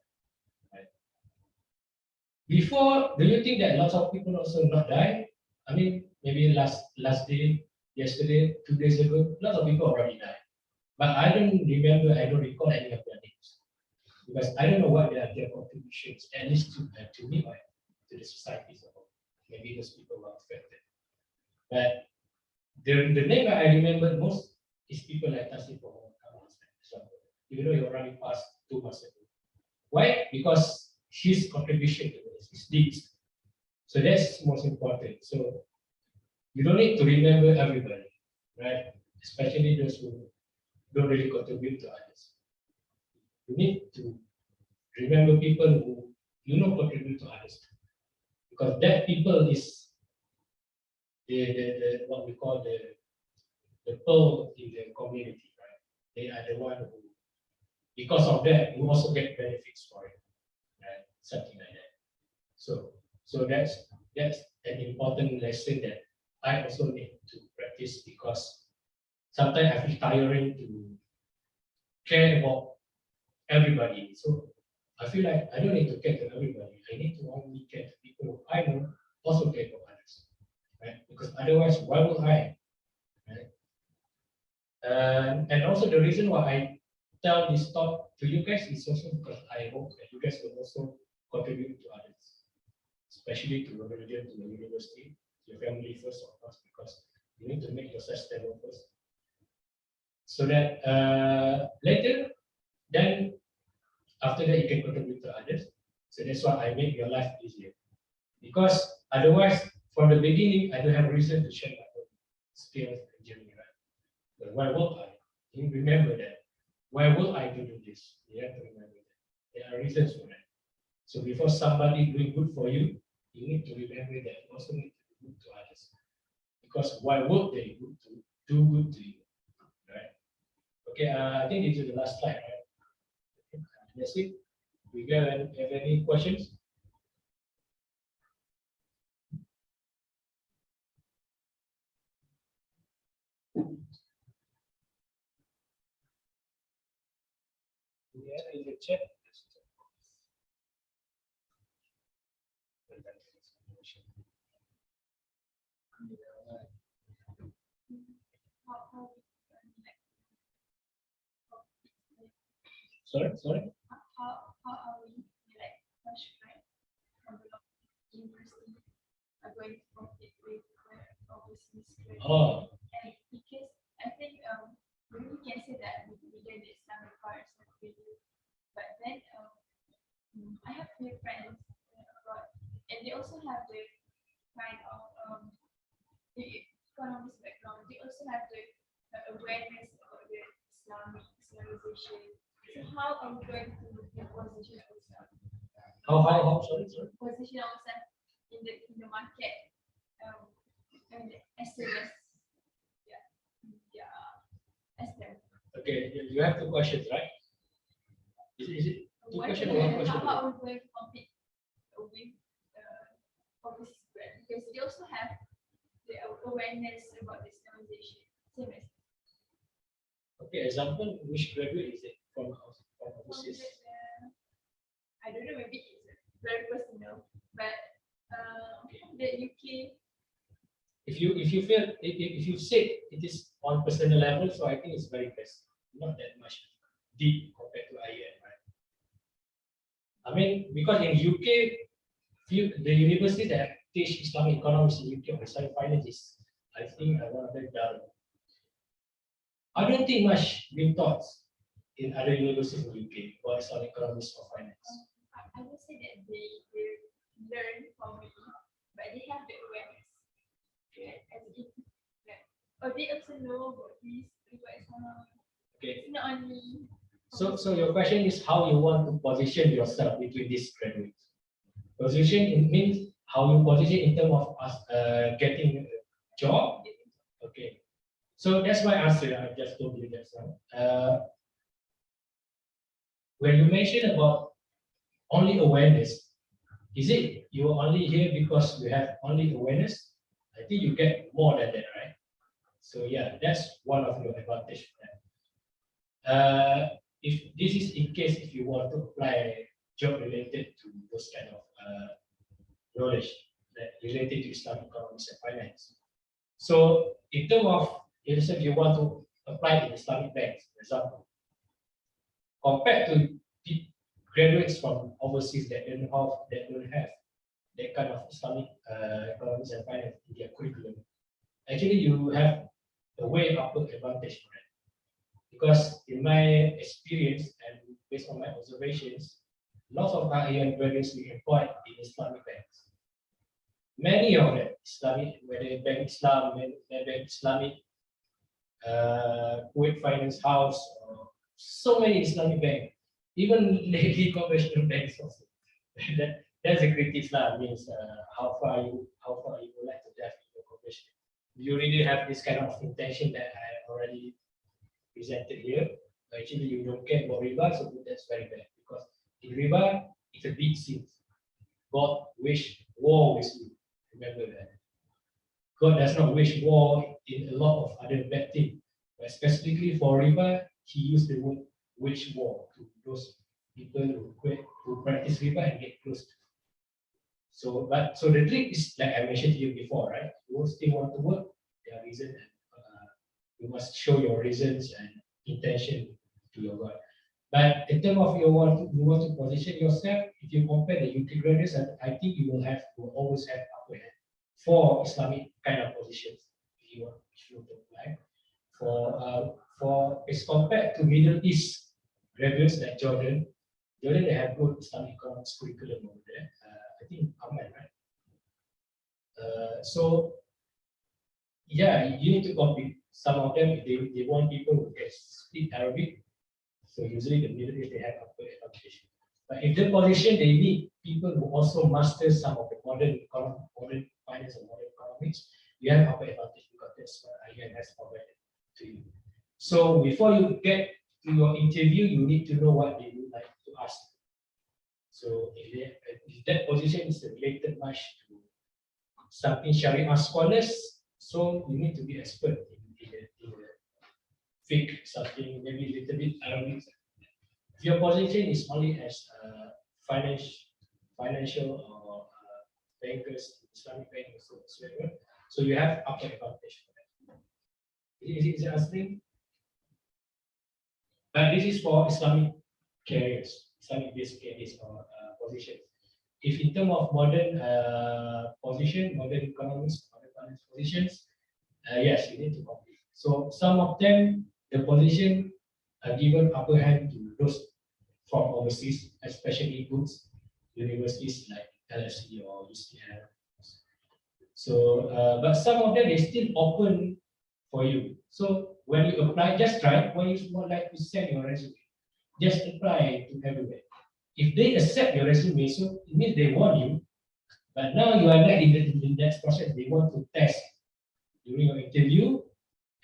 Right? Before, do you think that lots of people also not die? Maybe last day, yesterday, 2 days ago, lots of people already died. But I don't recall any of their names. Because I don't know what their contributions, at least to me, or to the society. So maybe those people were affected. But the name that I remember most is people like Tansi Muhammad Kamal Hassan, even though he already passed 2 months ago. Why? Because his contribution to this, his deeds. So that's most important. So you don't need to remember everybody, right? Especially those who don't really contribute to others. You need to remember people who contribute to others. Because that people is the what we call the pearl in the community, right? They are the one who, because of that, you also get benefits for it, right? Something like that. So that's an important lesson that I also need to practice because sometimes I feel tiring to care about everybody. So I feel like I don't need to care to everybody. I need to only care to people who I know also care for others, right? Because otherwise, why would I, right? And also the reason why I tell this talk to you guys is also because I hope that you guys will also contribute to others, especially to your religion, to your university, to your family first, of course, because you need to make yourself stable first. so that later, then after that you can contribute to others. So that's why I make your life easier. Because otherwise, from the beginning, I don't have reason to share my own skills and journey, right? But why would I? You remember that. Why would I do this? You have to remember that. There are reasons for that. So before somebody doing good for you, you need to remember that you also need to do good to others. Because why would they do good to you? Right? Okay, I think this is the last slide, right? Okay, that's it. We have any questions? Yeah, in the chat. Sorry. How are we like push right from the university are going to compete with overseas graduates? Oh, And because I think we can say that we did the Islamic course that we do, but then I have few friends abroad, and they also have the kind of the economist background. They also have the awareness about the Islamization. So how are we going to position ourselves? how, sorry. Position ourselves in the market, and as soon as as them. Okay, you have two questions, right? Is it two questions or one question? How are we going to compete with overseas brand? Because they also have the awareness about this Islamization. Same as Okay, example, which graduate is it from overseas? I don't know, maybe it's very personal, but the UK. If you feel if you say it is on personal level, so I think it's very best, not that much deep compared to IEM, right? I mean, because in UK, the university that teach Islamic economics in UK or Islamic finance is, I think, one of them done. I don't think much been taught in other universities in UK about Islamic economics or finance. I would say that they learn from me, but they have the awareness. Okay, as if or they also know about this. Okay. It's not only. So your question is how you want to position yourself between these graduates. Position it means how you position in terms of us getting a job. Okay. So that's my answer. I just told you that. When you mention about only awareness, is it you are only here because you have only awareness? I think you get more than that, right? So yeah, that's one of your advantage. If this is in case if you want to apply job related to those kind of knowledge that related to Islamic economics and finance. So in terms of if you want to apply in Islamic banks, for example, compared to graduates from overseas that don't have that kind of Islamic economics and finance in their curriculum, actually you have a way upper advantage for it. Because in my experience and based on my observations, lots of our young graduates we employed in Islamic banks. Many of them, Islamic, whether Bank Islam, Bank Islamic, Kuwait Finance House, or so many Islamic banks, even lately conventional banks also. That's a critic Islam means how far you would like to have in your convention. You really have this kind of intention that I already presented here. Actually, you don't care about riba, so that's very bad because in riba it's a big sin. God wish war with you. Remember that. God does not wish war in a lot of other bad things, but specifically for riba, He used the word wish war to those people who practice riba and get close to. So the trick is like I mentioned to you before, right? You still want to work, there are reasons. You must show your reasons and intention to your God. But in terms of you want to position yourself, if you compare the UK graduates, I think you will always have upper hand for Islamic kind of positions if you want to apply. for as compared to Middle East graduates like Jordan, they have good Islamic economics curriculum over there. I think Ahmed, right? So yeah, you need to compete. Some of them, they want people who can speak Arabic. So usually the Middle East, they have upper advantage. But in the position, they need people who also master some of the modern finance and modern economics. You have upper advantage because that's what IAN has provided to you. So before you get to your interview, you need to know what they would like to ask. So if that position is related much to something Sharia scholars, so you need to be expert in the fiqh, something maybe a little bit Arabic. If your position is only as financial or bankers, Islamic bankers, whatsoever, so you have upper advantage for that. Is it answering? But this is for Islamic careers, Islamic-based careers or positions. If in terms of modern position, modern economics, modern finance positions, yes, you need to compete. So some of them, the position are given upper hand to those from overseas, especially good universities like LSE or UCL. So, but some of them they still open for you. So when you apply, just try. When you would like to send your resume, just apply to everywhere. If they accept your resume, so it means they want you. But now you are not in the next process. They want to test during your interview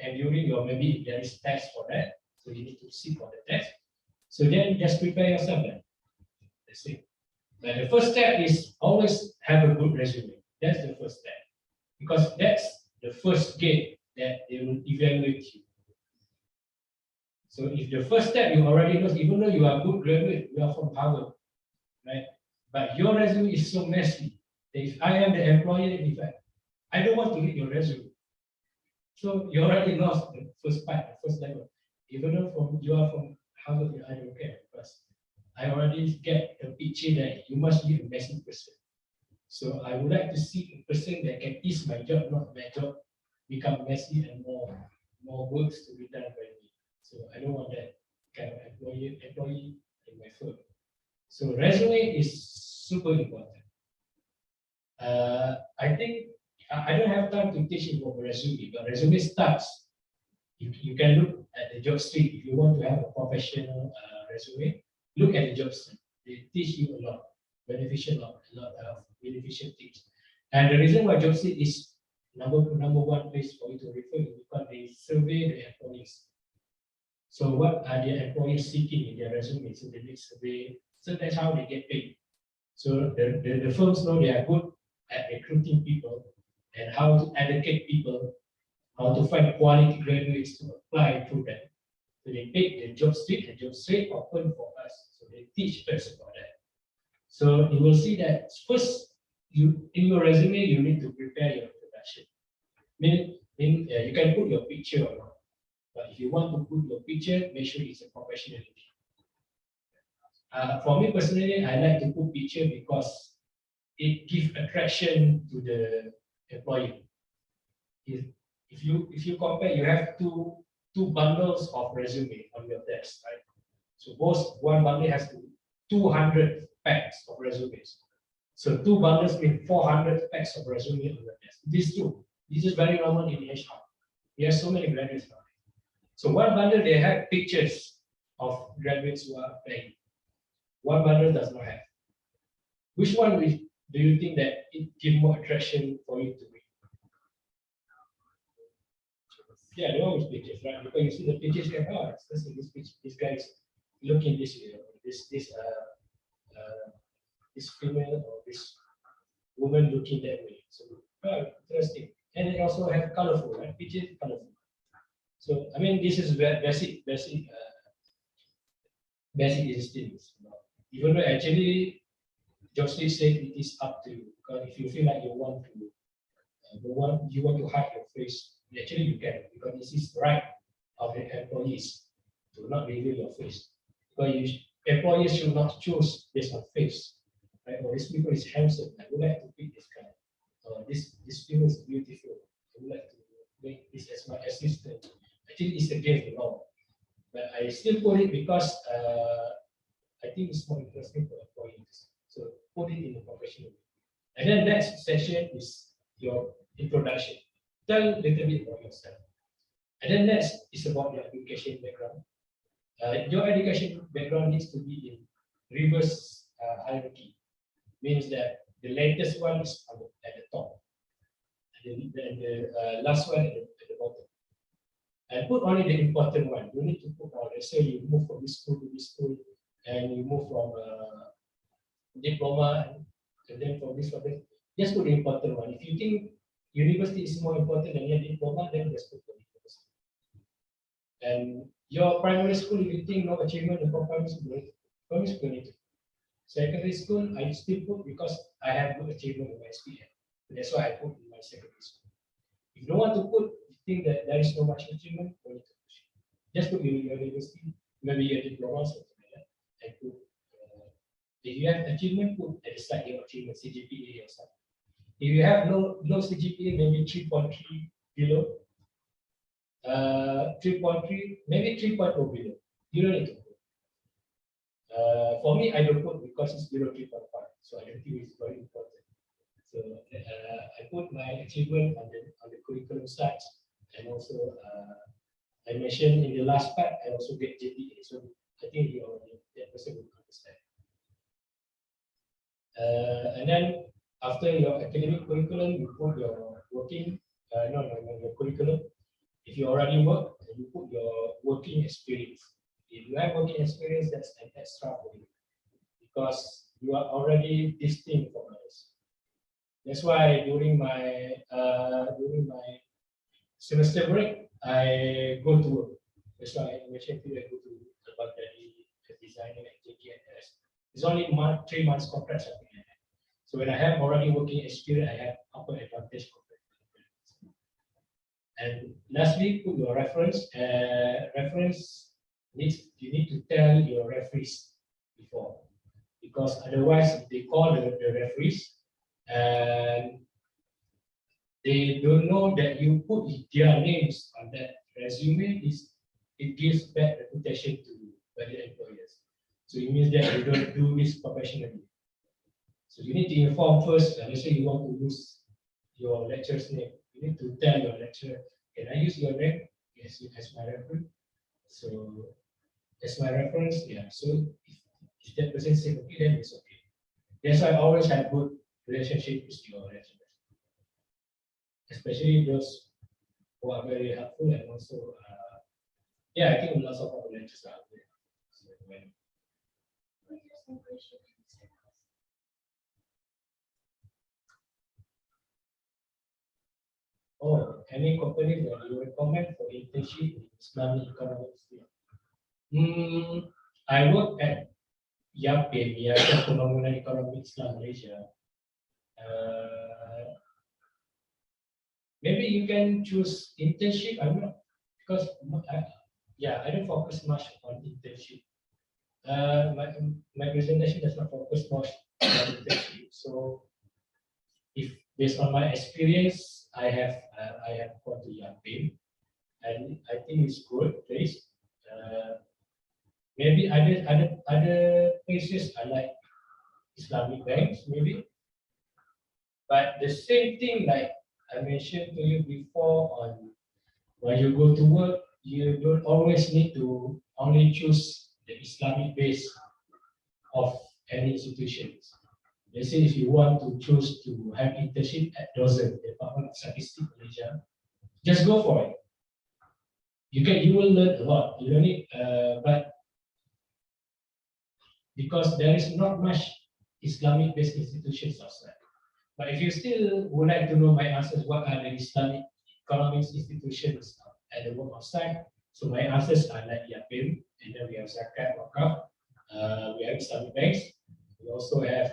and during your maybe if there is test for that. So you need to sit for the test. So then just prepare yourself then. That's it. But the first step is always have a good resume. That's the first step. Because that's the first gate that they will evaluate you. So if the first step you already know, even though you are a good graduate, you are from Harvard, right? But your resume is so messy. That if I am the employer, in fact, I don't want to read your resume. So you already lost the first part, the first level. Even though you are from Harvard, I don't care because I already get a picture that you must be a messy person. So I would like to see a person that can ease my job, not my job become messy and more works to be done by me. So I don't want that kind of employee in my firm. So resume is super important. I think I don't have time to teach you about resume, but resume starts. You can look at the job street if you want to have a professional resume. Look at the job street. They teach you a lot, a lot of beneficial things. And the reason why job street is number one place for you to refer is because they survey the employees. So what are the employees seeking in their resume? So they make survey. So that's how they get paid. So the firms know they are good at recruiting people and how to educate people, how to find quality graduates to apply through them. So they take the job street and job street open for us. So they teach us about that. So you will see that first, in your resume, you need to prepare your introduction. You can put your picture or not. But if you want to put your picture, make sure it's a professional image. For me personally, I like to put picture because it gives attraction to the employee. If you compare, you have two bundles of resume on your desk, right? So one bundle has 200 packs of resumes. So two bundles mean 400 packs of resume on your desk. This is very normal in HR. We have so many graduates now. So one bundle they have pictures of graduates who are applying. One bundle does not have. Which one do you think that it gives more attraction for you to read? Yeah, the one with pictures, right? Because you see the pictures here, this guy is looking this way, this female or this woman looking that way. So interesting. And it also have colorful, right? Pictures colorful. So I mean this is basic instincts. Even though actually Jocelyn said it is up to you. Because if you feel like you want to hide your face, actually you can, because this is right of the employees to not reveal your face. Because employees should not choose based on face. Right? Or this people is handsome, I would like to pick this guy. Or this people is beautiful, I would like to make this as my assistant. Actually, it's against the law. But I still put it because I think it's more interesting for employees. So put it in a professional way. And then next session is your introduction. Tell a little bit about yourself. And then next is about your education background. Your education background needs to be in reverse hierarchy. Means that the latest one is at the top, and the last one at the bottom. And put only the important one. You need to put on. Let's say you move from this school to this school, and you move from diploma, and then from this one. Just put the important one. If you think university is more important than your diploma, then just put the university. And your primary school, if you think no achievement in primary school, need to. Secondary school, I still put because I have good achievement in my SPM. That's why I put in my secondary school. If you don't want to put, you think that there is no much achievement, you need to push. Just put your university, maybe your diploma, something like that, and put. If you have achievement, put at the side your achievement, CGPA or something. If you have no CGPA, maybe 3.3 below. 3.3, maybe 3.0 below. You don't need to put. For me, I don't put because it's below 3.5, so I don't think it's very important. So I put my achievement on the curriculum side, and also I mentioned in the last part, I also get JPA, so I think that person will understand. And then after your academic curriculum, you put your working, your curriculum. If you already work, you put your working experience. If you have working experience, that's an extra for you because you are already distinct from others. That's why during my semester break, I go to work. That's why I mentioned to you I go to the designing at JKNS. It's only 3 months contract, something like that. So when I have already working experience, I have upper advantage compared to the friends. And lastly, put your reference. Reference you need to tell your referees before, because otherwise they call the referees and they don't know that you put their names on that resume. It gives bad reputation to other employers. So it means that you don't do this professionally. So you need to inform first. Let's say you want to use your lecturer's name. You need to tell your lecturer, can I use your name? Yes, as my reference. So as my reference, yeah. So if that person says okay, then it's okay. That's why I always have good relationship with your lecturers, especially those who are very helpful and also, I think lots of our lecturers are there. So when any company that you recommend for internship in Islamic economics field? I work at YAPIM, Yayasan Pembangunan Ekonomi Islam Malaysia. Maybe you can choose internship. I'm not because I don't focus much on internship. My presentation does not focus much on internship. So, if based on my experience, I have gone to YAPIM, and I think it's good place. Maybe other places are like Islamic banks, maybe. But the same thing, like I mentioned to you before, on when you go to work, you don't always need to only choose the Islamic base of any institutions. Let's say if you want to choose to have internship at DOSEN, Department of Statistics Malaysia, just go for it. You will learn a lot. You don't need, but because there is not much Islamic-based institutions outside. But if you still would like to know my answers, what are the Islamic economics institutions at the work outside? So my answers are like YAPIM, and then we have Zakat, Wakaf, we have Islamic banks. We also have,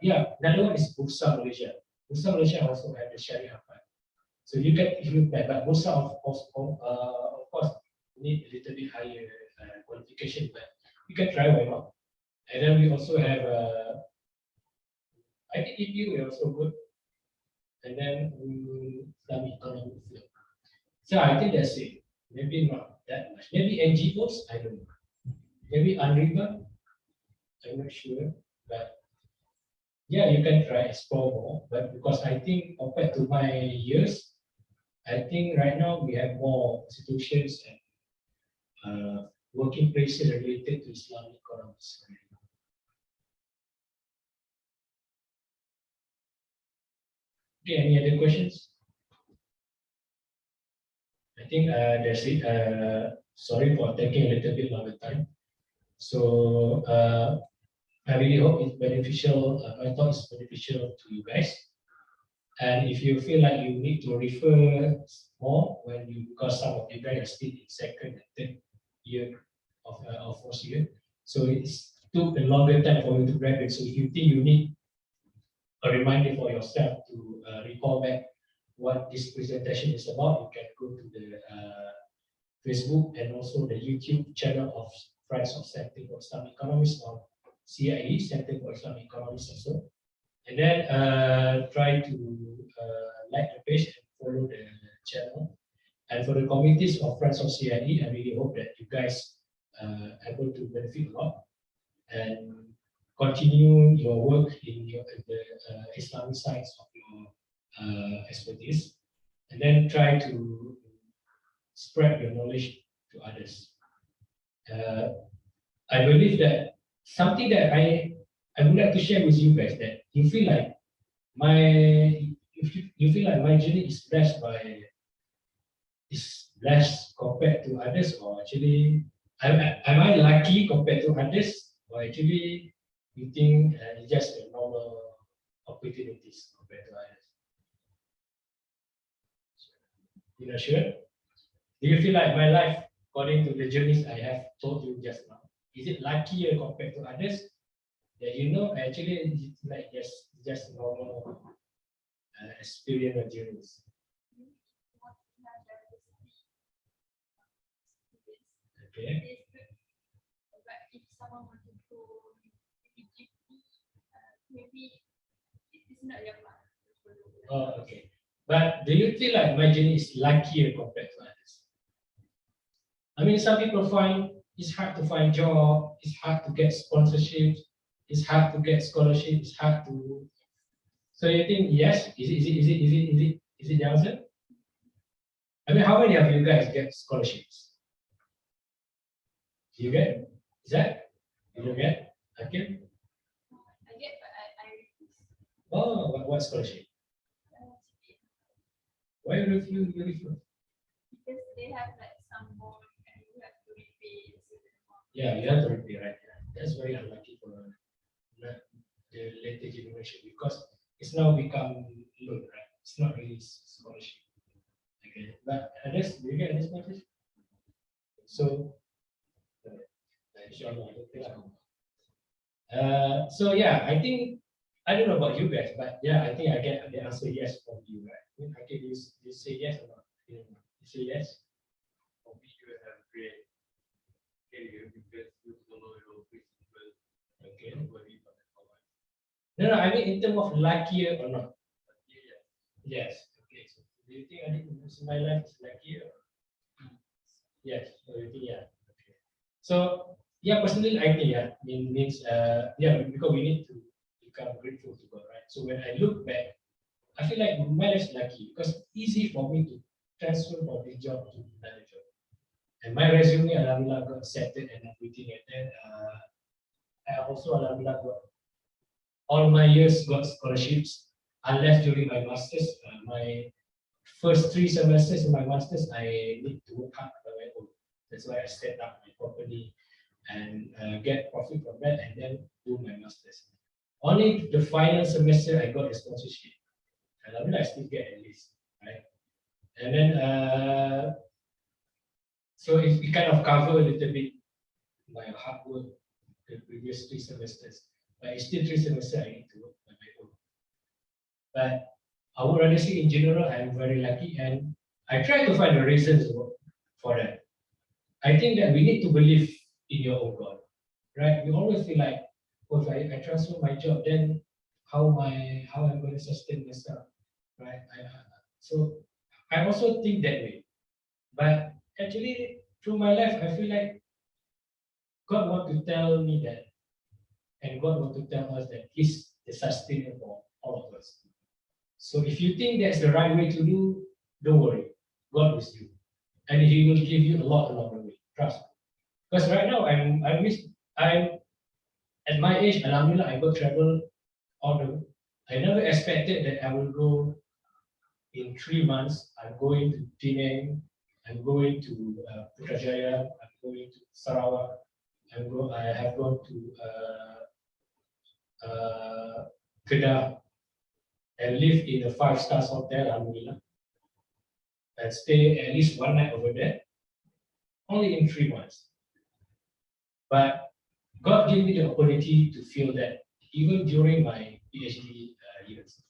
another one is Bursa Malaysia. Bursa Malaysia also have the Sharia part. So you can, if you apply, but Bursa of course need a little bit higher qualification, but you can try, why not? And then we also have, I think EPU is also good. And then Islamic economic field. So I think that's it. maybe not that much. Maybe NGOs, I don't know. Maybe Unriva, I'm not sure. But yeah, you can try explore more. But because I think compared to my years, I think right now we have more institutions and working places related to Islamic economics. Okay, any other questions? I think that's it. Sorry for taking a little bit longer time. So I really hope it's beneficial. I thought it's beneficial to you guys. And if you feel like you need to refer more when you, because some of you guys are still in second and third year of first year, so it took a longer time for you to graduate. So if you think you need a reminder for yourself to recall back what this presentation is about, you can go to the Facebook and also the YouTube channel of Friends of Center for Islamic Economics or CIE, Center for Islamic Economics also. And then try to like the page and follow the channel. And for the communities of Friends of CIE, I really hope that you guys are able to benefit a lot and continue your work in the Islamic sides of your expertise, and then try to spread your knowledge to others. I believe that something that I would like to share with you guys, that you feel like you feel like my journey is blessed compared to others, or actually am I lucky compared to others, or actually you think it's just a normal opportunities compared to others? You're not sure? Do you feel like my life, according to the journeys I have told you just now, is it luckier compared to others? That you know, actually, it's like just normal experience or journeys. Okay. But if someone wanted to maybe it's not your part. Oh, okay. But do you feel like my journey is luckier compared to others? I mean, some people find it's hard to find job, it's hard to get sponsorship, it's hard to get scholarship, it's hard to. So you think yes? Is it the answer? I mean, how many of you guys get scholarships? You get? Is that? You don't get? Okay. I get, but I refuse. Oh, what scholarship? Why you refuse? Because they have like some more and you have to repay a certain amount. Yeah, you have to repay, right? Yeah. That's very unlucky for the later generation, because it's now become loan, right? It's not really scholarship. Okay, but others, do you get this message? So, inshallah, so yeah, I think, I don't know about you guys, but yeah, I think I get the answer yes from you, right? Okay, you say yes or not? You say yes? For me, you have great career because you follow your principle. Okay. Don't worry about the forward. No, I mean in terms of luckier or not. Yeah. Yes. Okay. So do you think I think my life is luckier? Yes. So you think yeah. Okay. So yeah, personally I think yeah, means yeah, because we need to become grateful to God, right? So when I look back, I feel like my life is lucky because it's easy for me to transfer from this job to another job. And my resume, alhamdulillah, got accepted and everything. And then I also, alhamdulillah, got all my years got scholarships. I left during my masters. My first 3 semesters in my masters, I need to work hard by my own. That's why I set up my company and get profit from that, and then do my masters. Only the final semester I got a sponsorship. Alhamdulillah, I still get at least, right? And then so it kind of cover a little bit my hard work the previous 3 semesters. But it's still 3 semesters I need to work by my own. But I would rather say in general, I'm very lucky, and I try to find the reasons for that. I think that we need to believe in your own God, right? We always feel like, oh, if I transfer my job, then how I'm going to sustain myself, right? So I also think that way. But actually, through my life, I feel like God want to tell me that, and God want to tell us that He's the sustainer for all of us. So if you think that's the right way to do, don't worry, God is you, and He will give you a lot along the way. Trust me. Because right now I'm at my age, Alhamdulillah, I go travel all the. I never expected that I will go in 3 months. I'm going to Penang. I'm going to Putrajaya. I'm going to Sarawak. I have gone to Kedah and live in a 5 star hotel, Alhamdulillah, and stay at least one night over there, only in 3 months. But God gave me the opportunity to feel that even during my PhD years.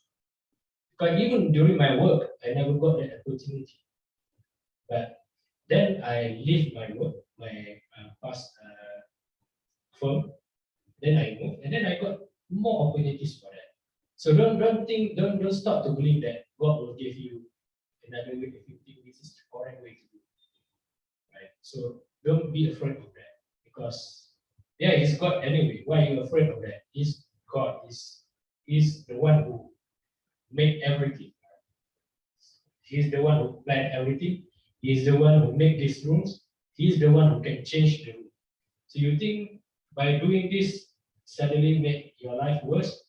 But even during my work, I never got that opportunity. But then I leave my work, my past firm, then I moved, and then I got more opportunities for that. So don't stop to believe that God will give you another way if you think this is the correct way to do it. Right? So don't be afraid of that, because yeah, He's God anyway. Why are you afraid of that? He's God. He's the one who made everything. He's the one who planned everything. He's the one who made these rules. He's the one who can change the rule. So you think by doing this suddenly make your life worse?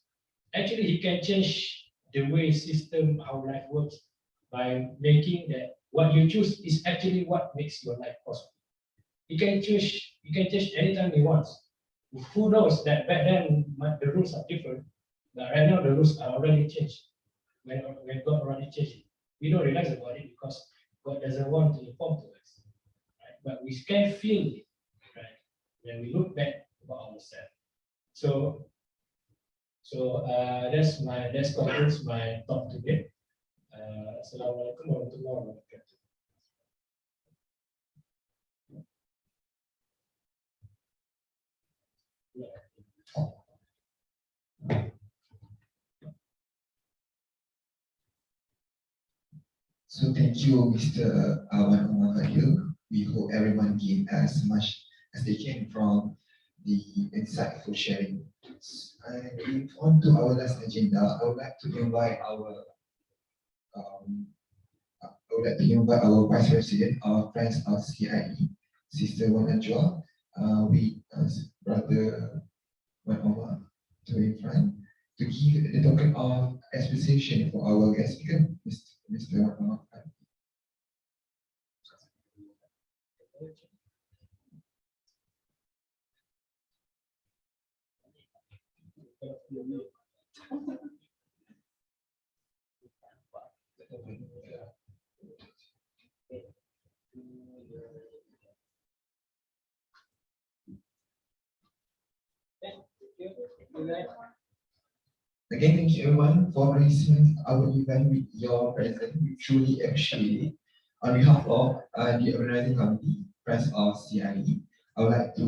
Actually, He can change the way system how life works by making that what you choose is actually what makes your life possible. He can change anytime He wants. Who knows that back then the rules are different, but right now the rules are already changed. When God already changed it, we don't realize about it because God doesn't want to inform to us, right? But we can feel it, right? When we look back about ourselves. So that concludes my talk today. Assalamualaikum warahmatullahi wabarakatuh. So thank you, Mr. Awan Omar Fadil. We hope everyone gain as much as they can from the insightful sharing. And on to our last agenda, I would like to invite our Vice President of Friends of CIE, Sister Wan Najwa, with Brother Wan Omar to in front to give the token of appreciation for our guest speaker, Mr. Wan Omar. Again, thank you everyone for listening our event with your presence. We truly appreciate it. On behalf of the organizing committee, Friends of CIE, I would like to